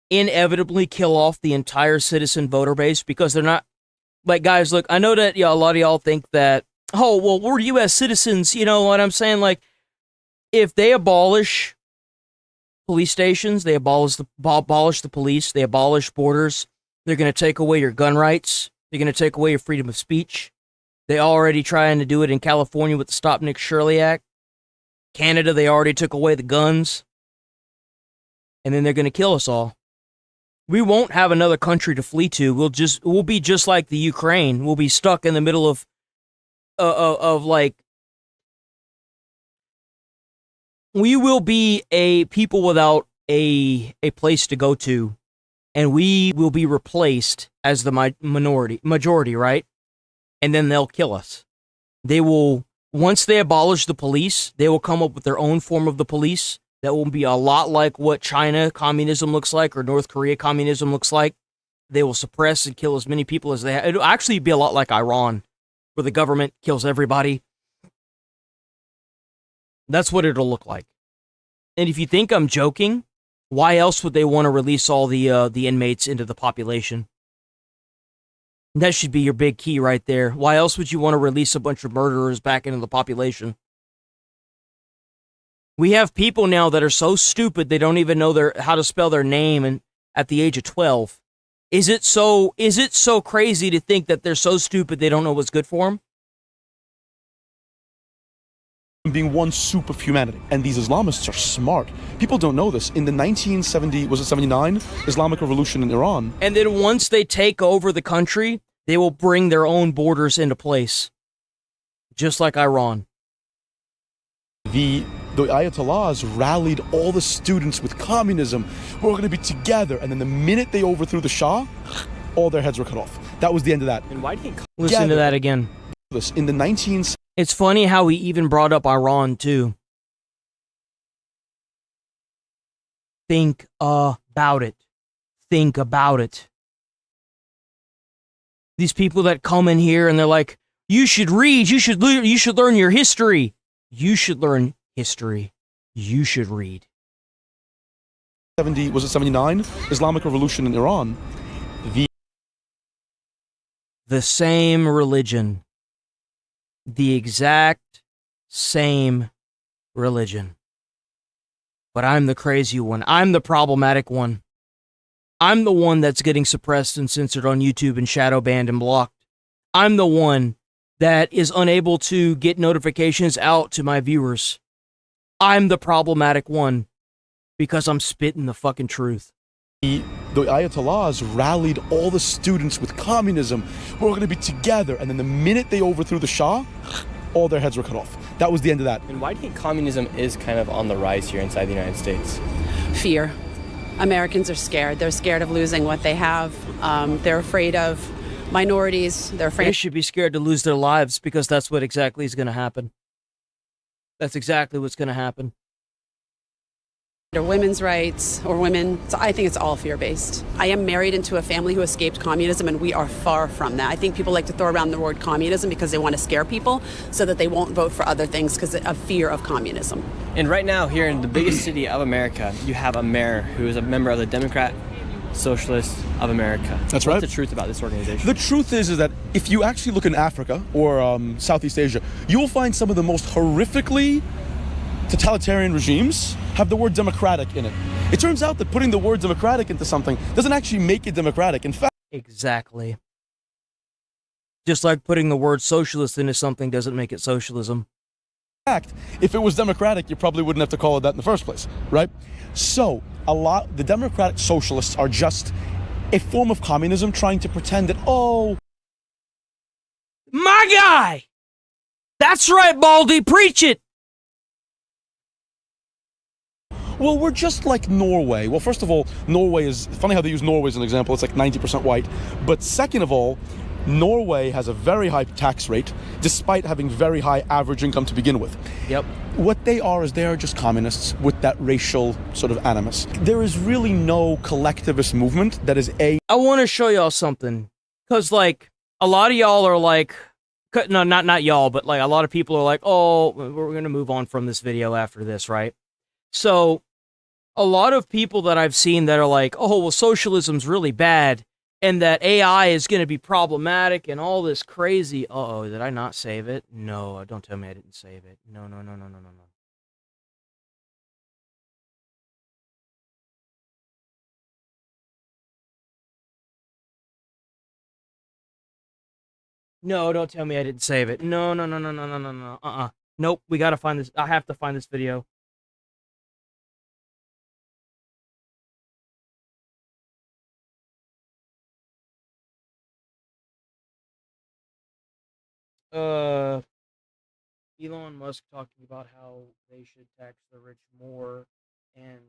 inevitably kill off the entire citizen voter base, because they're not, like, guys, look, I know that a lot of y'all think that, oh, well, we're U.S. citizens, you know what I'm saying? Like, if they abolish police stations, they abolish the police, they abolish borders, they're going to take away your gun rights, they're going to take away your freedom of speech. They already trying to do it in California with the Stop Nick Shirley Act. Canada, they already took away the guns. And then they're going to kill us all. We won't have another country to flee to. We'll be just like the Ukraine. We'll be stuck in the middle of like, we will be a people without a place to go to, and we will be replaced as the majority, right? And then they'll kill us. They will, once they abolish the police, they will come up with their own form of the police that will be a lot like what China communism looks like or North Korea communism looks like. They will suppress and kill as many people as they have. It'll actually be a lot like Iran, where the government kills everybody. That's what it'll look like. And if you think I'm joking, why else would they want to release all the inmates into the population? That should be your big key right there. Why else would you want to release a bunch of murderers back into the population? We have people now that are so stupid they don't even know how to spell their name and at the age of 12. Is it so crazy to think that they're so stupid they don't know what's good for them? Being one soup of humanity. And these Islamists are smart. People don't know this. In the 79 Islamic Revolution in Iran. And then once they take over the country, they will bring their own borders into place. Just like Iran. The Ayatollahs rallied all the students with communism. We're going to be together. And then the minute they overthrew the Shah, all their heads were cut off. That was the end of that. And why do you think... Listen to that again. In the 19... It's funny how he even brought up Iran, too. Think about it. Think about it. These people that come in here and they're like, you should read, you should learn your history. You should learn history. You should read. 79 Islamic Revolution in Iran. The same religion. The exact same religion. But I'm the crazy one. I'm the problematic one. I'm the one that's getting suppressed and censored on YouTube and shadow banned and blocked. I'm the one that is unable to get notifications out to my viewers. I'm the problematic one because I'm spitting the fucking truth. The Ayatollahs rallied all the students with communism. We're going to be together. And then the minute they overthrew the Shah, all their heads were cut off. That was the end of that. And why do you think communism is kind of on the rise here inside the United States? Fear. Americans are scared. They're scared of losing what they have. They're afraid of minorities. They're afraid. They should be scared to lose their lives because that's what exactly is going to happen. That's exactly what's going to happen. Or women's rights or women. So I think it's all fear-based. I am married into a family who escaped communism, and we are far from that. I think people like to throw around the word communism because they want to scare people so that they won't vote for other things because of fear of communism. And right now, here in the biggest city of America, you have a mayor who is a member of the Democrat Socialists of America. That's right. What's the truth about this organization? The truth is that if you actually look in Africa or Southeast Asia, you'll find some of the most horrifically totalitarian regimes have the word democratic in it. It turns out that putting the word democratic into something doesn't actually make it democratic. In fact, exactly. Just like putting the word socialist into something doesn't make it socialism. In fact, if it was democratic, you probably wouldn't have to call it that in the first place, right? So, the democratic socialists are just a form of communism trying to pretend that, oh... My guy! That's right, Baldy, preach it! Well, we're just like Norway. Well, first of all, Norway is funny how they use Norway as an example. It's like 90% white. But second of all, Norway has a very high tax rate, despite having very high average income to begin with. Yep. What they are is they are just communists with that racial sort of animus. There is really no collectivist movement that is I want to show y'all something, because like a lot of y'all are like, no, not y'all, but like a lot of people are like, oh, we're gonna move on from this video after this, right? So a lot of people that I've seen that are like, oh, well, socialism's really bad, and that AI is going to be problematic and all this crazy. Uh-oh, did I not save it? No, don't tell me I didn't save it. No. No, don't tell me I didn't save it. No. Nope, we gotta find this. I have to find this video. Elon Musk talking about how they should tax the rich more, and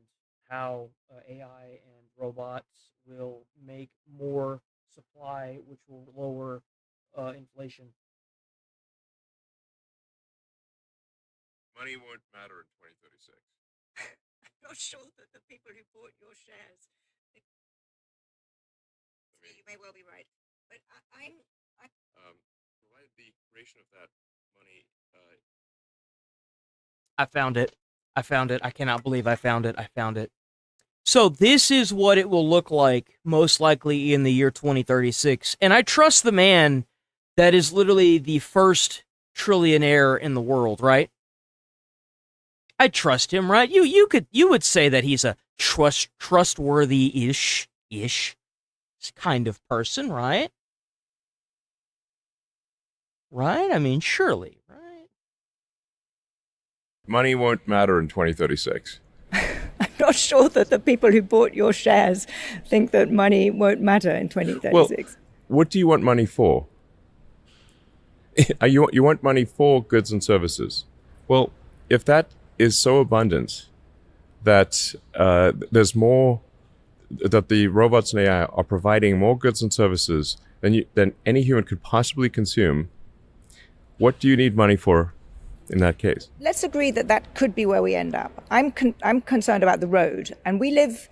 how AI and robots will make more supply, which will lower inflation. Money won't matter in 2036. I'm not sure that the people who bought your shares. You may well be right, but Provided the creation of that money. I found it. I cannot believe I found it. So this is what it will look like, most likely in the year 2036. And I trust the man that is literally the first trillionaire in the world, right? I trust him, right? You would say that he's a trustworthy-ish kind of person, right? Right? I mean, surely, right? Money won't matter in 2036. I'm not sure that the people who bought your shares think that money won't matter in 2036. Well, what do you want money for? You want money for goods and services. Well, if that is so abundant that there's more, that the robots and AI are providing more goods and services than any human could possibly consume, what do you need money for in that case? Let's agree that that could be where we end up. I'm concerned about the road, and we live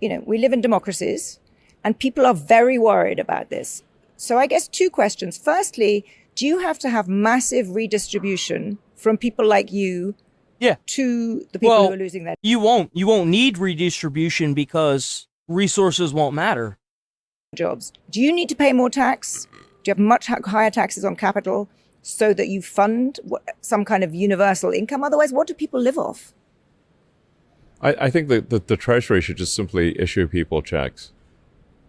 in democracies, and people are very worried about this. So I guess two questions. Firstly, do you have to have massive redistribution from people like you to the people who are losing their You won't need redistribution because resources won't matter. jobs? Do you need to pay more tax? Do you have much higher taxes on capital so that you fund some kind of universal income? Otherwise, what do people live off? I think that the Treasury should just simply issue people checks.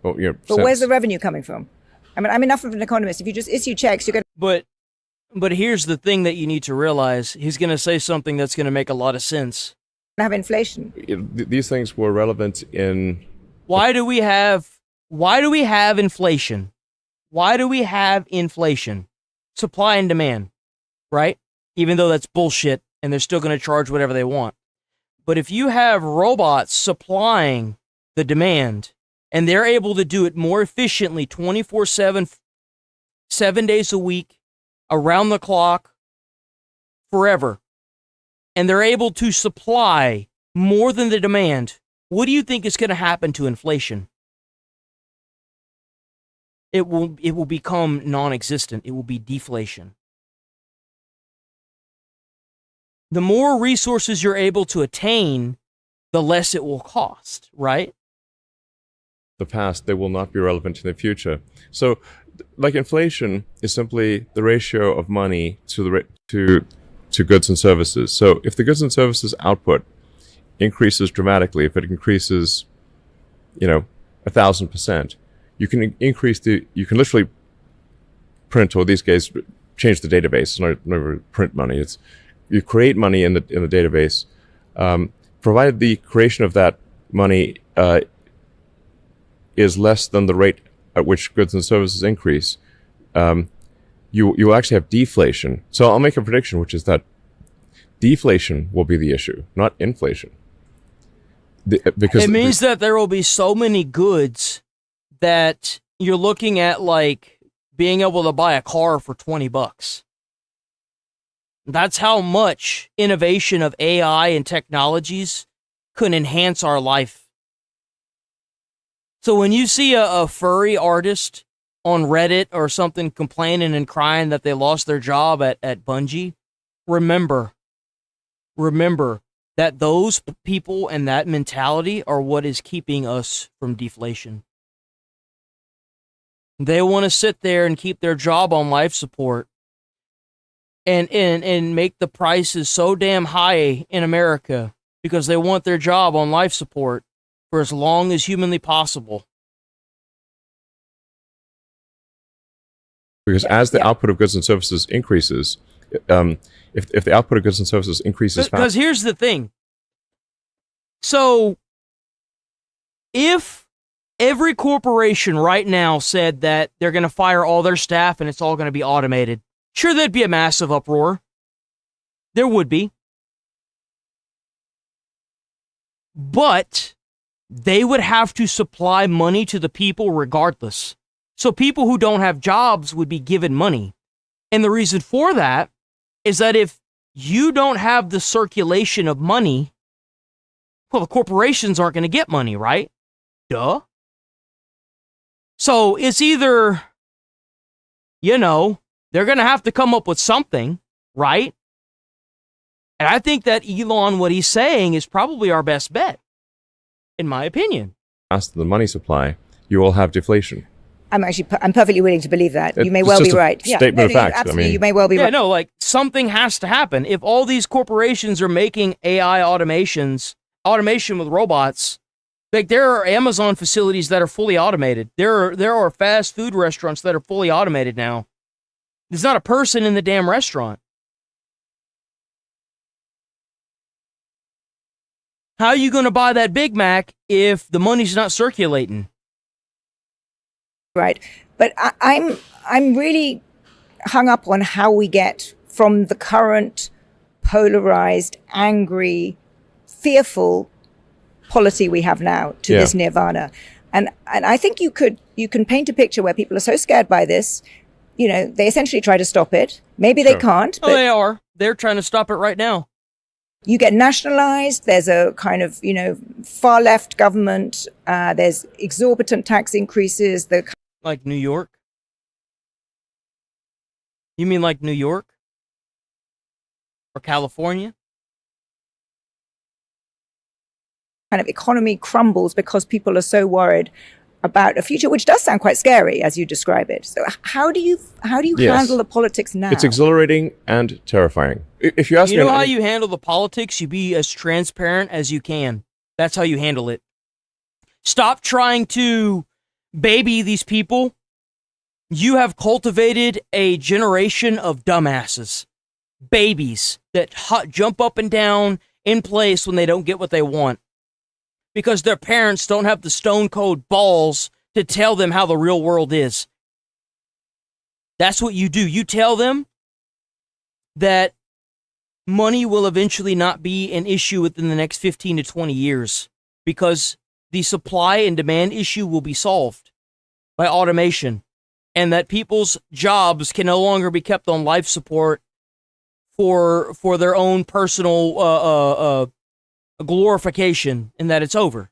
Well, But where's the revenue coming from? I mean, I'm enough of an economist. If you just issue checks, you're going to... But here's the thing that you need to realize. He's going to say something that's going to make a lot of sense. Have inflation. These things were relevant in... Why do we have inflation? Why do we have inflation? Supply and demand, right? Even though that's bullshit and they're still going to charge whatever they want. But if you have robots supplying the demand and they're able to do it more efficiently 24/7, 7 days a week, around the clock, forever, and they're able to supply more than the demand, what do you think is going to happen to inflation? It will become non-existent. It will be deflation. The more resources you're able to attain, the less it will cost, right? The past, they will not be relevant in the future. So, like, inflation is simply the ratio of money to goods and services. So if the goods and services output increases dramatically, if it increases, 1,000%, you can literally print, or these guys change the database. It's not print money. It's you create money in the database, provided the creation of that money is less than the rate at which goods and services increase. You actually have deflation. So I'll make a prediction, which is that deflation will be the issue, not inflation. because it means that there will be so many goods that you're looking at like being able to buy a car for $20. That's how much innovation of AI and technologies could enhance our life. So when you see a furry artist on Reddit or something complaining and crying that they lost their job at Bungie, remember that those people and that mentality are what is keeping us from deflation. They want to sit there and keep their job on life support and make the prices so damn high in America because they want their job on life support for as long as humanly possible. Because as the output of goods and services increases, if the output of goods and services increases Because here's the thing. So, if every corporation right now said that they're going to fire all their staff and it's all going to be automated, sure, there'd be a massive uproar. There would be. But they would have to supply money to the people regardless. So people who don't have jobs would be given money. And the reason for that is that if you don't have the circulation of money, well, the corporations aren't going to get money, right? Duh. So it's either, they're going to have to come up with something, right? And I think that Elon, what he's saying is probably our best bet, in my opinion. As to the money supply, you will have deflation. I'm perfectly willing to believe that. You may It's well just be a right. statement of fact. Absolutely, you may well be right. No, like something has to happen. If all these corporations are making AI automation with robots, like there are Amazon facilities that are fully automated. There are fast food restaurants that are fully automated now. There's not a person in the damn restaurant. How are you going to buy that Big Mac if the money's not circulating? Right. But I'm really hung up on how we get from the current polarized, angry, fearful polity we have now to this nirvana. And I think you can paint a picture where people are so scared by this, they essentially try to stop it. Maybe they can't. But they are. They're trying to stop it right now. You get nationalized. There's a kind of, far left government. There's exorbitant tax increases. Like New York? You mean like New York? Or California? Kind of economy crumbles because people are so worried about a future, which does sound quite scary as you describe it. So how do you handle the politics now? It's exhilarating and terrifying. If you ask me, how you handle the politics, you be as transparent as you can. That's how you handle it. Stop trying to baby these people. You have cultivated a generation of dumbasses, babies that jump up and down in place when they don't get what they want because their parents don't have the stone cold balls to tell them how the real world is. That's what you do. You tell them that money will eventually not be an issue within the next 15 to 20 years because the supply and demand issue will be solved by automation, and that people's jobs can no longer be kept on life support for their own personal glorification, and that it's over.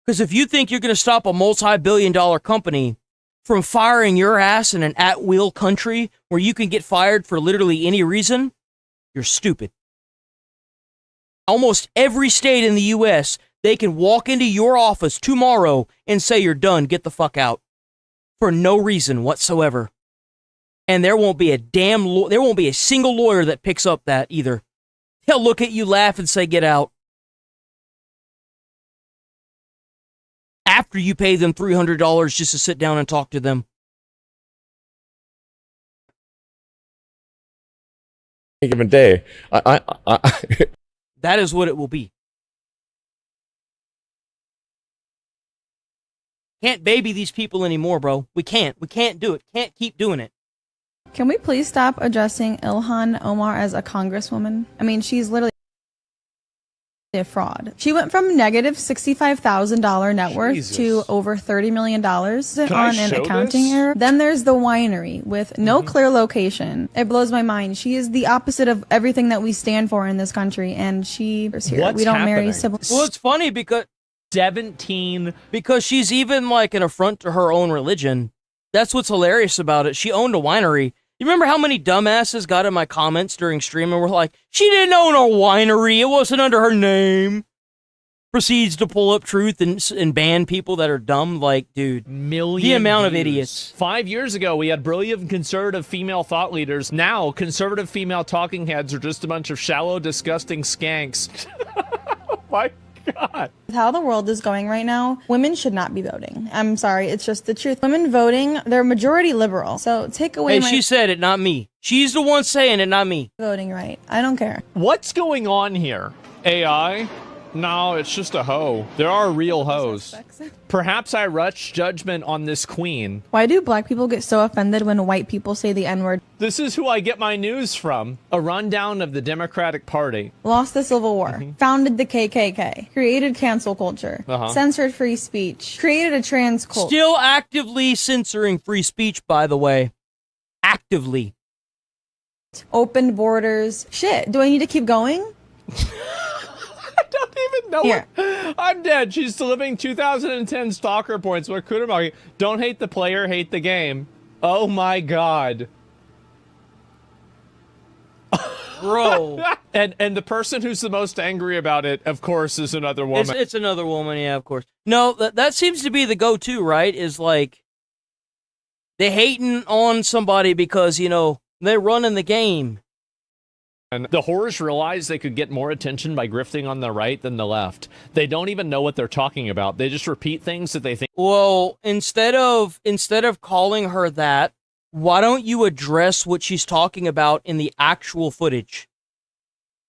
Because if you think you're going to stop a multi-billion-dollar company from firing your ass in an at-will country where you can get fired for literally any reason, you're stupid. Almost every state in the U.S., they can walk into your office tomorrow and say you're done, get the fuck out, for no reason whatsoever. And there won't be a single lawyer that picks up that either. He'll look at you, laugh, and say, get out. After you pay them $300 just to sit down and talk to them. Any given day, That is what it will be. Can't baby these people anymore, bro. We can't. We can't do it. Can't keep doing it. Can we please stop addressing Ilhan Omar as a congresswoman? I mean, she's literally A fraud. She went from negative $65,000 net worth Jesus. to over $30 million on an show accounting this? error. Then there's the winery with no clear location. It blows my mind. She is the opposite of everything that we stand for in this country, and she is here. What's we don't marry happening? siblings. Well, it's funny because 17. Because she's even like an affront to her own religion. That's what's hilarious about it. She owned a winery. You remember how many dumbasses got in my comments during stream and were like, she didn't own a winery. It wasn't under her name. Proceeds to pull up truth and ban people that are dumb. Like, dude, the amount of idiots. 5 years ago, we had brilliant conservative female thought leaders. Now, conservative female talking heads are just a bunch of shallow, disgusting skanks. Oh my God. With how the world is going right now, women should not be voting. I'm sorry, it's just the truth. Women voting, they're majority liberal. So take away Hey, my she said it, not me. She's the one saying it, not me. voting right. I don't care. What's going on here? AI? No, it's just a hoe. There are real hoes. Perhaps I rush judgment on this queen. Why do black people get so offended when white people say the N-word? This is who I get my news from. A rundown of the Democratic Party. Lost the Civil War, founded the KKK, created cancel culture, censored free speech, created a trans cult. Still actively censoring free speech, by the way. Actively. Opened borders. Shit, do I need to keep going? I don't even know what. I'm dead. She's delivering 2010 stalker points. What Kutamaki? Don't hate the player, hate the game. Oh my God. Bro. And the person who's the most angry about it, of course, is another woman. It's another woman, yeah, of course. No, that seems to be the go-to, right? Is like, they hating on somebody because, you know, they're running the game. And the whores realize they could get more attention by grifting on the right than the left. They don't even know what they're talking about. They just repeat things that they think. Well, instead of calling her that, why don't you address what she's talking about in the actual footage?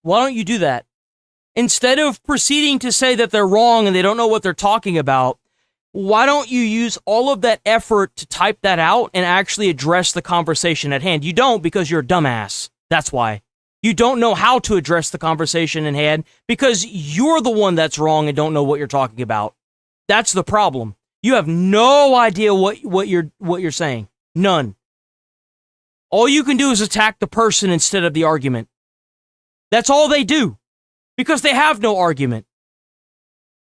Why don't you do that? Instead of proceeding to say that they're wrong and they don't know what they're talking about, why don't you use all of that effort to type that out and actually address the conversation at hand? You don't, because you're a dumbass. That's why. You don't know how to address the conversation in hand because you're the one that's wrong and don't know what you're talking about. That's the problem. You have no idea what you're saying. None. All you can do is attack the person instead of the argument. That's all they do because they have no argument.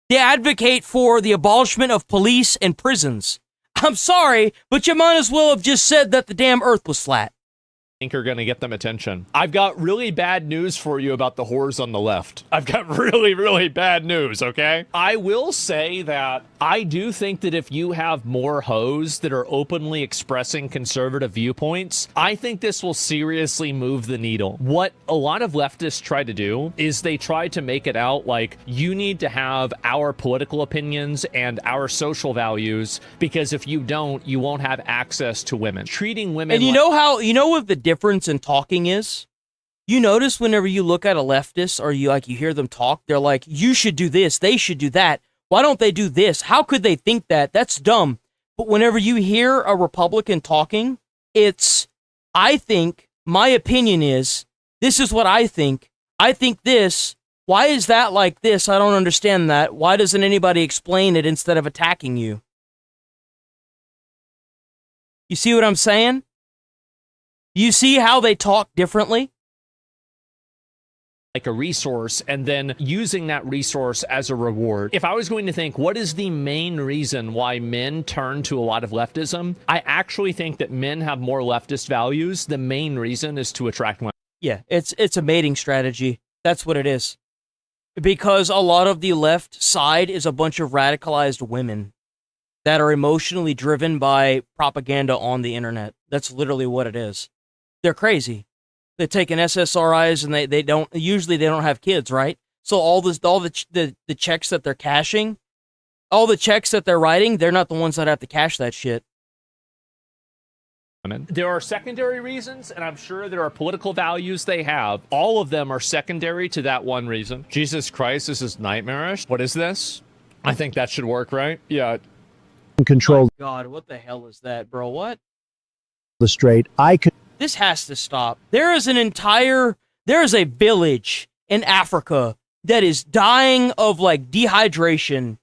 They advocate for the abolishment of police and prisons. I'm sorry, but you might as well have just said that the damn earth was flat. Think are going to get them attention. I've got really bad news for you about the whores on the left. I've got really, really bad news, okay? I will say that I do think that if you have more hoes that are openly expressing conservative viewpoints, I think this will seriously move the needle. What a lot of leftists try to do is they try to make it out like you need to have our political opinions and our social values because if you don't, you won't have access to women. Treating women And you know what the difference in talking is? You notice whenever you look at a leftist or you hear them talk, they're like, you should do this, they should do that. Why don't they do this? How could they think that? That's dumb. But whenever you hear a Republican talking, I think, my opinion is, this is what I think this. Why is that like this? I don't understand that. Why doesn't anybody explain it instead of attacking you? You see what I'm saying? You see how they talk differently? Like a resource and then using that resource as a reward. If I was going to think, what is the main reason why men turn to a lot of leftism? I actually think that men have more leftist values. The main reason is to attract women. Yeah, it's a mating strategy. That's what it is. Because a lot of the left side is a bunch of radicalized women that are emotionally driven by propaganda on the internet. That's literally what it is. They're crazy. They take an SSRIs and they don't have kids, right? So all the checks that they're cashing, all the checks that they're writing, they're not the ones that have to cash that shit. There are secondary reasons, and I'm sure there are political values they have. All of them are secondary to that one reason. Jesus Christ, this is nightmarish. What is this? I think that should work, right? Yeah. Control. Oh God, what the hell is that, bro? What? The straight. This has to stop. There is a village in Africa that is dying of like dehydration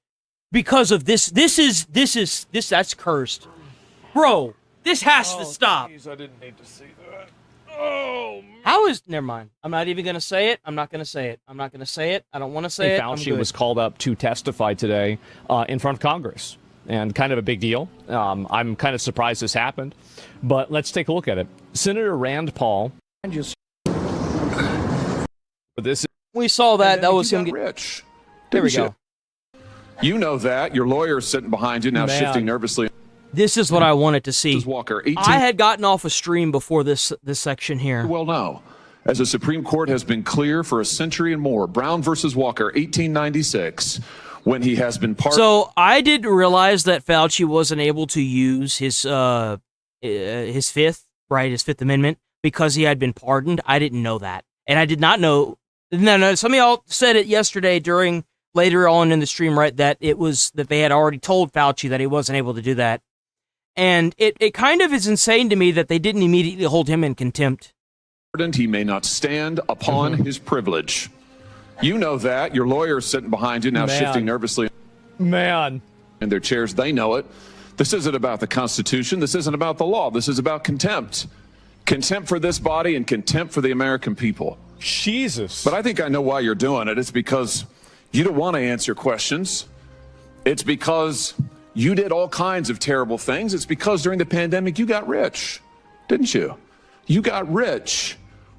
because of this. That's cursed. Bro, this has to stop. Geez, I didn't need to see that. Oh, How is... Never mind. I'm not even going to say it. I'm not going to say it. I'm not going to say it. I don't want to say it. I'm Fauci good. was called up to testify today in front of Congress, and kind of a big deal. I'm kind of surprised this happened, but let's take a look at it. Senator Rand Paul. This we saw that. That was him. Rich. There we Didn't go. You know that. Your lawyer's sitting behind you now, Man. shifting nervously. This is what I wanted to see. Walker, 18 I had gotten off a stream before this section here. Well, no. As the Supreme Court has been clear for a century and more, Brown versus Walker, 1896, when he has been pardoned. So I didn't realize that Fauci wasn't able to use his Fifth Amendment because he had been pardoned. I didn't know that, and I did not know. No, some of y'all said it yesterday later on in the stream, right? That that they had already told Fauci that he wasn't able to do that. And it kind of is insane to me that they didn't immediately hold him in contempt. He may not stand upon his privilege. You know that. Your lawyer's sitting behind you now, shifting nervously. Man. In their chairs, they know it. This isn't about the Constitution. This isn't about the law. This is about contempt. Contempt for this body and contempt for the American people. Jesus. But I think I know why you're doing it. It's because you don't want to answer questions. It's because you did all kinds of terrible things. It's because during the pandemic, you got rich, didn't you? You got rich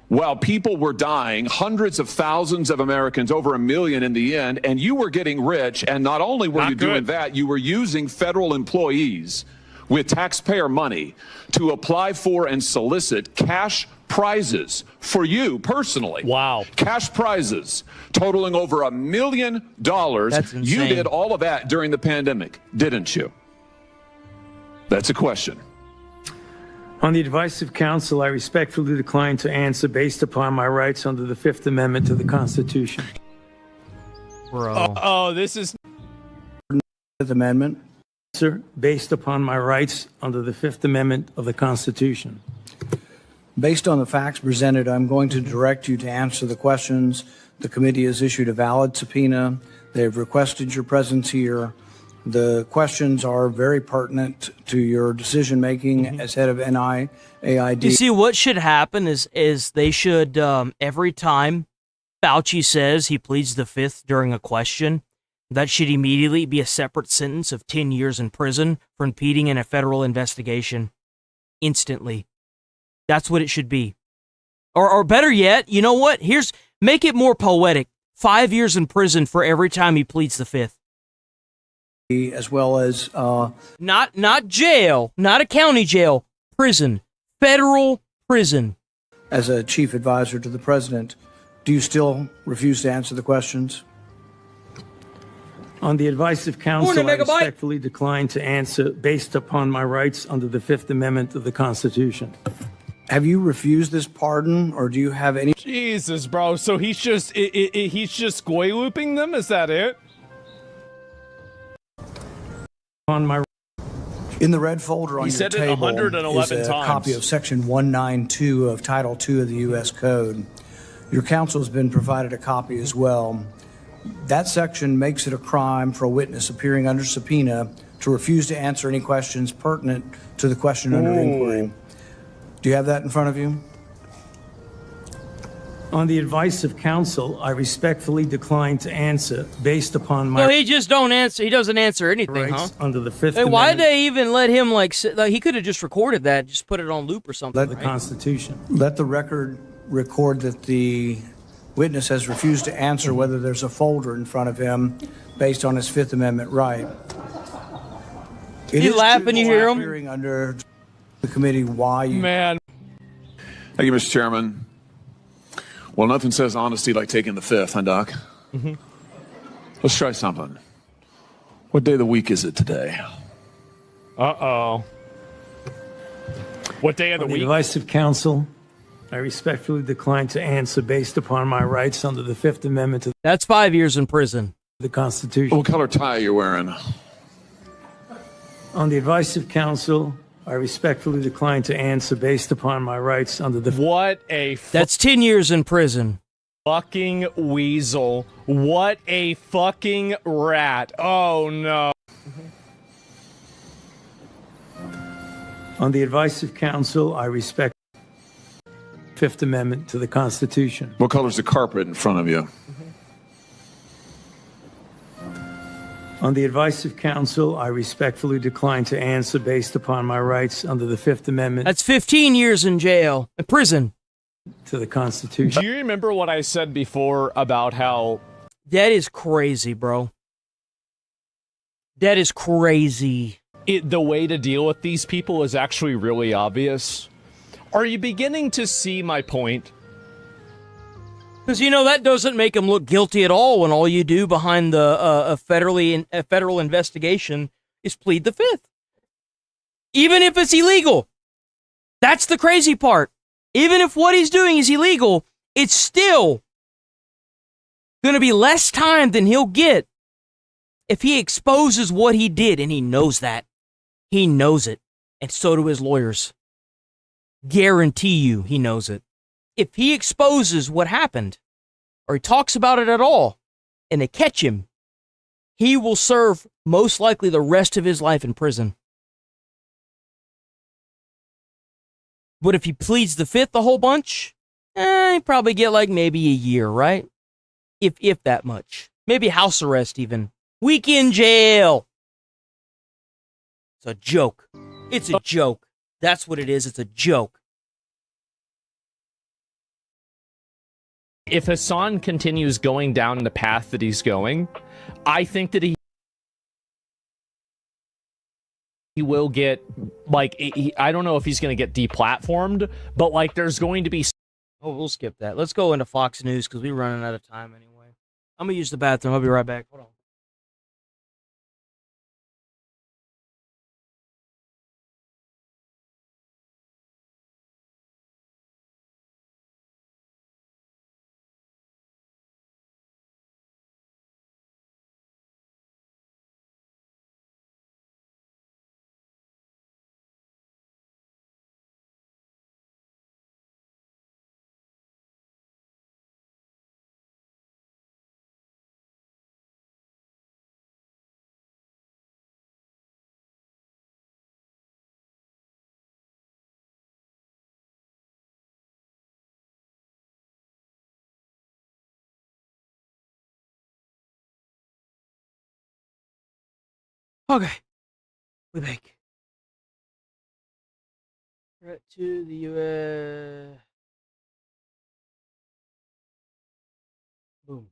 while people were dying, hundreds of thousands of Americans, over 1 million in the end, and you were getting rich. And not only were you doing that, you were using federal employees with taxpayer money to apply for and solicit cash prizes for you personally. Wow. Cash prizes totaling over $1 million. That's insane. You did all of that during the pandemic, didn't you? That's a question. On the advice of counsel, I respectfully decline to answer based upon my rights under the Fifth Amendment to the Constitution. Bro. This is... Fifth Amendment. Sir, based upon my rights under the Fifth Amendment of the Constitution. Based on the facts presented, I'm going to direct you to answer the questions. The committee has issued a valid subpoena. They have requested your presence here. The questions are very pertinent to your decision-making as head of NIAID. You see, what should happen is they should, every time Fauci says he pleads the Fifth during a question, that should immediately be a separate sentence of 10 years in prison for impeding in a federal investigation. Instantly. That's what it should be. Or better yet, you know what? Make it more poetic. 5 years in prison for every time he pleads the Fifth. As well as not jail, not a county jail, prison, federal prison. As a chief advisor to the president, do you still refuse to answer the questions? On the advice of counsel, I respectfully decline to answer based upon my rights under the Fifth Amendment of the Constitution. Have you refused this pardon, or do you have any... Jesus, bro. So he's just goy looping them? Is that it? On my... In the red folder on He your said it table 111 is a times. copy of Section 192 of Title II of the U.S. Code. Your counsel has been provided a copy as well. That section makes it a crime for a witness appearing under subpoena to refuse to answer any questions pertinent to the question under inquiry. Do you have that in front of you? On the advice of counsel, I respectfully decline to answer based upon my No, he just don't answer. He doesn't answer anything, rights under the Fifth Hey, Amendment why did they even let him he could have just recorded that, just put it on loop or something. of the Constitution. Let the record record that the witness has refused to answer whether there's a folder in front of him based on his Fifth Amendment right. You laugh when you hear him? Hearing under the committee why you... Man. Thank you, Mr. Chairman. Well, nothing says honesty like taking the Fifth, huh, Doc? Mm-hmm. Let's try something. What day of the week is it today? Uh-oh. What day of the On the week? advice of counsel, I respectfully decline to answer based upon my rights under the Fifth Amendment to That's 5 years in prison. the Constitution. What color tie are you wearing? On the advice of counsel, I respectfully decline to answer based upon my rights under the... What a... That's 10 years in prison. Fucking weasel. What a fucking rat. Oh no. On the advice of counsel, I respect the Fifth Amendment to the Constitution. What color's the carpet in front of you? On the advice of counsel, I respectfully decline to answer based upon my rights under the Fifth Amendment. That's 15 years in jail, in prison. To the Constitution. Do you remember what I said before about how... That is crazy, bro. That is crazy. The way to deal with these people is actually really obvious. Are you beginning to see my point? Because, you know, that doesn't make him look guilty at all when all you do behind the federal investigation is plead the Fifth. Even if it's illegal. That's the crazy part. Even if what he's doing is illegal, it's still going to be less time than he'll get if he exposes what he did, and he knows that. He knows it, and so do his lawyers. Guarantee you he knows it. If he exposes what happened, or he talks about it at all, and they catch him, he will serve most likely the rest of his life in prison. But if he pleads the Fifth a whole bunch, he'd probably get like maybe a year, right? If that much. Maybe house arrest even. Week in jail. It's a joke. It's a joke. That's what it is. It's a joke. If Hassan continues going down the path that he's going, I think that he will get, like, I don't know if he's going to get deplatformed, but, like, there's going to be... Oh, we'll skip that. Let's go into Fox News, because we're running out of time anyway. I'm going to use the bathroom. I'll be right back. Hold on. Okay. We back. Threat to the U.S. Boom.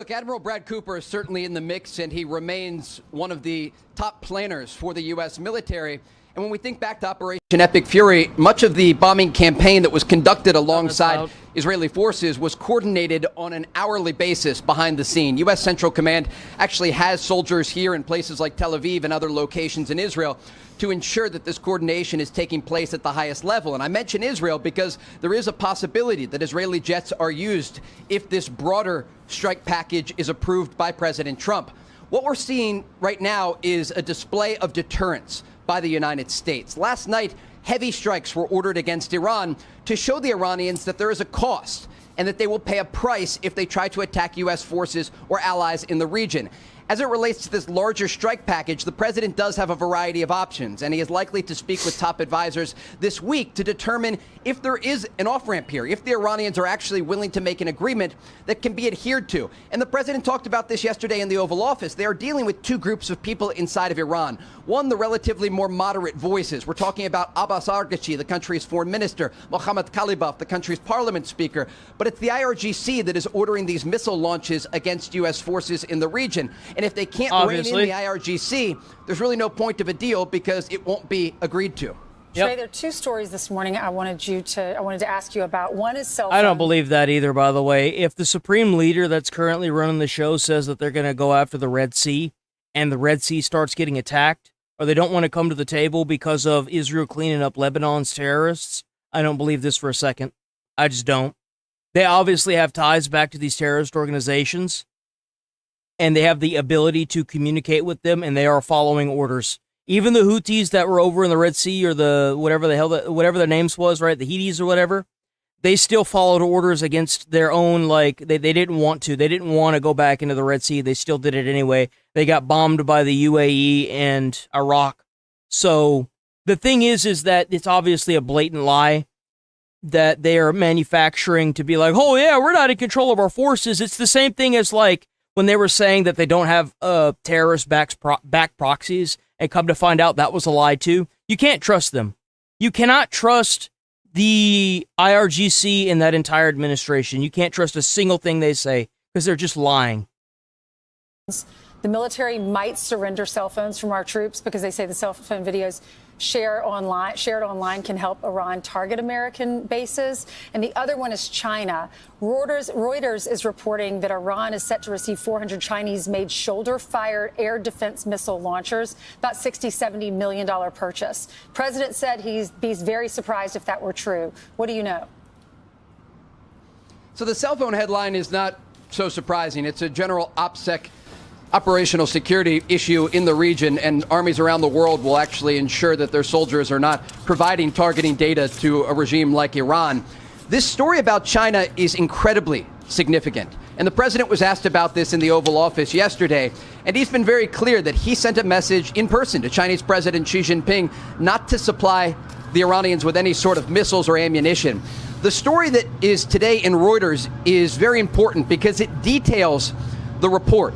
Look, Admiral Brad Cooper is certainly in the mix, and he remains one of the top planners for the U.S. military. And when we think back to Operation Epic Fury, much of the bombing campaign that was conducted alongside Israeli forces was coordinated on an hourly basis behind the scene. U.S. Central Command actually has soldiers here in places like Tel Aviv and other locations in Israel to ensure that this coordination is taking place at the highest level. And I mention Israel because there is a possibility that Israeli jets are used if this broader strike package is approved by President Trump. What we're seeing right now is a display of deterrence by the United States. Last night, heavy strikes were ordered against Iran to show the Iranians that there is a cost and that they will pay a price if they try to attack U.S. forces or allies in the region. As it relates to this larger strike package, the president does have a variety of options, and he is likely to speak with top advisors this week to determine if there is an off-ramp here, if the Iranians are actually willing to make an agreement that can be adhered to. And the president talked about this yesterday in the Oval Office. They are dealing with two groups of people inside of Iran. One, the relatively more moderate voices. We're talking about Abbas Araghchi, the country's foreign minister, Mohammad Khalibaf, the country's parliament speaker. But it's the IRGC that is ordering these missile launches against U.S. forces in the region. And if they can't rein in the IRGC, there's really no point of a deal because it won't be agreed to. Trey, there are two stories this morning I wanted to ask you about. One is cell phone. I don't believe that either, by the way. If the supreme leader that's currently running the show says that they're going to go after the Red Sea and the Red Sea starts getting attacked, or they don't want to come to the table because of Israel cleaning up Lebanon's terrorists, I don't believe this for a second. I just don't. They obviously have ties back to these terrorist organizations, and they have the ability to communicate with them, and they are following orders. Even the Houthis that were over in the Red Sea, or the whatever the hell, whatever their names was, right? The Houthis or whatever, they still followed orders against their own, like, they didn't want to. They didn't want to go back into the Red Sea. They still did it anyway. They got bombed by the UAE and Iraq. So the thing is that it's obviously a blatant lie that they are manufacturing to be like, oh yeah, we're not in control of our forces. It's the same thing as like when they were saying that they don't have terrorist back proxies, and come to find out that was a lie too. You can't trust them. You cannot trust the IRGC and that entire administration. You can't trust a single thing they say because they're just lying. The military might surrender cell phones from our troops because they say the cell phone videos shared online can help Iran target American bases. And the other one is China. Reuters is reporting that Iran is set to receive 400 Chinese-made shoulder-fired air defense missile launchers, about $60-70 million purchase. President said he'd be very surprised if that were true. What do you know? So the cell phone headline is not so surprising. It's a general OPSEC operational security issue in the region, and armies around the world will actually ensure that their soldiers are not providing targeting data to a regime like Iran. This story about China is incredibly significant, and the president was asked about this in the Oval Office yesterday, and he's been very clear that he sent a message in person to Chinese President Xi Jinping not to supply the Iranians with any sort of missiles or ammunition. The story that is today in Reuters is very important because it details the report.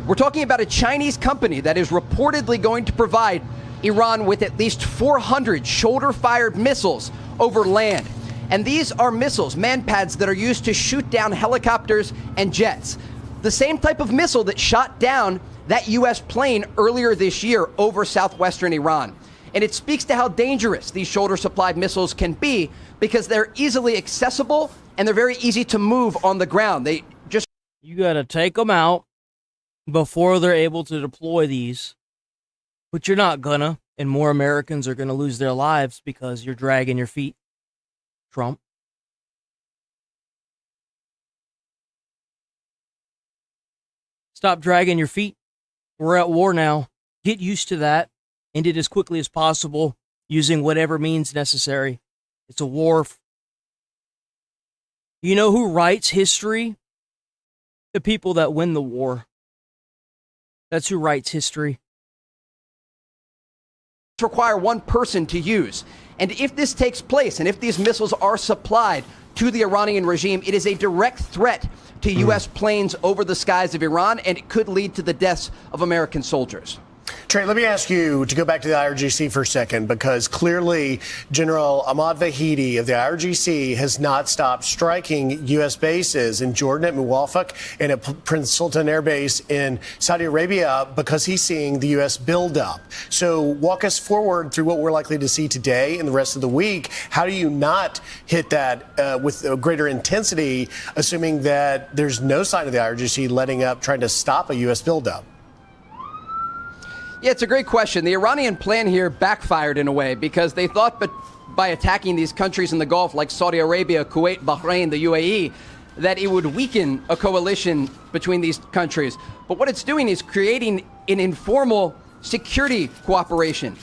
We're talking about a Chinese company that is reportedly going to provide Iran with at least 400 shoulder-fired missiles over land. And these are missiles, manpads, that are used to shoot down helicopters and jets. The same type of missile that shot down that U.S. plane earlier this year over southwestern Iran. And it speaks to how dangerous these shoulder-supplied missiles can be because they're easily accessible and they're very easy to move on the ground. You got to take them out before they're able to deploy these, but you're not gonna, and more Americans are gonna lose their lives because you're dragging your feet, Trump. Stop dragging your feet. We're at war now. Get used to that. End it as quickly as possible using whatever means necessary. It's a war. You know who writes history? The people that win the war. That's who writes history. Require one person to use. And if this takes place, and if these missiles are supplied to the Iranian regime, it is a direct threat to U.S. planes over the skies of Iran, and it could lead to the deaths of American soldiers. Trey, let me ask you to go back to the IRGC for a second, because clearly General Ahmad Vahidi of the IRGC has not stopped striking U.S. bases in Jordan at Muwafaq and at Prince Sultan Air Base in Saudi Arabia because he's seeing the U.S. build up. So walk us forward through what we're likely to see today and the rest of the week. How do you not hit that with a greater intensity, assuming that there's no sign of the IRGC letting up, trying to stop a U.S. buildup? Yeah, it's a great question. The Iranian plan here backfired in a way because they thought that by attacking these countries in the Gulf like Saudi Arabia, Kuwait, Bahrain, the UAE, that it would weaken a coalition between these countries. But what it's doing is creating an informal security cooperation.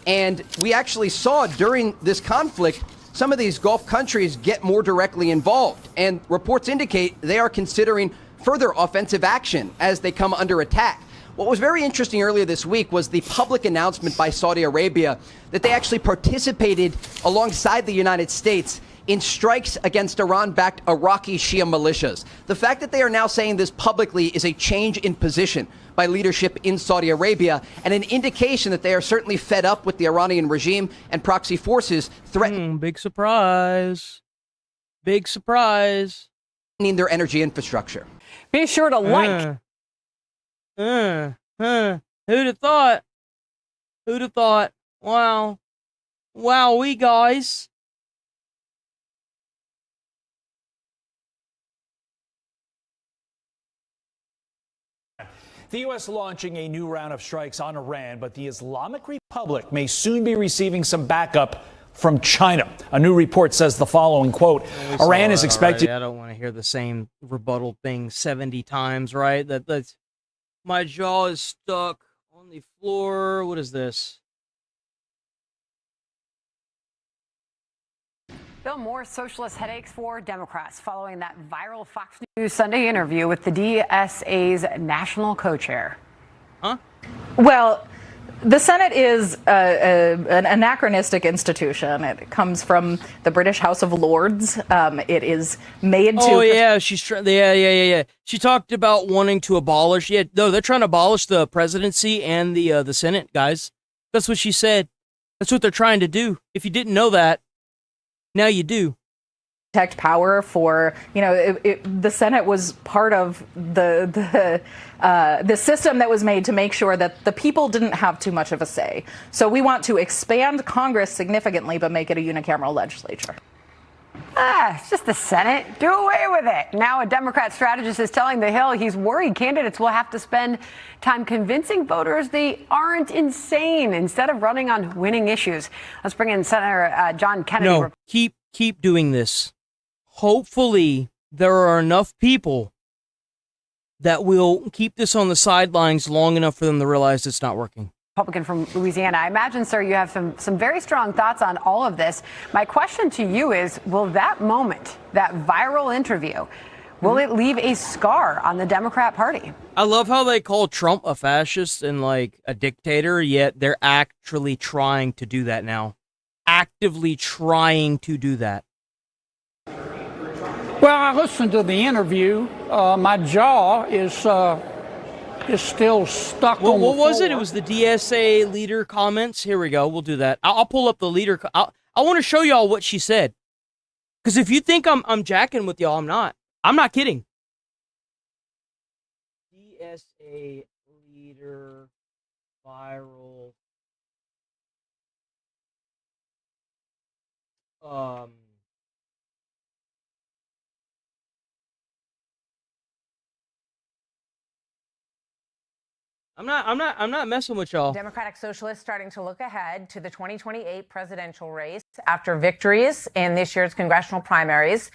And we actually saw during this conflict some of these Gulf countries get more directly involved. And reports indicate they are considering further offensive action as they come under attack. What was very interesting earlier this week was the public announcement by Saudi Arabia that they actually participated alongside the United States in strikes against Iran-backed Iraqi Shia militias. The fact that they are now saying this publicly is a change in position by leadership in Saudi Arabia and an indication that they are certainly fed up with the Iranian regime and proxy forces threatening big surprise. Big surprise. Their energy infrastructure. Be sure to like. Who'd have thought? Who'd have thought? Wow. Wowee, guys. The U.S. launching a new round of strikes on Iran, but the Islamic Republic may soon be receiving some backup from China. A new report says the following, quote, Iran is expected... I don't want to hear the same rebuttal thing 70 times, right? That's... My jaw is stuck on the floor. What is this? Bill, more socialist headaches for Democrats following that viral Fox News Sunday interview with the DSA's national co-chair. Huh? Well, the Senate is an anachronistic institution. It comes from the British House of Lords. It is made to. Oh yeah, yeah. She talked about wanting to abolish. Yeah, no, they're trying to abolish the presidency and the Senate, guys. That's what she said. That's what they're trying to do. If you didn't know that, now you do. Protect power for, the Senate was part of the system that was made to make sure that the people didn't have too much of a say. So we want to expand Congress significantly, but make it a unicameral legislature. It's just the Senate. Do away with it. Now a Democrat strategist is telling The Hill he's worried candidates will have to spend time convincing voters they aren't insane instead of running on winning issues. Let's bring in Senator John Kennedy. No, keep doing this. Hopefully there are enough people that will keep this on the sidelines long enough for them to realize it's not working. Republican from Louisiana. I imagine, sir, you have some very strong thoughts on all of this. My question to you is, will that moment, that viral interview, will it leave a scar on the Democrat Party? I love how they call Trump a fascist and like a dictator, yet they're actually trying to do that now. Actively trying to do that. Well, I listened to the interview. My jaw is still stuck on the What was it? floor. It was the DSA leader comments. Here we go. We'll do that. I'll pull up the leader. I want to show y'all what she said. Because if you think I'm jacking with y'all, I'm not. I'm not kidding. DSA leader viral. I'm not messing with y'all. Democratic Socialists starting to look ahead to the 2028 presidential race after victories in this year's congressional primaries.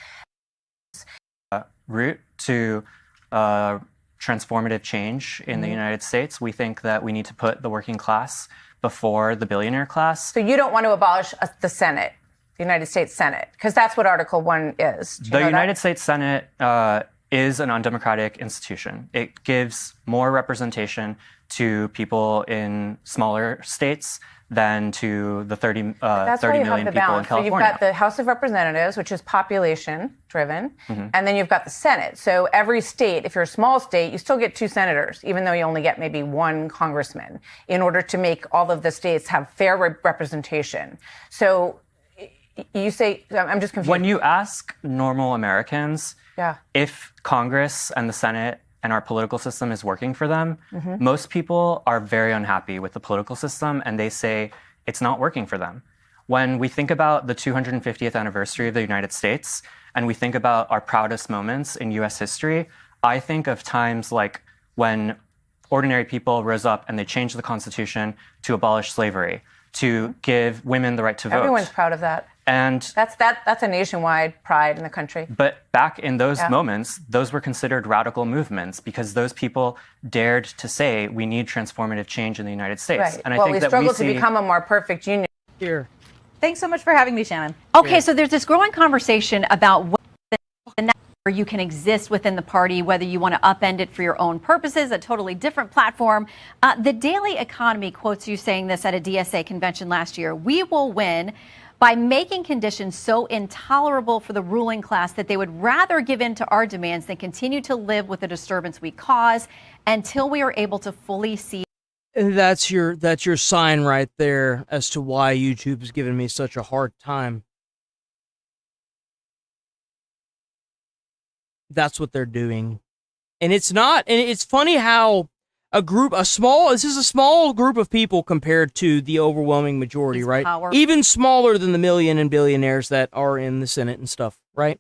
Route to transformative change in the United States. We think that we need to put the working class before the billionaire class. So you don't want to abolish the Senate, the United States Senate, because that's what Article 1 is. Do you The know United that? States Senate is an undemocratic institution. It gives more representation to people in smaller states than to the 30 That's why you have million the people in balance. So California. you've got the House of Representatives, which is population driven, Mhm. and then you've got the Senate. So every state, if you're a small state, you still get 2 senators, even though you only get maybe 1 congressman, in order to make all of the states have fair representation. So you say, I'm just confused. When you ask normal Americans Yeah. if Congress and the Senate and our political system is working for them, Mhm. most people are very unhappy with the political system and they say it's not working for them. When we think about the 250th anniversary of the United States and we think about our proudest moments in US history, I think of times like when ordinary people rose up and they changed the Constitution to abolish slavery, to give women the right to vote. Everyone's proud of that. And That's a nationwide pride in the country. but back in those Yeah. moments, those were considered radical movements because those people dared to say we need transformative change in the United States. Right. And I Well, think we that struggle we to see become a more perfect union. Here. Thanks so much for having me, Shannon. Okay, so there's this growing conversation about where you can exist within the party, whether you want to upend it for your own purposes, a totally different platform. The Daily Economy quotes you saying this at a DSA convention last year. We will win by making conditions so intolerable for the ruling class that they would rather give in to our demands than continue to live with the disturbance we cause until we are able to fully see. That's your sign right there as to why YouTube is giving me such a hard time. That's what they're doing. And it's funny how this is a small group of people compared to the overwhelming majority, right? power. Even smaller than the million and billionaires that are in the Senate and stuff, right?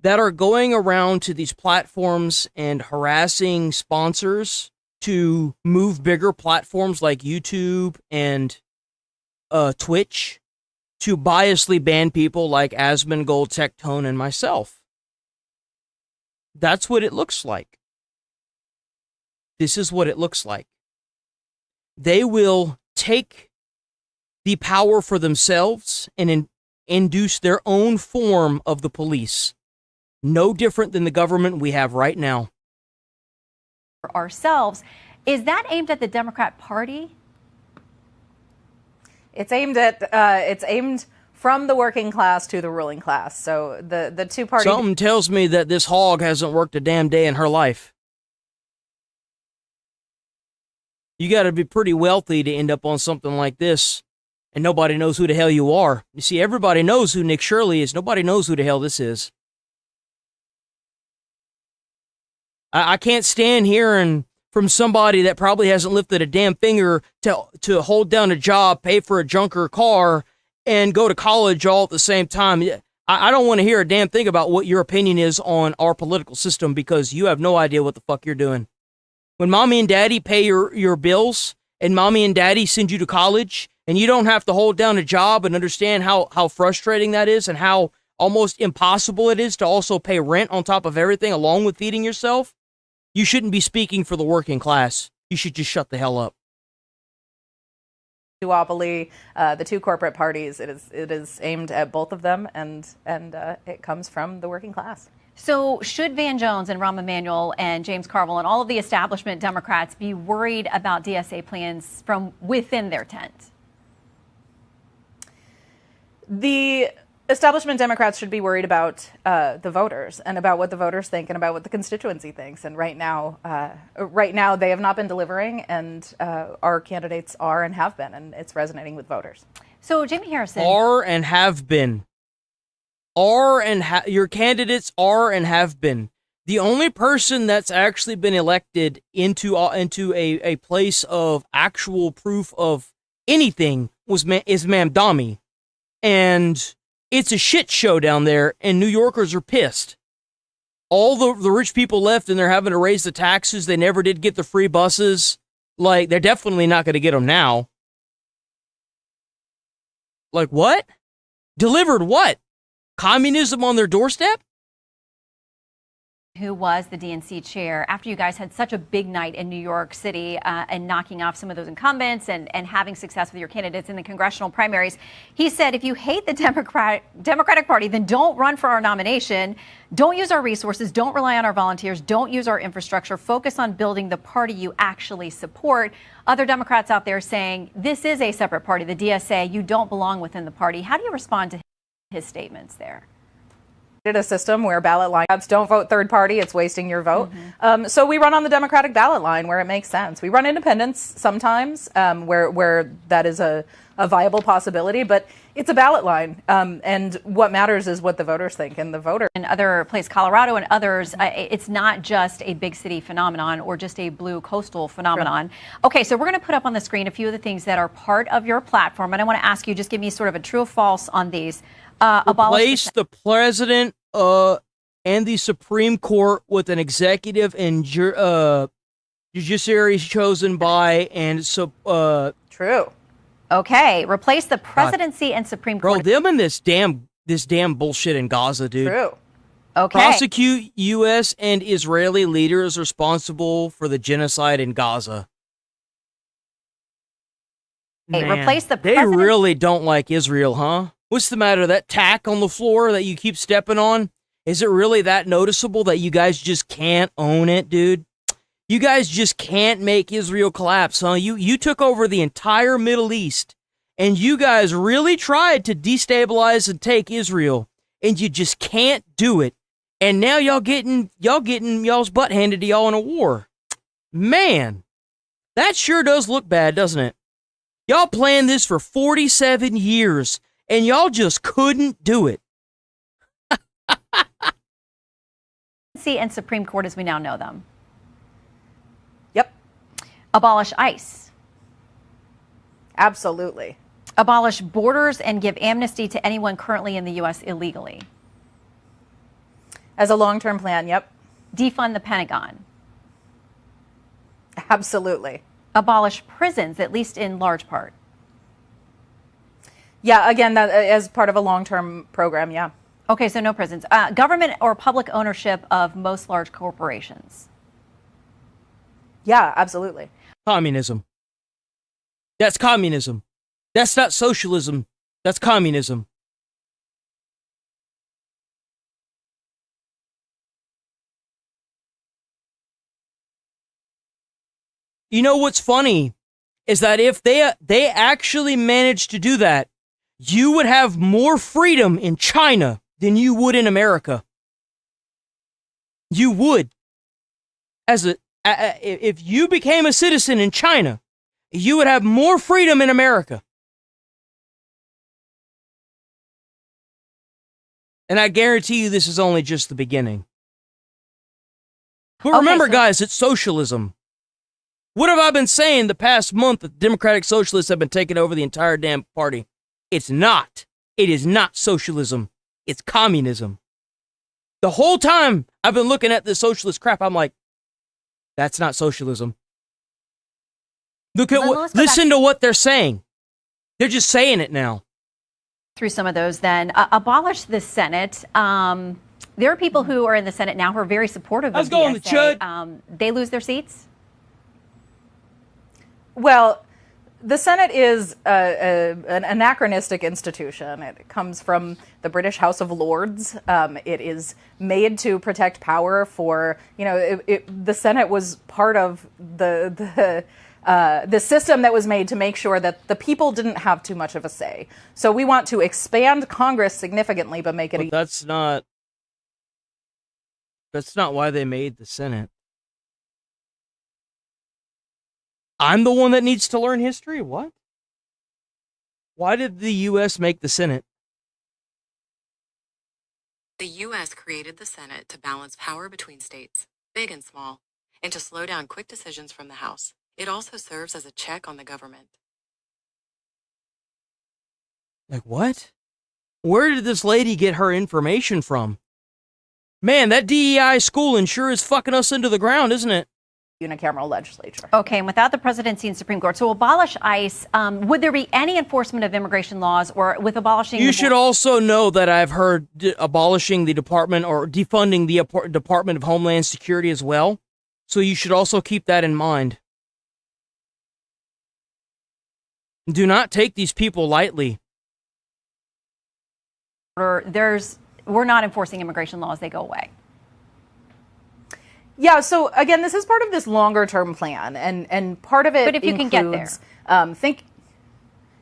That are going around to these platforms and harassing sponsors to move bigger platforms like YouTube and Twitch to biasly ban people like Asmongold, Tectone, and myself. That's what it looks like. This is what it looks like. They will take the power for themselves and induce their own form of the police. No different than the government we have right now. For ourselves, is that aimed at the Democrat Party? It's aimed from the working class to the ruling class. So the two parties. Something tells me that this hog hasn't worked a damn day in her life. You got to be pretty wealthy to end up on something like this, and nobody knows who the hell you are. You see, everybody knows who Nick Shirley is. Nobody knows who the hell this is. I can't stand hearing from somebody that probably hasn't lifted a damn finger to hold down a job, pay for a junker car, and go to college all at the same time. I don't want to hear a damn thing about what your opinion is on our political system, because you have no idea what the fuck you're doing. When mommy and daddy pay your bills, and mommy and daddy send you to college, and you don't have to hold down a job and understand how frustrating that is, and how almost impossible it is to also pay rent on top of everything along with feeding yourself, you shouldn't be speaking for the working class. You should just shut the hell up. Duopoly, the two corporate parties, it is aimed at both of them, and it comes from the working class. So should Van Jones and Rahm Emanuel and James Carville and all of the establishment Democrats be worried about DSA plans from within their tent? The establishment Democrats should be worried about the voters, and about what the voters think, and about what the constituency thinks. And right now they have not been delivering, and our candidates are and have been, and it's resonating with voters. So Jamie Harrison. Are and have been. Your candidates are and have been. The only person that's actually been elected into a place of actual proof of anything is Mamdani. And it's a shit show down there, and New Yorkers are pissed. All the rich people left, and they're having to raise the taxes. They never did get the free buses. Like, they're definitely not going to get them now. Like, what? Delivered what? Communism on their doorstep? Who was the DNC chair after you guys had such a big night in New York City and knocking off some of those incumbents and having success with your candidates in the congressional primaries. He said, if you hate the Democratic Party, then don't run for our nomination. Don't use our resources. Don't rely on our volunteers. Don't use our infrastructure. Focus on building the party you actually support. Other Democrats out there saying this is a separate party, the DSA. You don't belong within the party. How do you respond to his statements there? A system where ballot lines don't vote third party, it's wasting your vote. So we run on the Democratic ballot line where it makes sense. We run independents sometimes where that is a viable possibility, but it's a ballot line. And what matters is what the voters think. And the voter in other places, Colorado and others, it's not just a big city phenomenon or just a blue coastal phenomenon. Sure. Okay, so we're going to put up on the screen a few of the things that are part of your platform. And I want to ask you, just give me sort of a true or false on these. Replace the president and the Supreme Court with an executive and judiciary chosen by and true. Okay, replace the presidency and Supreme Court. Bro, them and this damn bullshit in Gaza, dude. True. Okay. Prosecute U.S. and Israeli leaders responsible for the genocide in Gaza. Hey, Man, replace the they president. really don't like Israel, huh? What's the matter? That tack on the floor that you keep stepping on? Is it really that noticeable that you guys just can't own it, dude? You guys just can't make Israel collapse, huh? You took over the entire Middle East, and you guys really tried to destabilize and take Israel, and you just can't do it. And now y'all getting y'all's butt handed to y'all in a war. Man, that sure does look bad, doesn't it? Y'all planned this for 47 years. And y'all just couldn't do it. And Supreme Court as we now know them. Yep. Abolish ICE. Absolutely. Abolish borders and give amnesty to anyone currently in the U.S. illegally. As a long-term plan, yep. Defund the Pentagon. Absolutely. Abolish prisons, at least in large part. Yeah, again, that as part of a long-term program, yeah. Okay, so no prisons. Government or public ownership of most large corporations. Yeah, absolutely. Communism. That's communism. That's not socialism. That's communism. You know what's funny is that if they actually managed to do that, you would have more freedom in China than you would in America. You would. If you became a citizen in China, you would have more freedom in America. And I guarantee you this is only just the beginning. But remember, guys, it's socialism. What have I been saying the past month that Democratic Socialists have been taking over the entire damn party? It's not. It is not socialism. It's communism. The whole time I've been looking at this socialist crap, I'm like, that's not socialism. Look at listen to what they're saying. They're just saying it now. Through some of those then. Abolish the Senate. There are people who are in the Senate now who are very supportive of the DSA. They lose their seats? Well, the Senate is an anachronistic institution. It comes from the British House of Lords. It is made to protect power for, the Senate was part of the system that was made to make sure that the people didn't have too much of a say. So we want to expand Congress significantly, but make it... That's not why they made the Senate. I'm the one that needs to learn history? What? Why did the U.S. make the Senate? The U.S. created the Senate to balance power between states, big and small, and to slow down quick decisions from the House. It also serves as a check on the government. Like what? Where did this lady get her information from? Man, that DEI schooling sure is fucking us into the ground, isn't it? Unicameral legislature. Okay, and without the presidency and Supreme Court, so abolish ICE, would there be any enforcement of immigration laws, or with abolishing... You should also know that I've heard abolishing the department or defunding the Department of Homeland Security as well. So you should also keep that in mind. Do not take these people lightly. We're not enforcing immigration laws, they go away. Yeah, so again, this is part of this longer term plan, and part of it But if you includes, can get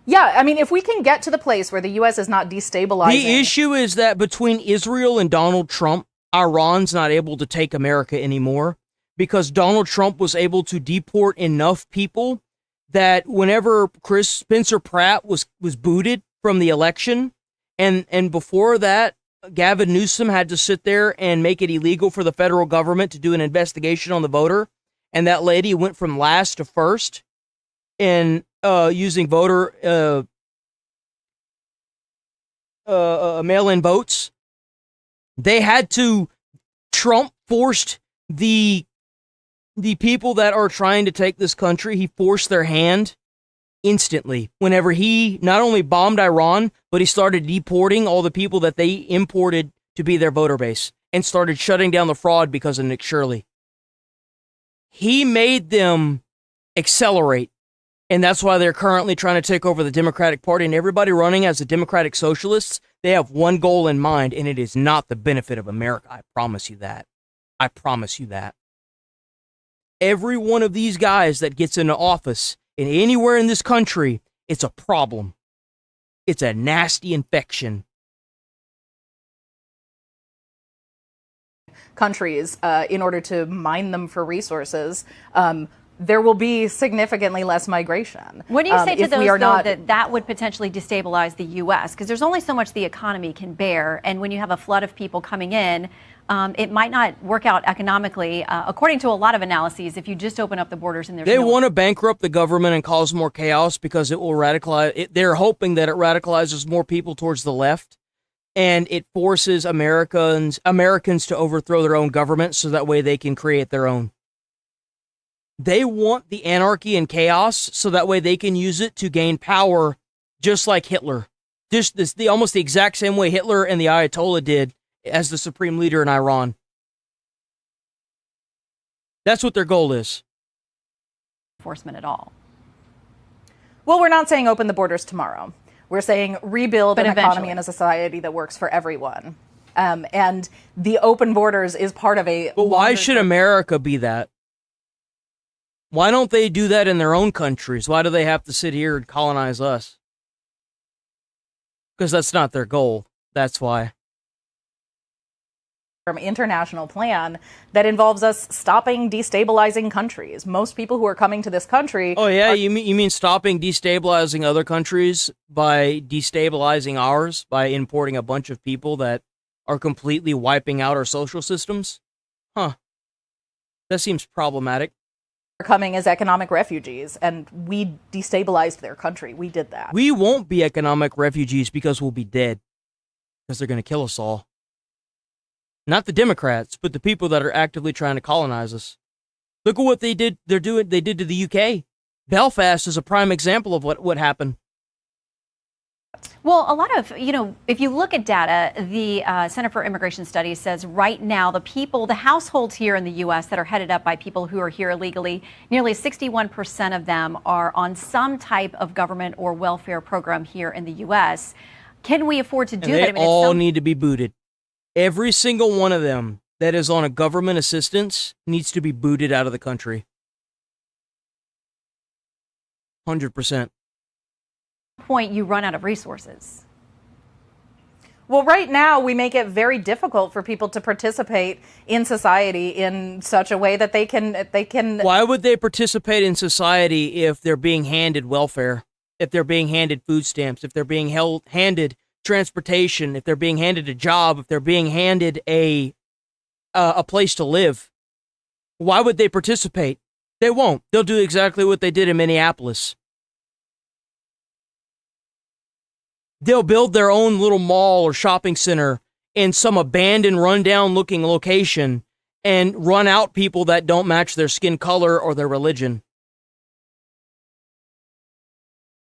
there. If we can get to the place where the U.S. is not destabilizing... The issue is that between Israel and Donald Trump, Iran's not able to take America anymore because Donald Trump was able to deport enough people that whenever Chris Spencer Pratt was booted from the election, and before that, Gavin Newsom had to sit there and make it illegal for the federal government to do an investigation on the voter. And that lady went from last to first in using voter mail-in votes. Trump forced the people that are trying to take this country, he forced their hand instantly whenever he not only bombed Iran, but he started deporting all the people that they imported to be their voter base and started shutting down the fraud because of Nick Shirley. He made them accelerate, and that's why they're currently trying to take over the Democratic Party, and everybody running as the Democratic Socialists, they have one goal in mind, and it is not the benefit of America. I promise you that. I promise you that. Every one of these guys that gets into office and anywhere in this country, it's a problem. It's a nasty infection. Countries, in order to mine them for resources, there will be significantly less migration. What do you say to those, though, that would potentially destabilize the U.S.? Because there's only so much the economy can bear, and when you have a flood of people coming in, it might not work out economically, according to a lot of analyses, if you just open up the borders and there's They want to bankrupt the government and cause more chaos because it will radicalize. They're hoping that it radicalizes more people towards the left, and it forces Americans to overthrow their own government so that way they can create their own. They want the anarchy and chaos so that way they can use it to gain power, just like Hitler. Almost the exact same way Hitler and the Ayatollah did as the supreme leader in Iran. That's what their goal is. Enforcement at all. Well, we're not saying open the borders tomorrow. We're saying rebuild an economy and a society that works for everyone. And the open borders is part of a... But why should America be that? Why don't they do that in their own countries? Why do they have to sit here and colonize us? Because that's not their goal. That's why. International plan that involves us stopping destabilizing countries. Most people who are coming to this country. Oh yeah, you mean stopping destabilizing other countries by destabilizing ours by importing a bunch of people that are completely wiping out our social systems? Huh. That seems problematic. Are coming as economic refugees, and we destabilized their country. We did that. We won't be economic refugees because we'll be dead. Because they're going to kill us all. Not the Democrats, but the people that are actively trying to colonize us. Look at what they did. They did to the UK. Belfast is a prime example of what happened. Well, a lot of, if you look at data, the Center for Immigration Studies says right now the households here in the U.S. that are headed up by people who are here illegally, nearly 61% of them are on some type of government or welfare program here in the U.S. Can we afford to do that? They all need to be booted. Every single one of them that is on a government assistance needs to be booted out of the country. 100%. Point you run out of resources. Well, right now we make it very difficult for people to participate in society in such a way that they can. Why would they participate in society if they're being handed welfare, if they're being handed food stamps, if they're being handed transportation, if they're being handed a job, if they're being handed a place to live? Why would they participate? They won't. They'll do exactly what they did in Minneapolis. They'll build their own little mall or shopping center in some abandoned, rundown looking location and run out people that don't match their skin color or their religion.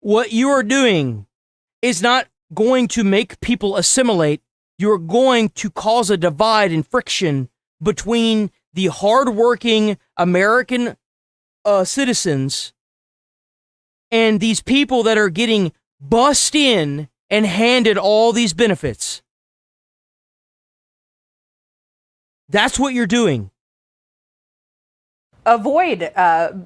What you are doing is not going to make people assimilate. You're going to cause a divide and friction between the hardworking American citizens and these people that are getting bussed in and handed all these benefits. That's what you're doing. Avoid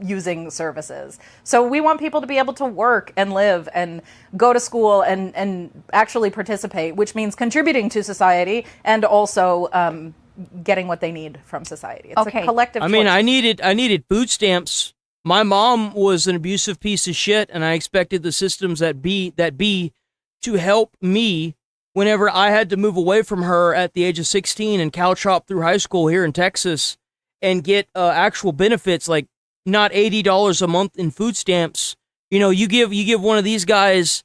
using services. So we want people to be able to work and live and go to school and actually participate, which means contributing to society and also getting what they need from society. It's a collective choice. I mean, I needed food stamps. My mom was an abusive piece of shit, and I expected the systems that be to help me whenever I had to move away from her at the age of 16 and couch hop through high school here in Texas and get actual benefits, like not $80 a month in food stamps. You give one of these guys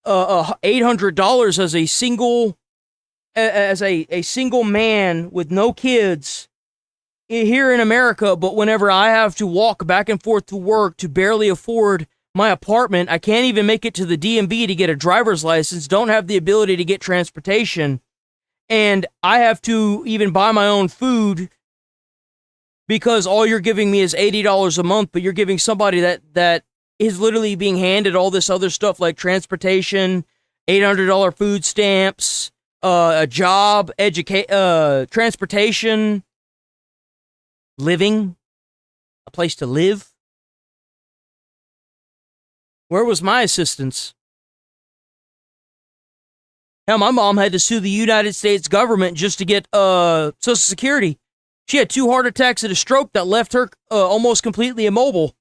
$800 as a single man with no kids here in America, but whenever I have to walk back and forth to work to barely afford my apartment, I can't even make it to the DMV to get a driver's license, don't have the ability to get transportation, and I have to even buy my own food because all you're giving me is $80 a month, but you're giving somebody that is literally being handed all this other stuff like transportation, $800 food stamps, a job, transportation, living, a place to live. Where was my assistance? Hell, my mom had to sue the United States government just to get Social Security. She had 2 heart attacks and a stroke that left her almost completely immobile.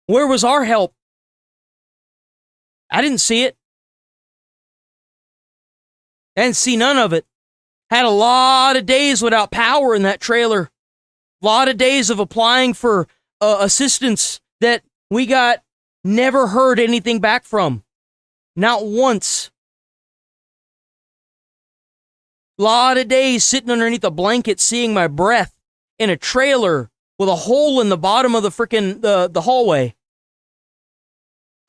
Where was our help? I didn't see it. I didn't see none of it. Had a lot of days without power in that trailer. A lot of days of applying for assistance that we never heard anything back from. Not once. A lot of days sitting underneath a blanket seeing my breath in a trailer with a hole in the bottom of the frickin' the hallway.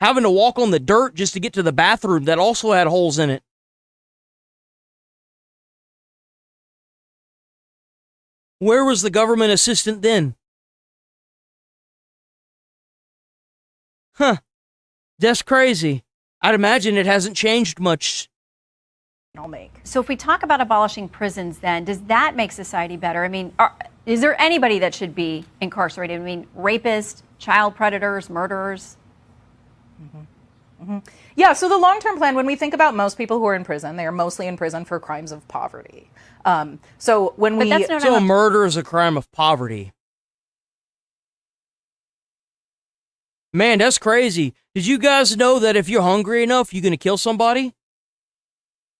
Having to walk on the dirt just to get to the bathroom that also had holes in it. Where was the government assistant then? Huh. That's crazy. I'd imagine it hasn't changed much. So if we talk about abolishing prisons, then does that make society better? I mean, Is there anybody that should be incarcerated? I mean, rapists, child predators, murderers? Yeah, so the long-term plan, when we think about most people who are in prison, they are mostly in prison for crimes of poverty. So when But we... that's not So murder is a crime of poverty. Man, that's crazy. Did you guys know that if you're hungry enough, you're going to kill somebody?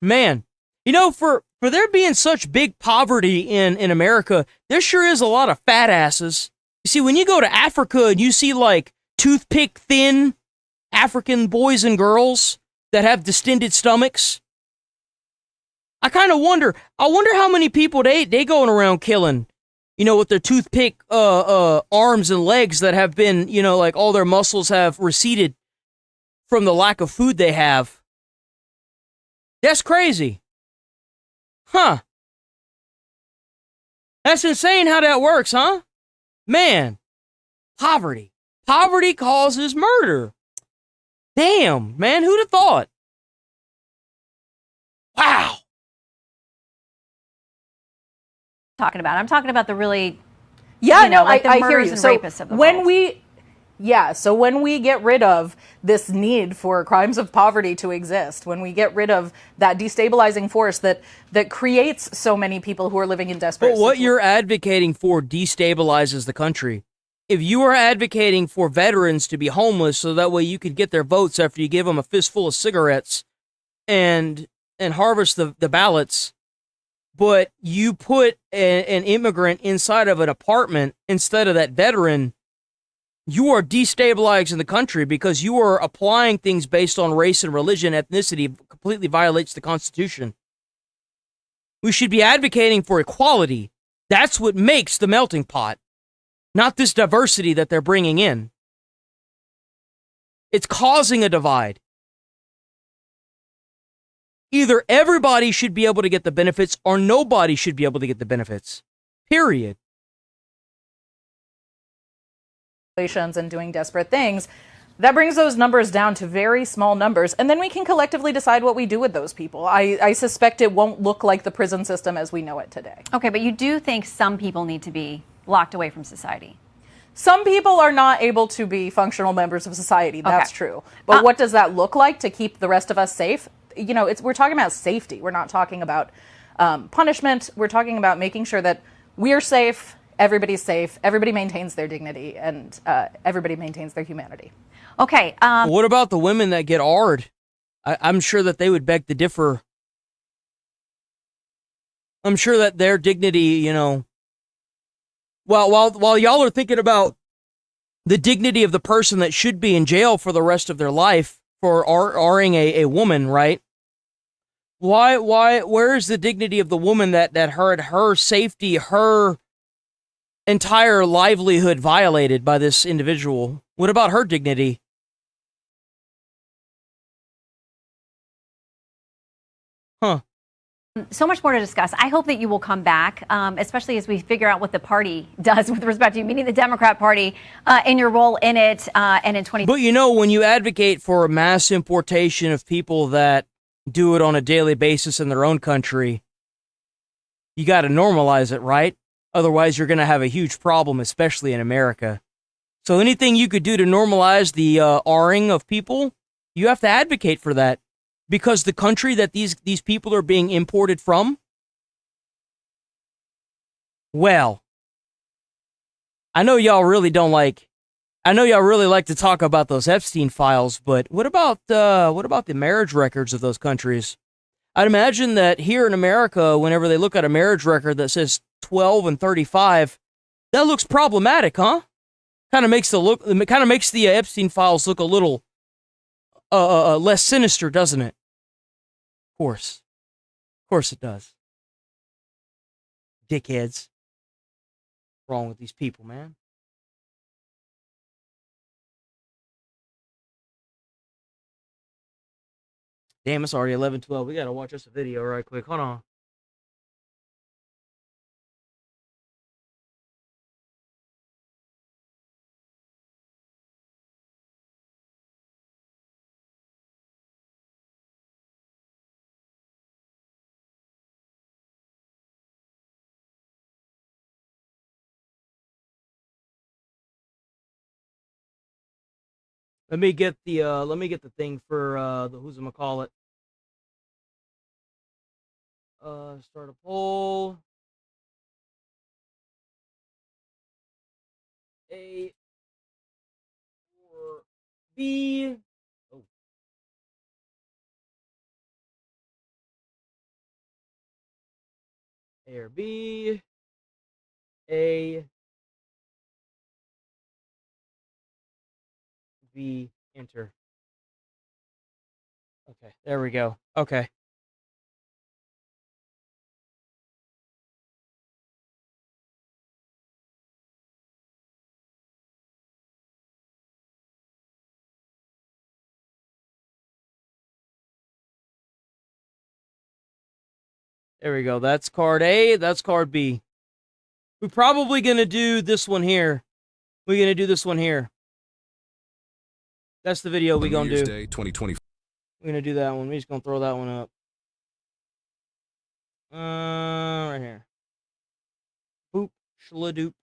Man, you know, for there being such big poverty in America, there sure is a lot of fat asses. You see, when you go to Africa and you see like toothpick thin African boys and girls that have distended stomachs, I kind of wonder. I wonder how many people they going around killing, you know, with their toothpick arms and legs that have been, you know, like all their muscles have receded from the lack of food they have. That's crazy. Huh. That's insane how that works, huh? Man, poverty. Poverty causes murder. Damn, man, who'd have thought? Wow. Talking about. I'm talking about the really, Yeah, you know, no, like the I hear murders you. and So rapists of the when world. we get rid of this need for crimes of poverty to exist, when we get rid of that destabilizing force that creates so many people who are living in desperate But what you're advocating for destabilizes the country. If you are advocating for veterans to be homeless so that way you could get their votes after you give them a fistful of cigarettes and harvest the ballots, but you put an immigrant inside of an apartment instead of that veteran, you are destabilizing the country because you are applying things based on race and religion. Ethnicity completely violates the Constitution. We should be advocating for equality. That's what makes the melting pot, not this diversity that they're bringing in. It's causing a divide. Either everybody should be able to get the benefits or nobody should be able to get the benefits. Period. And doing desperate things, that brings those numbers down to very small numbers, and then we can collectively decide what we do with those people. I suspect it won't look like the prison system as we know it today. Okay, but you do think some people need to be locked away from society? Some people are not able to be functional members of society. That's true. But what does that look like to keep the rest of us safe? You know, we're talking about safety. We're not talking about punishment. We're talking about making sure that we're safe, everybody's safe, everybody maintains their dignity, and everybody maintains their humanity. Okay. What about the women that get AR'd? I'm sure that they would beg to differ. I'm sure that their dignity, you know, while y'all are thinking about the dignity of the person that should be in jail for the rest of their life for R'ing a woman, right? Where is the dignity of the woman that had her safety, her entire livelihood violated by this individual? What about her dignity? Huh. So much more to discuss. I hope that you will come back, especially as we figure out what the party does with respect to you, meaning the Democrat Party, and your role in it, and in 2020. But you know, when you advocate for a mass importation of people that do it on a daily basis in their own country, you got to normalize it, right? Otherwise, you're going to have a huge problem, especially in America. So anything you could do to normalize the R'ing of people, you have to advocate for that. Because the country that these people are being imported from, well, I know y'all really like to talk about those Epstein files, but what about the marriage records of those countries? I'd imagine that here in America, whenever they look at a marriage record that says 12 and 35, that looks problematic, huh? Kind of makes the Epstein files look a little less sinister, doesn't it? Of course it does. Dickheads. What's wrong with these people, man? Damn, it's already 11:12. We gotta watch us a video right quick. Hold on. Let me get the thing for the who's-a-ma-call it. Start a poll. A or B. Oh. A or B. A. B. Enter. Okay, there we go. Okay. There we go. That's card A. That's card B. We're probably going to do this one here. We're going to do this one here. That's the video we're going to do. Day 2020. We're going to do that one. We're just going to throw that one up. Right here. Boop. Schladoop.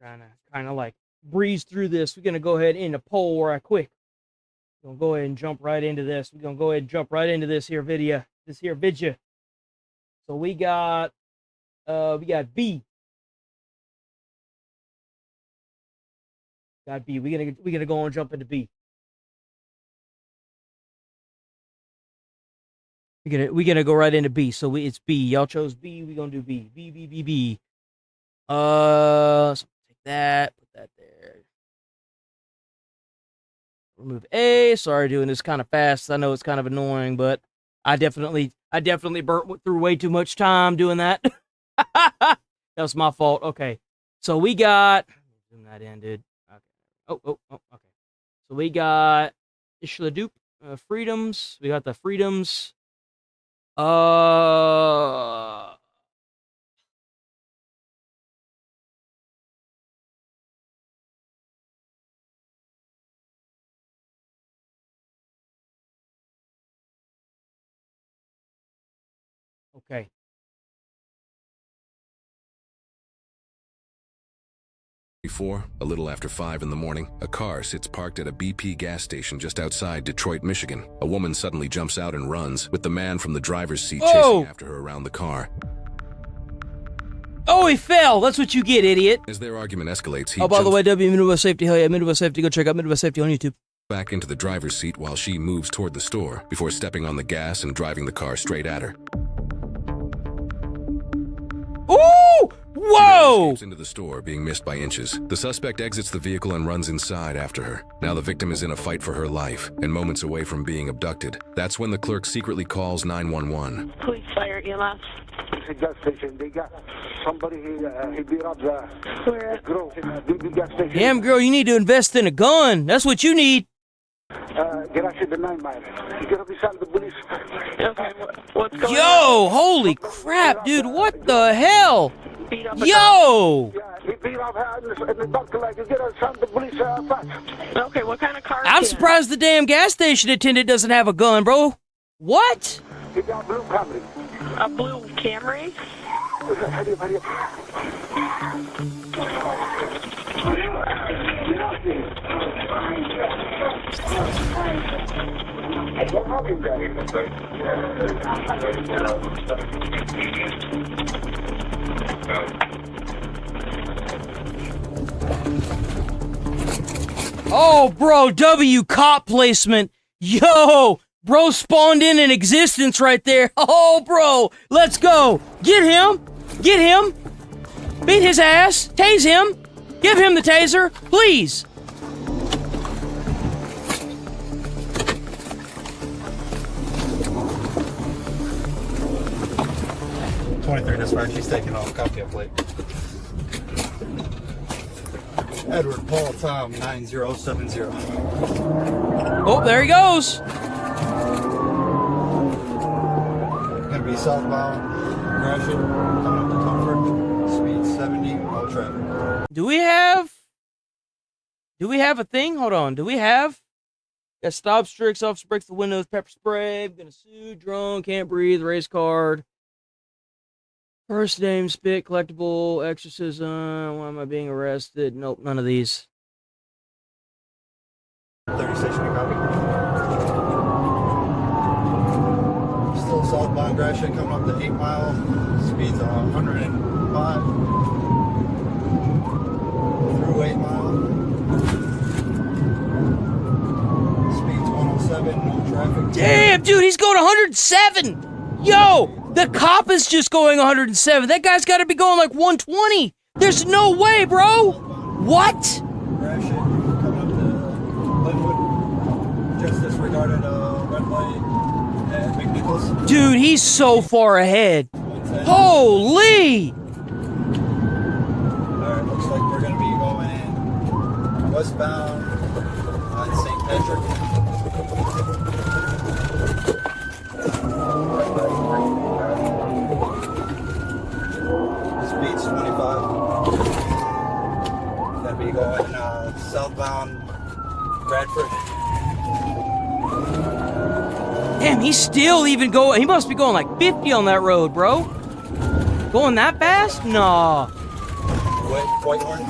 Trying to kind of like breeze through this. We're going to go ahead into poll right quick. We're going to go ahead and jump right into this. We're going to go ahead and jump right into this here video. So we got B. Got B. We're gonna go and jump into B. We're gonna go right into B. So it's B. Y'all chose B. We're gonna do B. B. So take that. Put that there. Remove A. Sorry, doing this kind of fast. I know it's kind of annoying, but I definitely burnt through way too much time doing that. That was my fault. Okay, so we got. Zoom that in, dude. Okay. Oh. Okay. So we got Ishladoop freedoms. We got the freedoms. Okay. Before, a little after 5 in the morning, a car sits parked at a BP gas station just outside Detroit, Michigan. A woman suddenly jumps out and runs, with the man from the driver's seat chasing after her around the car. Oh, he fell. That's what you get, idiot. As their argument escalates, he by the way, Midwest Safety. Hell yeah, Midwest Safety. Go check out Midwest Safety on YouTube. Back into the driver's seat while she moves toward the store before stepping on the gas and driving the car straight at her. Ooh! Whoa! Escapes into the store, being missed by inches. The suspect exits the vehicle and runs inside after her. Now the victim is in a fight for her life and moments away from being abducted. That's when the clerk secretly calls 911. Police, fire, EMS. It's a gas station. They got somebody, he beat up the girl in a BB gas station. Damn, girl, you need to invest in a gun. That's what you need. Get out of the 9 mile. You're gonna be sent to the police. Okay, what's going on? Yo, holy crap, dude, what the hell? Yo! Yeah, he beat up her in the doctor like, you get her sent to the police fast. Okay, what kind of car? I'm surprised the damn gas station attendant doesn't have a gun, bro. What? He got a blue Camry. A blue Camry? Oh, bro, W cop placement. Yo, bro spawned in an existence right there. Oh, bro, let's go. Get him. Get him. Beat his ass. Tase him. Give him the taser, please. Dispatch, she's taking off. Copy up plate. Edward Paul Tom 9070. Oh, there he goes. Gonna be southbound, Gratiot, coming up to Comfort, speed 70, all traffic. Do we have Do we have a thing? Hold on. Do we have? Got stop strict, officer breaks the windows, pepper spray, I'm gonna sue, drunk, can't breathe, race card. First name, spit, collectible, exorcism, why am I being arrested? Nope, none of these. 30 stationary copy. Still southbound Gratiot coming up to 8 Mile. Speeds 105. Through 8 Mile. Speeds 107, no traffic. Damn, dude, he's going 107! Yo! The cop is just going 107. That guy's gotta be going like 120. There's no way, bro! What? Gratiot coming up to Linwood. Just disregarded a red light at McNichols. Dude, he's so far ahead. Holy! Alright, looks like we're gonna be going westbound on St. Patrick. Speed's 25. Gonna be going southbound Bradford. Damn, he's still even going. He must be going like 50 on that road, bro. Going that fast? Nah. Whitehorn.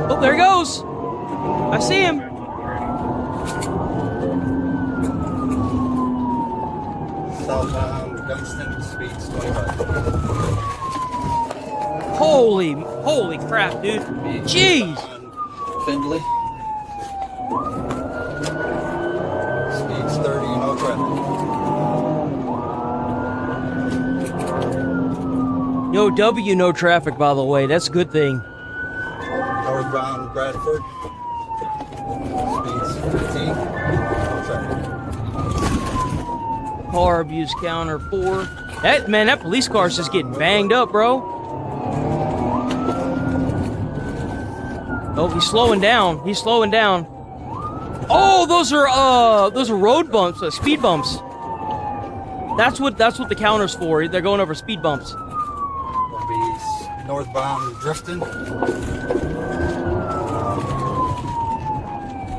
Oh, there he goes. I see him. Southbound Gunston, speeds 25. Holy crap, dude. Jeez. Findlay. Speeds 30, no traffic. Yo, W, no traffic, by the way. That's a good thing. Northbound Bradford. Speeds 15, no traffic. Car abuse counter 4. That police car's just getting banged up, bro. Oh, he's slowing down. He's slowing down. Oh, those are road bumps, speed bumps. That's what the counter's for. They're going over speed bumps. Gonna be northbound Drifton.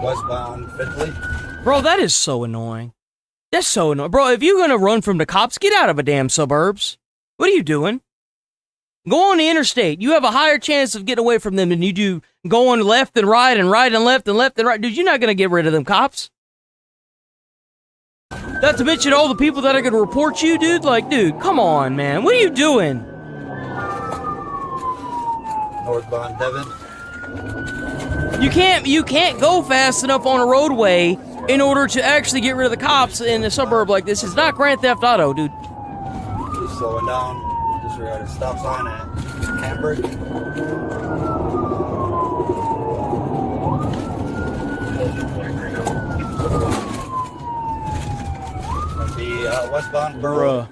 Westbound Findlay. Bro, that is so annoying. That's so annoying. Bro, if you're gonna run from the cops, get out of a damn suburbs. What are you doing? Go on the interstate. You have a higher chance of getting away from them than you do going left and right and right and left and left and right. Dude, you're not gonna get rid of them cops. Not to mention all the people that are gonna report you, dude. Like, dude, come on, man. What are you doing? Northbound Devon. You can't go fast enough on a roadway in order to actually get rid of the cops in a suburb like this. It's not Grand Theft Auto, dude. Just slowing down. Disregard a stop sign at Hamburg. That'd be westbound Borough.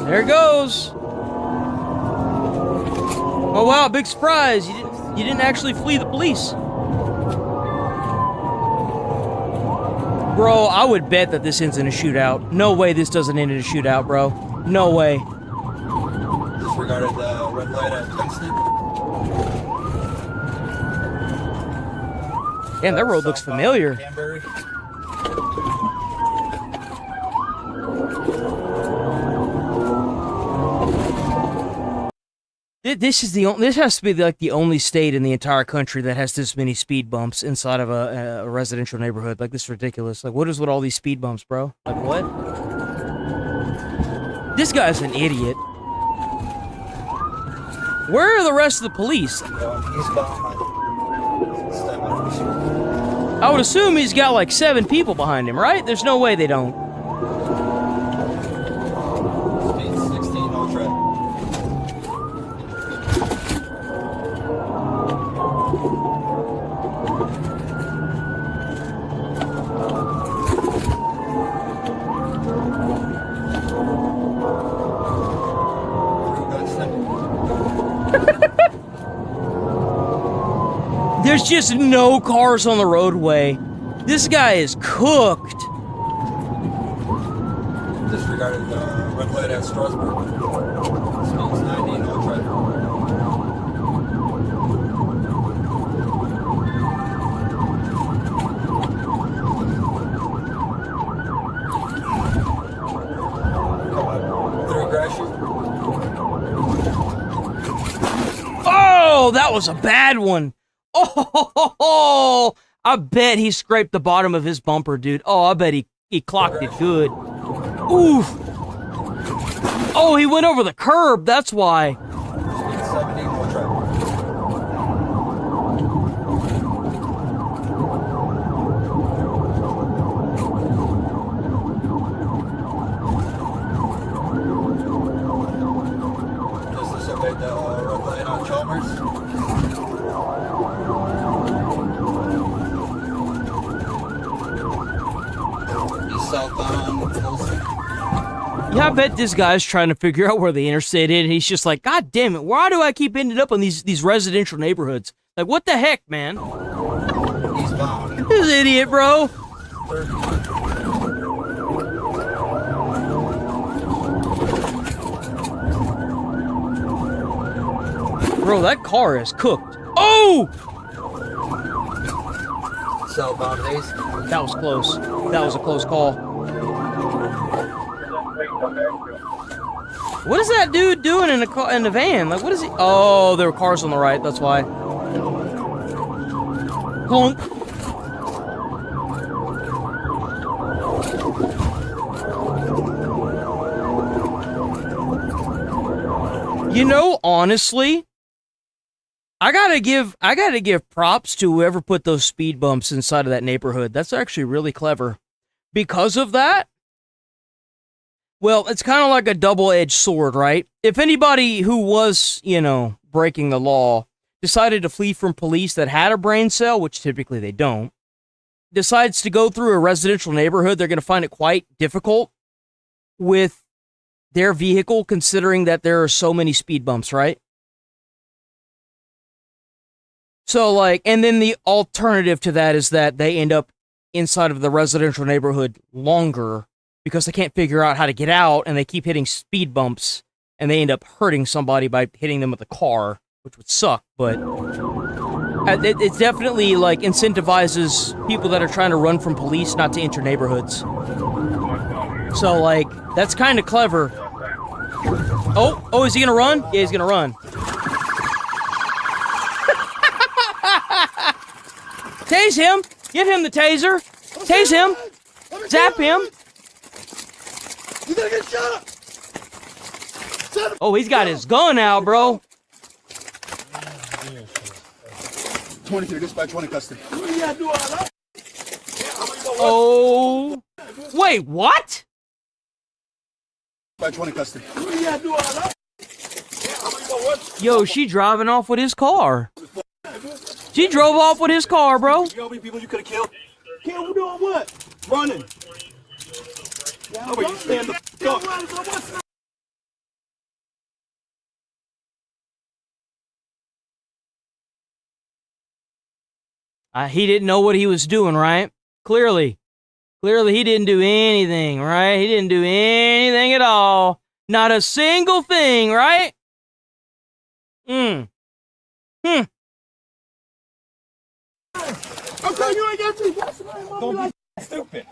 There it goes. Oh wow, big surprise. You didn't actually flee the police. Bro, I would bet that this ends in a shootout. No way this doesn't end in a shootout, bro. No way. Disregarded the red light at Kingston. Damn, that road looks familiar. Canberry. This has to be like the only state in the entire country that has this many speed bumps inside of a residential neighborhood. Like, this is ridiculous. Like, what is with all these speed bumps, bro? Like, what? This guy's an idiot. Where are the rest of the police? I would assume he's got like 7 people behind him, right? There's no way they don't. Speed 16, no traffic. There's just no cars on the roadway. This guy is cooked. Disregarded the red light at Strasbourg. Speeds 90, no traffic. Oh, that was a bad one. Oh, I bet he scraped the bottom of his bumper, dude. Oh, I bet he clocked it good. Oof. Oh, he went over the curb. That's why. Just disobeyed the red light on Chalmers. Southbound Wilson. Yeah, I bet this guy's trying to figure out where the interstate is, and he's just like, God damn it, why do I keep ending up on these residential neighborhoods? Like, what the heck, man? Eastbound. This idiot, bro. Bro, that car is cooked. Oh! Southbound Hayes. That was close. That was a close call. What is that dude doing in the van? Like, what is he? Oh, there were cars on the right. That's why. Honk. You know, honestly, I gotta give props to whoever put those speed bumps inside of that neighborhood. That's actually really clever. Because of that, well, it's kind of like a double-edged sword, right? If anybody who was, breaking the law decided to flee from police that had a brain cell, which typically they don't, decides to go through a residential neighborhood, they're going to find it quite difficult with their vehicle, considering that there are so many speed bumps, right? So, and then the alternative to that is that they end up inside of the residential neighborhood longer because they can't figure out how to get out, and they keep hitting speed bumps, and they end up hurting somebody by hitting them with a car, which would suck, but it definitely, incentivizes people that are trying to run from police not to enter neighborhoods. So, that's kind of clever. Oh, is he gonna run? Yeah, he's gonna run. Tase him! Give him the taser! Tase him! Zap him! You gotta get shot! Oh, he's got his gun out, bro. 23, dispatch 20 custody. Oh. Wait, what? Dispatch 20 custody. Yo, she driving off with his car. She drove off with his car, bro. You know how many people you could have killed? Killed doing what? Running. How about you stand the f*** up? He didn't know what he was doing, right? Clearly he didn't do anything, right? He didn't do anything at all. Not a single thing, right? Okay, you ain't got to. Don't be stupid.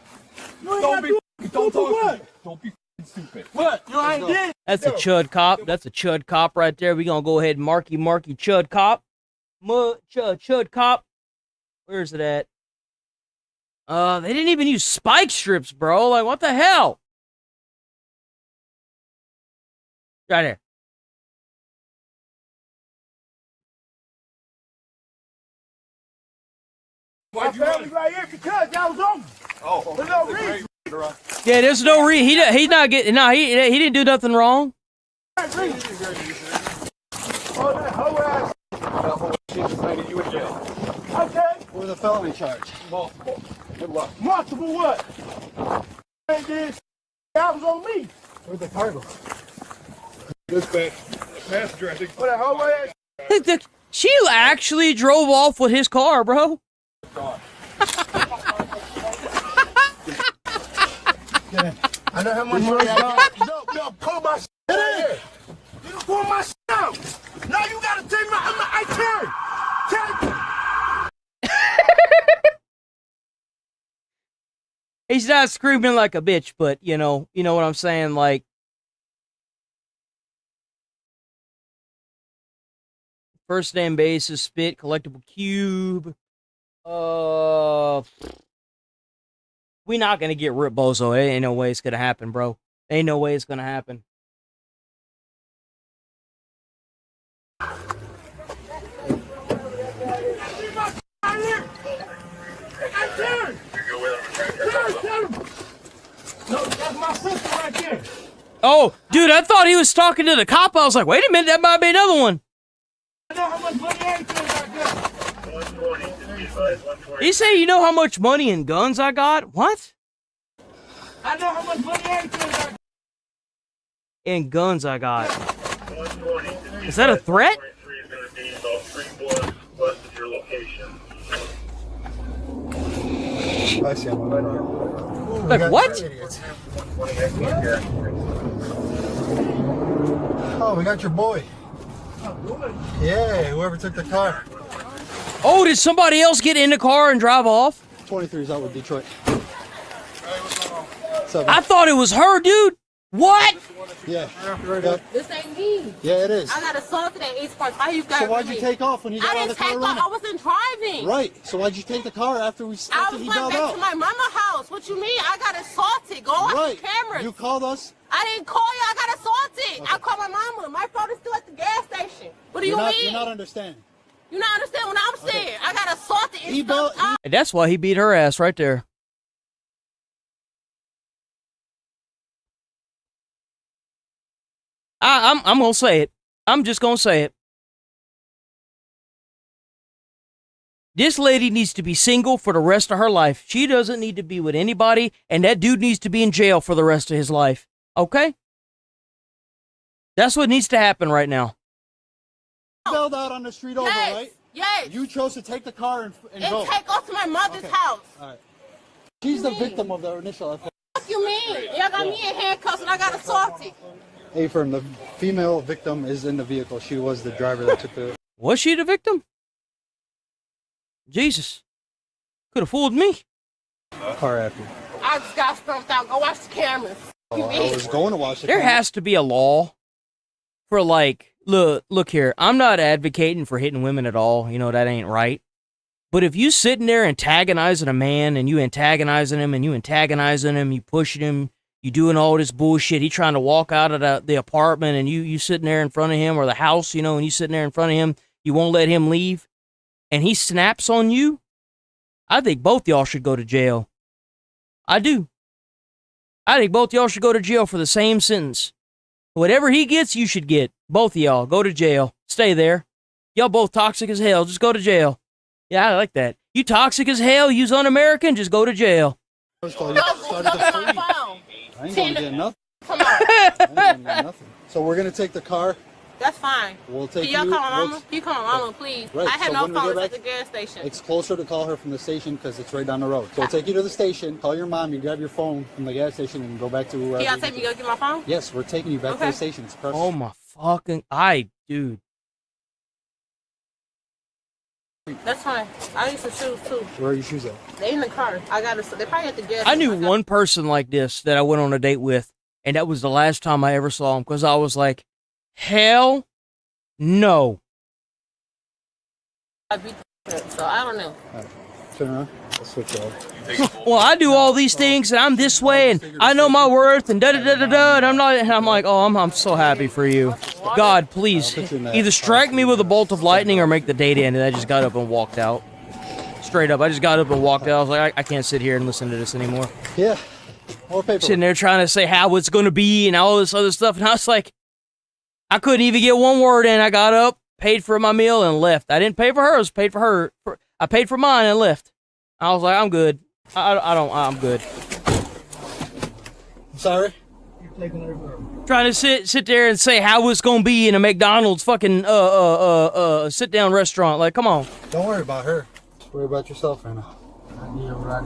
Don't talk to me. Don't be stupid. What? You ain't did. That's a chud cop. That's a chud cop right there. We gonna go ahead and marky chud cop. Chud cop. Where's it at? They didn't even use spike strips, bro. Like, what the hell? Right here. My family right here because y'all was on me. Oh, there's no reason. Yeah, there's no reason. He's not getting. No, he didn't do nothing wrong. Oh, that whole ass. You in jail. Okay. With a felony charge. Multiple. Good luck. Multiple what? And then that was on me. Where's the cargo? Dispatch. Passenger, I think. What that whole ass. She actually drove off with his car, bro. I know how much money I got. No, pull my shit in. You don't pull my shit out. Now you gotta take my He's not screaming like a bitch, but you know what I'm saying, like first name basis, spit, collectible cube. We not gonna get ripped, bozo. It ain't no way it's gonna happen, bro. Ain't no way it's gonna happen. No, that's my sister right there. Oh, dude, I thought he was talking to the cop. I was like, wait a minute, that might be another one. I know how much money I got. He say, you know how much money and guns I got? What? I know how much money I got. And guns I got. Is that a threat? I see him right here. Like what? Oh, we got your boy. Yeah, whoever took the car. Oh, did somebody else get in the car and drive off? 23's out with Detroit. I thought it was her, dude. What? Yeah. This ain't me. Yeah, it is. I got assaulted at East Park. Why you got So why'd you take off when he got out of the car? I didn't take off. I wasn't driving. Right. So why'd you take the car after I was he going bailed back out? to my mama's house. What you mean? I got assaulted. Go off Right. the cameras. You called us? I didn't call you. I got assaulted. I called my mama. My phone is still at the gas station. What do you mean? You're not understanding. You not understand what I'm saying? I got assaulted. And that's why he beat her ass right there. I'm gonna say it. I'm just gonna say it. This lady needs to be single for the rest of her life. She doesn't need to be with anybody, and that dude needs to be in jail for the rest of his life. Okay? That's what needs to happen right now. You bailed out on the street over, right? Yes. You chose to take the car and go. And take off to my mother's house. All right. She's the victim of the initial offense. What you mean? Y'all got me in handcuffs and I got assaulted. Hey, firm, the female victim is in the vehicle. She was the driver that took the... Was she the victim? Jesus. Could have fooled me. Car after. I just got stumped out. Go watch the cameras. I was going to watch the There camera. has to be a law for like, look here, I'm not advocating for hitting women at all. You know, that ain't right. But if you sitting there antagonizing a man and you antagonizing him and you antagonizing him, you pushing him, you doing all this bullshit, he trying to walk out of the apartment and you sitting there in front of him or the house, you know, and you sitting there in front of him, you won't let him leave and he snaps on you, I think both y'all should go to jail. I do. I think both y'all should go to jail for the same sentence. Whatever he gets, you should get. Both of y'all, go to jail. Stay there. Y'all both toxic as hell. Just go to jail. Yeah, I like that. You toxic as hell, you's un-American, just go to jail. I ain't going to get nothing. Come on. I ain't gonna get nothing. So we're going to take the car. That's fine. We'll take Can y'all you. call my mama? You call my mama, please. Right, I had so no when we phone get at back- the gas station. It's closer to call her from the station because it's right down the road. So we'll take you to the station, call your mom, you grab your phone from the gas station and go back to wherever. Can y'all you take me need to go get my phone? Yes, we're taking you back to Okay. the station. It's perfect. Oh my fucking, dude. That's fine. I need some shoes too. Where are your shoes at? They in the car. I got to. They probably at the gas. I knew station. one person like this that I went on a date with, and that was the last time I ever saw him because I was like, hell no. I beat the shit, so I don't know. All right. Turn around. I'll switch over. Well, I do all these things, and I'm this way, and I know my worth, and da-da-da-da-da, and I'm not, and I'm like, oh, I'm so happy for you. God, please, either strike me with a bolt of lightning or make the date end, and I just got up and walked out. Straight up, I just got up and walked out. I was like, I can't sit here and listen to this anymore. Yeah, more paper. Sitting there trying to say how it's going to be and all this other stuff, and I was like, I couldn't even get one word in. I got up, paid for my meal, and left. I didn't pay for hers, paid for her. I paid for mine and left. I was like, I'm good. I'm good. Sorry? You're taking her. Trying to sit there and say how it's gonna be in a McDonald's fucking sit down restaurant. Like, come on. Don't worry about her. Just worry about yourself right now. I did what I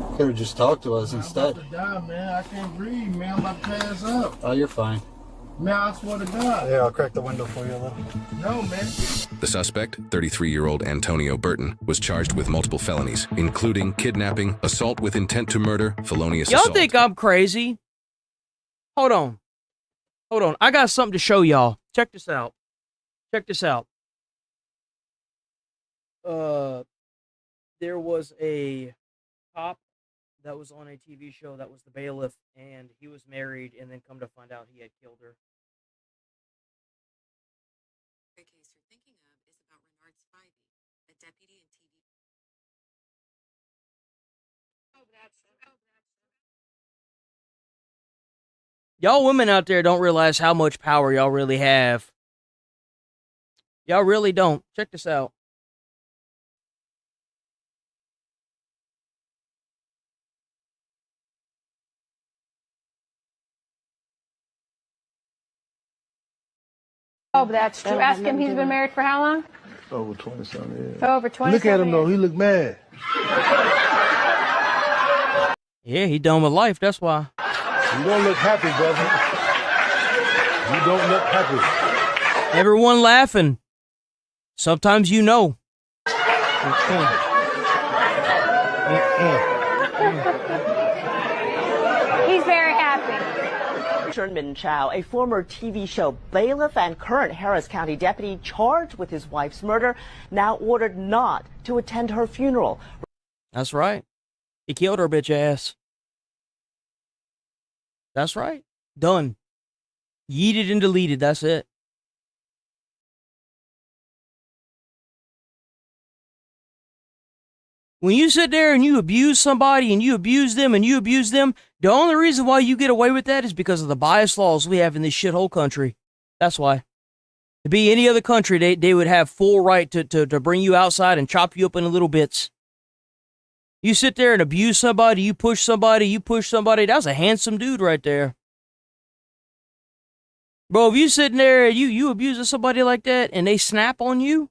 did. Could have just talked to us instead. I'm about to die, man. I can't breathe, man. I'm about to pass up. Oh, you're fine. Man, I swear to God. Yeah, I'll crack the window for you a little. No, man. The suspect, 33-year-old Antonio Burton, was charged with multiple felonies, including kidnapping, assault with intent to murder, felonious Y'all assault. think I'm crazy? Hold on. I got something to show y'all. Check this out. There was a cop that was on a TV show that was the bailiff, and he was married, and then come to find out he had killed her. The case you're thinking of is about Renard Spivey, a deputy in TV. Y'all women out there don't realize how much power y'all really have. Y'all really don't. Check this out. Oh, but that's true. Ask him, he's been married for how long? Over 20-something years. Over 20. Look at him, though. He look mad. Yeah, he done with life, that's why. You don't look happy, brother. You don't look happy. Everyone laughing. Sometimes you know. He's very happy. Min Chow, a former TV show bailiff and current Harris County deputy charged with his wife's murder, now ordered not to attend her funeral. That's right. He killed her bitch ass. That's right. Done. Yeeted and deleted. That's it. When you sit there and you abuse somebody and you abuse them and you abuse them, the only reason why you get away with that is because of the bias laws we have in this shithole country. That's why. To be any other country, they would have full right to bring you outside and chop you up into little bits. You sit there and abuse somebody, you push somebody. That was a handsome dude right there. Bro, if you sitting there and you abusing somebody like that and they snap on you,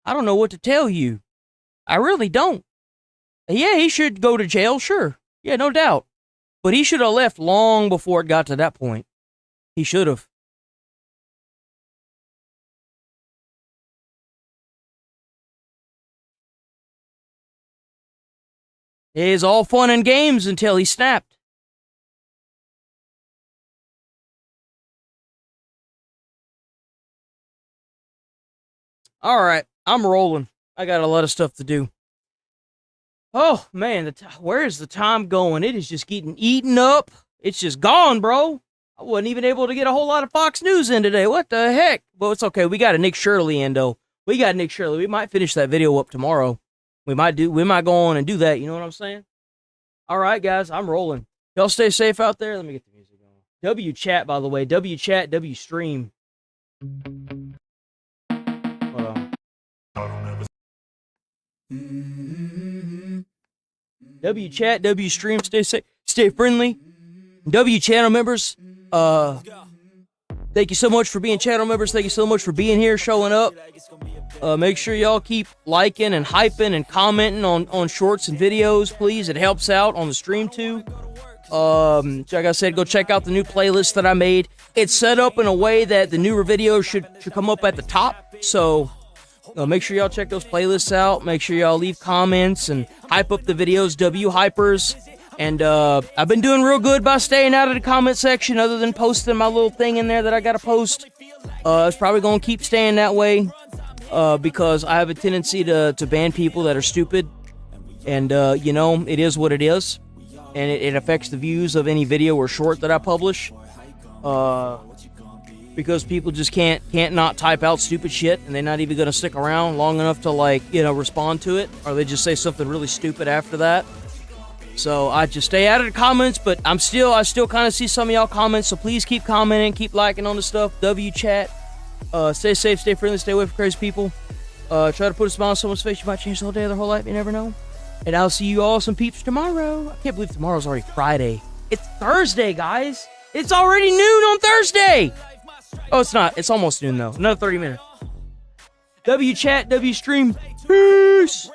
I don't know what to tell you. I really don't. Yeah, he should go to jail, sure. Yeah, no doubt. But he should have left long before it got to that point. He should have. It's all fun and games until he snapped. All right, I'm rolling. I got a lot of stuff to do. Oh, man, where is the time going? It is just getting eaten up. It's just gone, bro. I wasn't even able to get a whole lot of Fox News in today. What the heck? Well, it's okay. We got a Nick Shirley in, though. We might finish that video up tomorrow. We might go on and do that. You know what I'm saying? All right, guys, I'm rolling. Y'all stay safe out there. Let me get the music going. W chat, by the way. W chat, W stream. Hold on. W chat, W stream. Stay safe, stay friendly. W channel members. Thank you so much for being channel members. Thank you so much for being here, showing up. Make sure y'all keep liking and hyping and commenting on shorts and videos, please. It helps out on the stream too. Like I said, go check out the new playlist that I made. It's set up in a way that the newer videos should come up at the top. So make sure y'all check those playlists out. Make sure y'all leave comments and hype up the videos, W hypers. And I've been doing real good by staying out of the comment section, other than posting my little thing in there that I gotta post. It's probably gonna keep staying that way because I have a tendency to ban people that are stupid. And you know, it is what it is, and it affects the views of any video or short that I publish. Because people just can't not type out stupid shit, and they're not even gonna stick around long enough to, like, you know, respond to it, or they just say something really stupid after that. So I just stay out of the comments, but I still kind of see some of y'all comments, so please keep commenting, keep liking on the stuff. W chat. Stay safe, stay friendly, stay away from crazy people. Try to put a smile on someone's face. You might change the whole day, their whole life, you never know. And I'll see you all some peeps tomorrow. I can't believe tomorrow's already Friday. It's Thursday, guys. It's already noon on Thursday. Oh, it's not. It's almost noon, though. Another 30 minutes. W chat, W stream. Peace.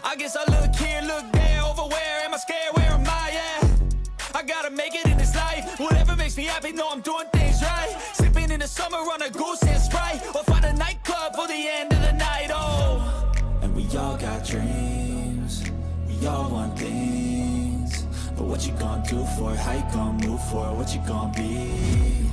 I guess I look here, look there, over where am I scared, where am I at? I gotta make it in this life, whatever makes me happy, know I'm doing things right. Sipping in the summer on a goose and Sprite, or find a nightclub for the end of the night, oh. And we all got dreams, we all want things, but what you gonna do for it, how you gonna move for it, what you gonna be?